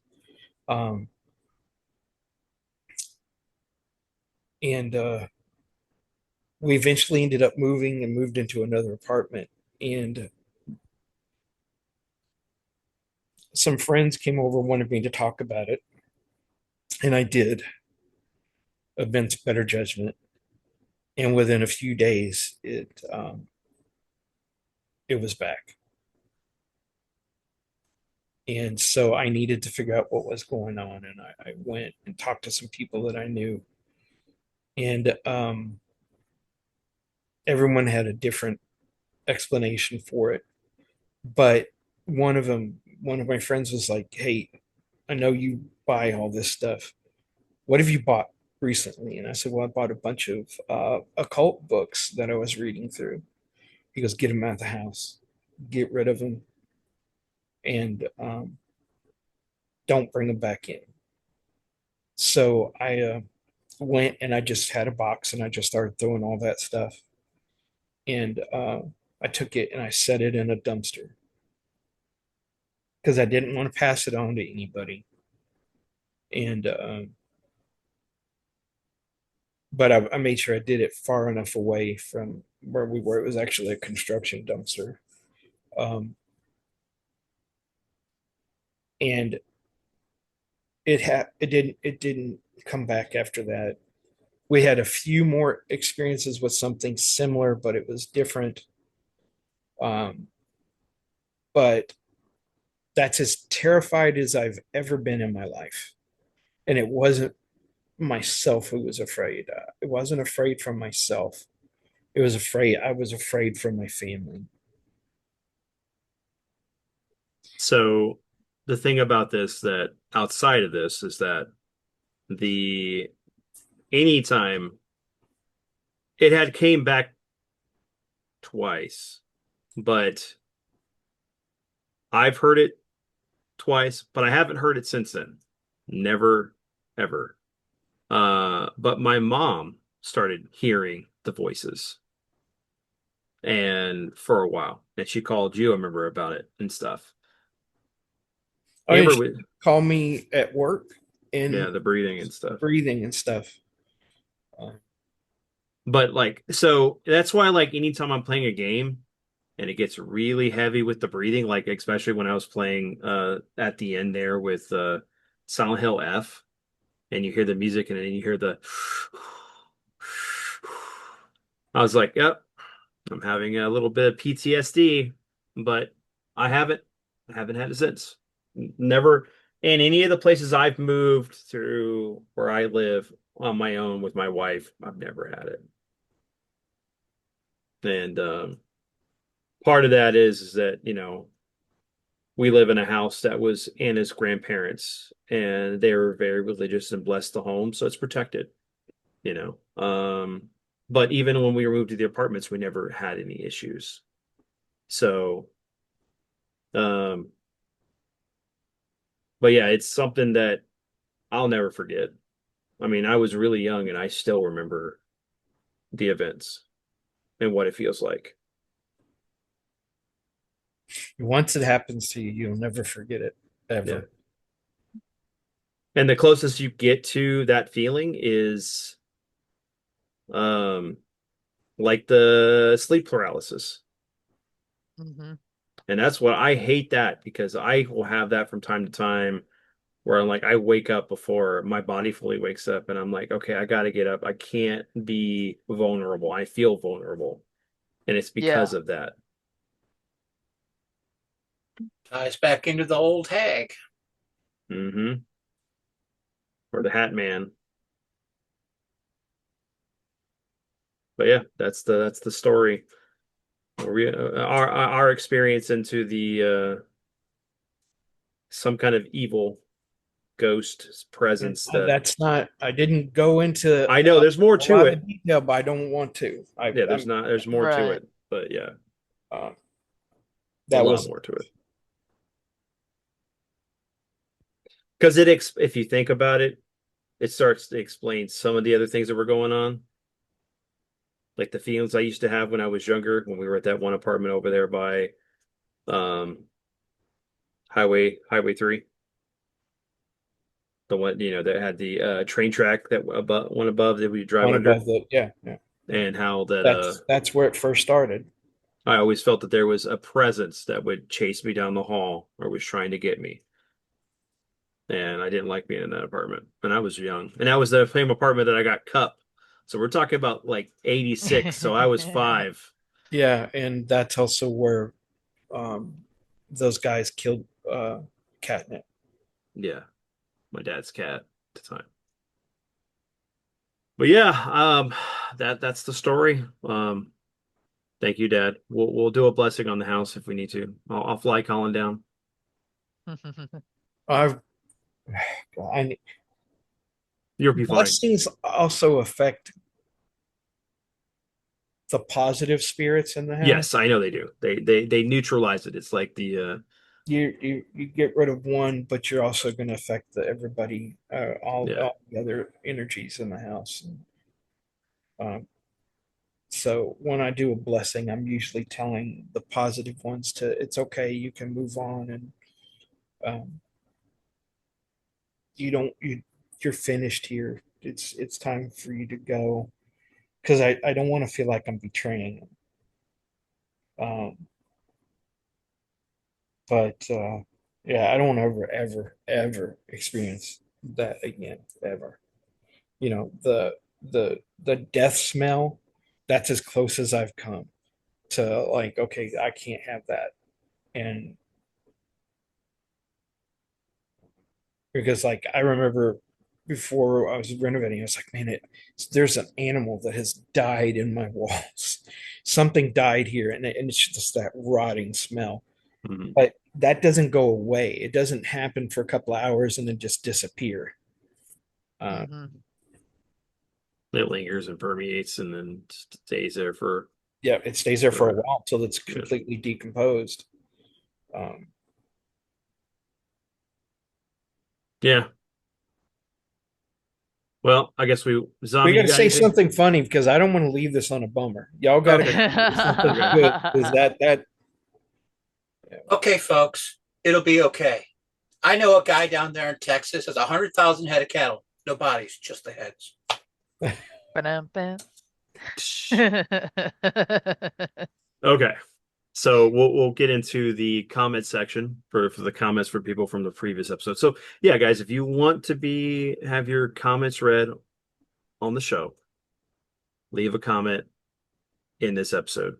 Um, and we eventually ended up moving and moved into another apartment. And some friends came over, wanted me to talk about it, and I did against better judgment. And within a few days, it was back. And so I needed to figure out what was going on. And I went and talked to some people that I knew. And everyone had a different explanation for it. But one of my friends was like, "Hey, I know you buy all this stuff. What have you bought recently?" And I said, "Well, I bought a bunch of occult books that I was reading through." He goes, "Get them out of the house, get rid of them, and don't bring them back in." So I went and I just had a box and I just started throwing all that stuff. And I took it and I set it in a dumpster because I didn't want to pass it on to anybody. And but I made sure I did it far enough away from where we were. It was actually a construction dumpster. Um, and it didn't come back after that. We had a few more experiences with something similar, but it was different. Um, but that's as terrified as I've ever been in my life. And it wasn't myself who was afraid. I wasn't afraid from myself. I was afraid for my family. So the thing about this that outside of this is that the anytime it had came back twice, but I've heard it twice, but I haven't heard it since then. Never, ever. But my mom started hearing the voices and for a while, and she called you, I remember about it and stuff. Oh, and Amber she would, call me at work yeah, and the breathing and stuff. breathing and stuff. Uh, But like, so that's why, like, anytime I'm playing a game and it gets really heavy with the breathing, like, especially when I was playing at the end there with Silent Hill F, and you hear the music and then you hear the, I was like, yep, I'm having a little bit of PTSD, but I haven't, I haven't had it since. Never in any of the places I've moved through where I live on my own with my wife, I've never had it. And part of that is that, we live in a house that was Anna's grandparents, and they were very religious and blessed the home, so it's protected, you know. But even when we moved to the apartments, we never had any issues. So, um, but yeah, it's something that I'll never forget. I mean, I was really young and I still remember the events and what it feels like. Once it happens to you, you'll never forget it Yeah. ever. And the closest you get to that feeling is um like the sleep paralysis. Hmm. And that's what I hate that because I will have that from time to time where I'm like I wake up before my body fully wakes up and I'm like, okay, I gotta get up. I can't be vulnerable. I feel vulnerable. And it's because Yeah. of that. Ties back into the old hag. Hmm. Or the Hat Man. But yeah, that's the story. Our experience into the some kind of evil ghost And presence that that's not, I didn't go into I know there's more a to lot of it. detail, but I don't want to. Yeah, there's more to Right. it, but yeah, Uh, a that lot was, more to it. Because if you think about it, it starts to explain some of the other things that were going on, like the feelings I used to have when I was younger, when we were at that one apartment over there by um Highway 3, the one that had the train track that above that we drive one under, above the, yeah, yeah. and how that That's where it first started. I always felt that there was a presence that would chase me down the hall or was trying to get me. And I didn't like being in that apartment. And I was young. And that was the same apartment that I got cup. So we're talking about like 86. So I was 5. Yeah, and that's also where those guys killed Catnip. Yeah, my dad's cat at the time. But yeah, that's the story. Thank you, Dad. We'll do a blessing on the house if we need to. I'll fly Colin down. I've I You'll be fine. blessings also affect the positive spirits in the house. Yes, I know they do. They neutralize it. It's like the You get rid of one, but you're also going to affect everybody, yeah. all the other energies in the house. Um, so when I do a blessing, I'm usually telling the positive ones to, it's okay, you can move on, and um, you don't you you're finished here. It's time for you to go, because I don't want to feel like I'm betraying them. But yeah, I don't want to ever experience that again, ever. The death smell, that's as close as I've come to, like, okay, I can't have that. And because, like, I remember before I was renovating, I was like, man, there's an animal that has died in my walls. Something died here, and it's just that rotting smell. Mhm. But that doesn't go away. It doesn't happen for a couple of hours and then just disappear. Uh, It lingers and permeates and then stays there for yeah, it stays there for a forever. while till it's Yeah. completely decomposed. Um, Yeah. Well, I guess we zombie, got you to got say anything? something funny, because I don't want to leave this on a bummer. Y'all got to Okay. say something Okay. good, because that yeah. Okay, folks, it'll be okay. I know a guy down there in Texas has 100,000 head of cattle. No bodies, just the heads. Ba-dum-bum. Okay. So we'll get into the comment section for the comments for people from the previous episode. So yeah, guys, if you want to have your comments read on the show, leave a comment in this episode.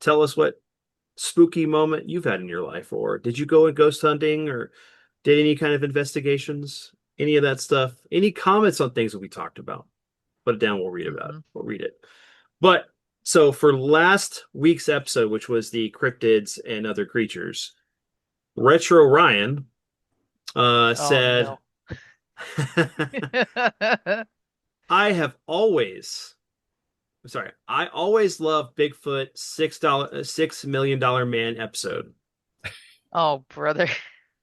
Tell us what spooky moment you've had in your life, or did you go ghost hunting, or did any kind of investigations, any of that stuff, any comments on things that we talked about. Put it down, we'll read about it. Mhm. We'll read it. But so for last week's episode, which was the cryptids and other creatures, Retro Ryan Oh said, no. I have always, sorry, I always love Bigfoot $6 million man episode. Oh, brother.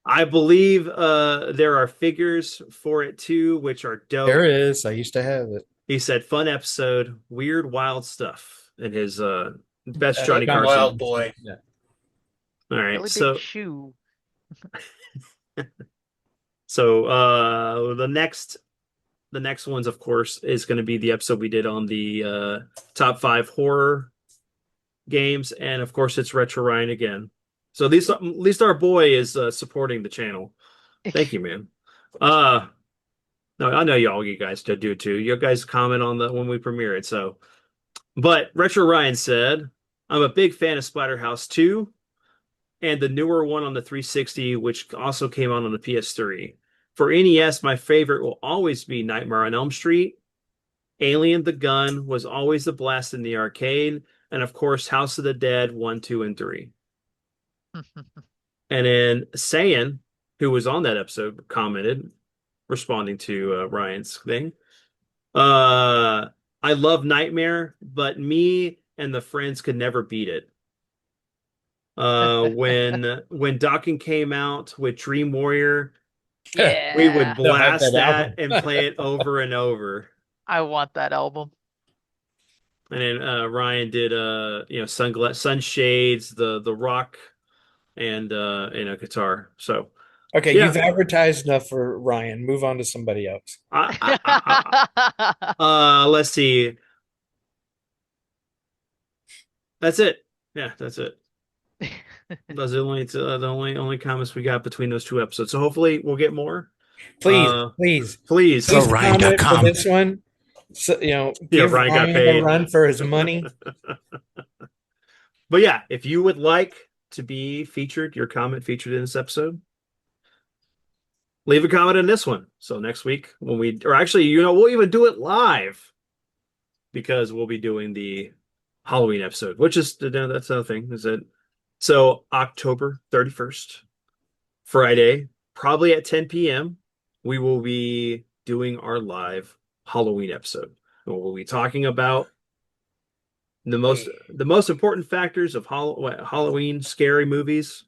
I believe there are figures for it too, which are There dope. is. I used to have it. He said, fun episode, weird, wild stuff. And his best That's Johnny not Carson. Wild boy. yeah. All right, Really big so shoe. the next ones, of course, is going to be the episode we did on the top 5 horror games, and of course, it's Retro Ryan again. So at least our boy is supporting the channel. Thank you, man. No, I know you guys do it too. You guys comment on the when we premiere it. So, but Retro Ryan said, "I'm a big fan of Splatterhouse 2 and the newer one on the 360, which also came out on the PS3. For NES, my favorite will always be Nightmare on Elm Street. Alien the Gun was always the blast in the arcade, and of course, House of the Dead 1, 2, and 3." And then Sayan, who was on that episode, commented, responding to Ryan's thing. Uh, I love Nightmare, but me and the friends could never beat it. When Dokken came out with Dream Warrior, we would Yeah. They'll have blast that that album. and play it over and over. I want that album. And then Ryan did sunshades, the rock, and a guitar. So Okay, yeah, you've advertised enough for Ryan. Move on to somebody else. let's see. That's it. Yeah, that's it. Those are the only comments we got between those two episodes. So hopefully we'll get more. Please, please, Please. please comment for this one. So, Yeah, give Ryan got Ryan a paid. run for his money. But yeah, if you would like to be featured, your comment featured in this episode, leave a comment in this one. So next week or actually, we'll even do it live because we'll be doing the Halloween episode, which is that's the other thing. Is it? So October 31st, Friday, probably at 10 p.m., we will be doing our live Halloween episode. And we'll be talking about the most important factors of Halloween scary movies.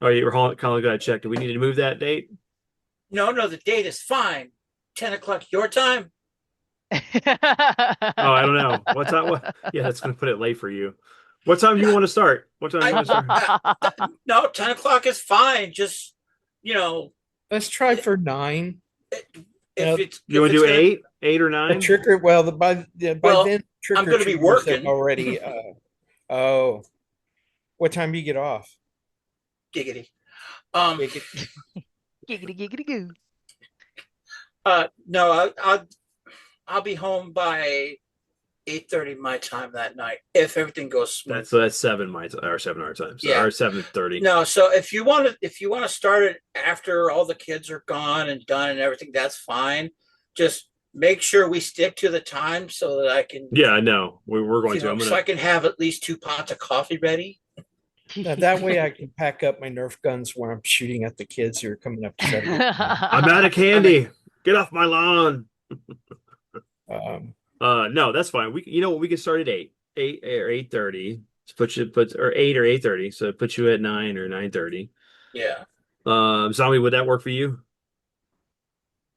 Oh, you were calling to check. Do we need to move that date? No, the date is fine. 10 o'clock your time. Oh, I don't know. What time? Yeah, that's going to put it late for you. What time do you want to start? What time do you want to start? No, 10 o'clock is fine. Just, Let's try for 9. if it's You want to do 8 or 9? By then trick I'm or going to be treaters working have already. Oh, what time do you get off? Giggity. Giggity giggity goo. No, I'll be home by 8:30 my time that night if everything goes smooth. That's 7 my time, or 7 our time. So, Yeah. or 7:30. No, so if you want to start it after all the kids are gone and done and everything, that's fine. Just make sure we stick to the time so that I can. Yeah, I know. We're going to. So I can have at least 2 pots of coffee ready. Now, that way I can pack up my Nerf guns where I'm shooting at the kids who are coming up to set up. I'm out of candy. Get off my lawn. No, that's fine. We can start at 8 or 8:30. Or 8 or 8:30. So it puts you at 9 or 9:30. Yeah. Zombie, would that work for you?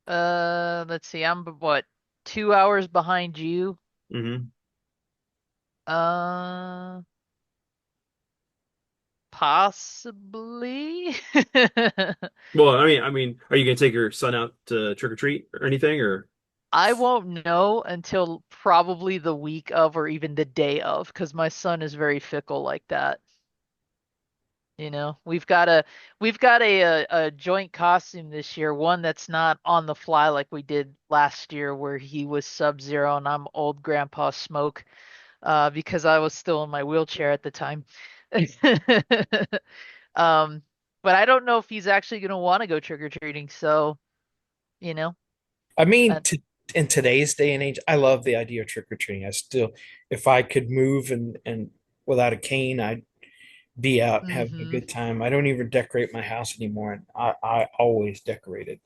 Let's see. I'm what, 2 hours behind you? Mm-hmm. Possibly. Well, I mean, are you gonna take your son out to trick or treat or anything, or? I won't know until probably the week of or even the day of, because my son is very fickle like that. We've got a joint costume this year, one that's not on the fly like we did last year, where he was Sub-Zero and I'm old Grandpa Smoke, because I was still in my wheelchair at the time. Um, but I don't know if he's actually gonna want to go trick or treating, so you know. I mean, Uh, in today's day and age, I love the idea of trick or treating. If I could move and without a cane, I'd be out having a mhm. good time. I don't even decorate my house anymore, and I always decorate it.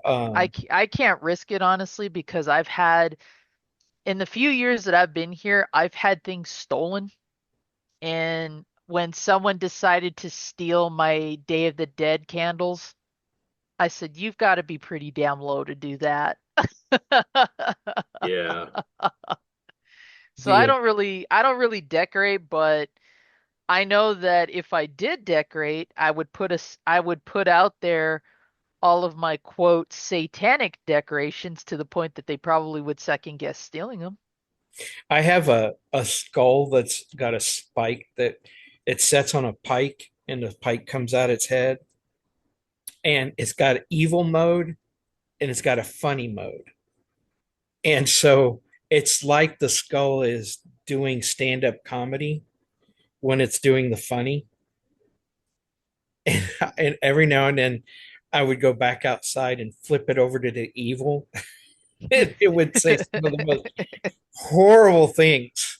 I can't risk it honestly, because in the few years that I've been here, I've had things stolen. And when someone decided to steal my Day of the Dead candles, I said, "You've got to be pretty damn low to do that." Yeah. So the I don't really decorate, but I know that if I did decorate, I would put out there all of my quote satanic decorations to the point that they probably would second guess stealing them. I have a skull that's got a spike that it sets on a pike, and the pike comes out its head, and it's got evil mode and it's got a funny mode. And so it's like the skull is doing stand-up comedy when it's doing the funny. And every now and then I would go back outside and flip it over to the evil. It would say some of the most horrible things.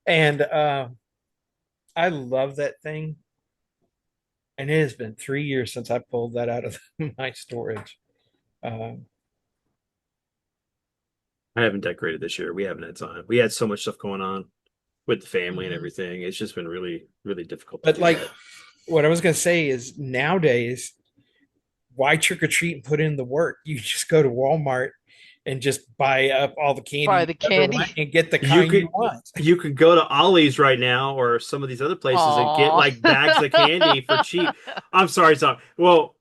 And I love that thing. And it has been 3 years since I pulled that out of my storage. Um, I haven't decorated this year. We haven't had time. We had so much stuff going on with the family and Mhm. everything. It's just been really, really difficult to but do like that. what I was going to say is nowadays, why trick or treat and put in the work? You just go to Walmart and just buy up all the candy Buy you the ever want candy. and get the You kind could you want. you could go to Ollie's right now or some of these other places and get Aw. like bags of candy for cheap. I'm sorry, Tom. Well,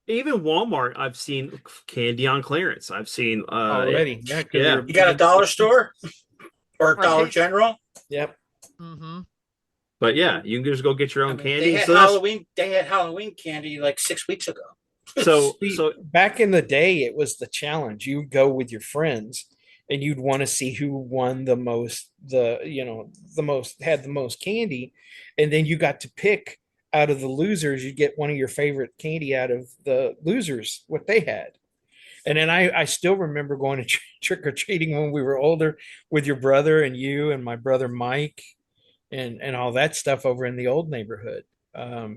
even Walmart, I've seen candy on clearance. I've seen Already. Yeah, because yeah. they're You got a dollar store or Dollar Right? General? Yep. Mm-hmm. But yeah, you can just go get your I own mean, candy. So that's They had Halloween candy like 6 weeks ago. so See, so back in the day, it was the challenge. You would go with your friends, and you'd want to see who won the most, the most had the most candy, and then you got to pick out of the losers. You get one of your favorite candy out of the losers, what they had. And then I still remember going to trick or treating when we were older with your brother and you and my brother Mike and all that stuff over in the old neighborhood. Yeah.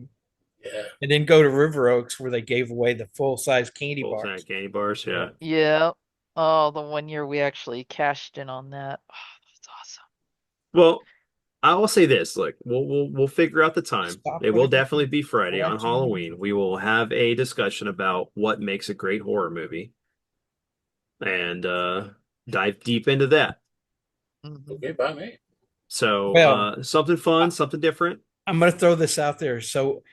And then go to River Oaks where they gave away the full size candy full bars. size candy bars. Yeah. Yeah. Oh, the one year we actually cashed in on that. Oh, that's awesome. Well, I will say this. Look, we'll figure out the time. Stop It will whatever definitely be Friday on watching the Halloween. We will have a discussion about what makes a great horror movie and dive deep into that. Mhm. Okay, by me. So Well, something fun, something different. I'm going to throw this out there. So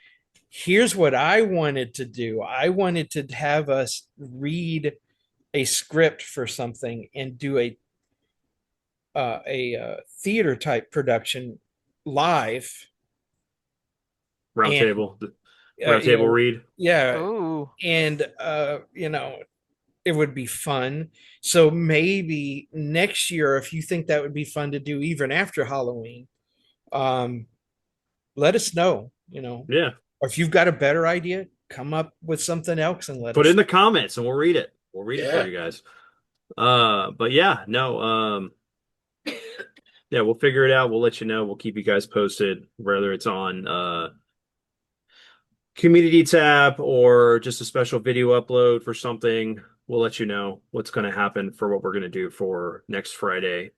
here's what I wanted to do. I wanted to have us read a script for something and do a theater type production live and Round table you know, read. yeah, Ooh. and it would be fun. So maybe next year, if you think that would be fun to do even after Halloween, um, let us know, Yeah. or if you've got a better idea, come up with something else and let Put it us. in the comments and we'll read it. We'll read it for Yeah. you guys. But yeah, no, yeah, we'll figure it out. We'll let you know. We'll keep you guys posted, whether it's on community tab or just a special video upload for something. We'll let you know what's going to happen for what we're going to do for next Friday.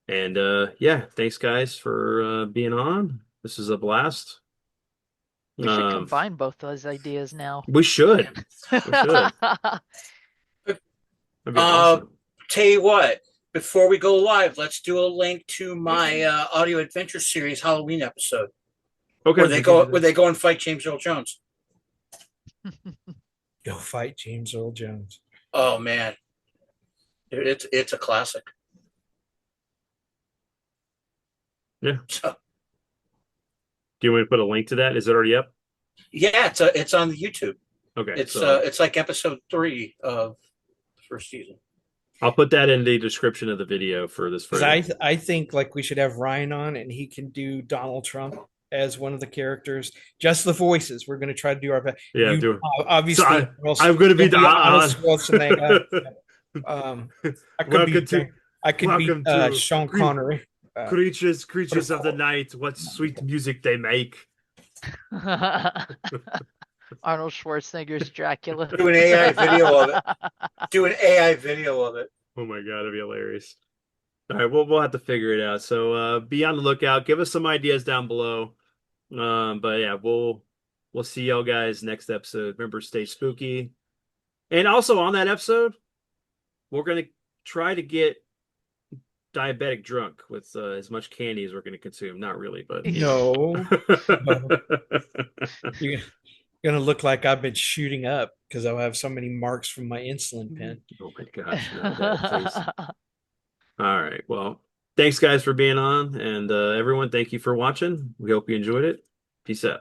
And yeah, thanks guys for being on. This is a blast. We should Um, combine both those ideas now. we should. We should. That'd be Uh, awesome. Tell you what, before we go live, let's do a link to my audio adventure series Halloween episode Okay, we can do where that. they go and fight James Earl Jones. Go fight James Earl Jones. Oh man, it's a classic. Yeah. So, Do you want me to put a link to that? Is it already up? yeah, it's on the YouTube. Okay, It's so it's like episode 3 of the first season. I'll put that in the description of the video for this Because Friday. I think like we should have Ryan on and he can do Donald Trump as one of the characters. Just the voices. We're going to try to do our best. Yeah, You do. obviously I'm going to be you'll Arnold the Schwarzenegger. I could welcome be to I could be welcome to Sean Connery. creatures of the night. What sweet music they make. Arnold Schwarzenegger's Dracula. Do an AI video of it. Do an AI video of it. Oh my god, it'd be hilarious. All right, we'll have to figure it out. So be on the lookout. Give us some ideas down below. But yeah, we'll see y'all guys next episode. Remember, stay spooky. And also on that episode, we're gonna try to get diabetic drunk with as much candy as we're gonna consume. Not really, but No. You're gonna look like I've been shooting up because I'll have so many marks from my insulin pen. Oh my gosh, no, Dad, please. All right. Well, thanks guys for being on, and everyone, thank you for watching. We hope you enjoyed it. Peace out.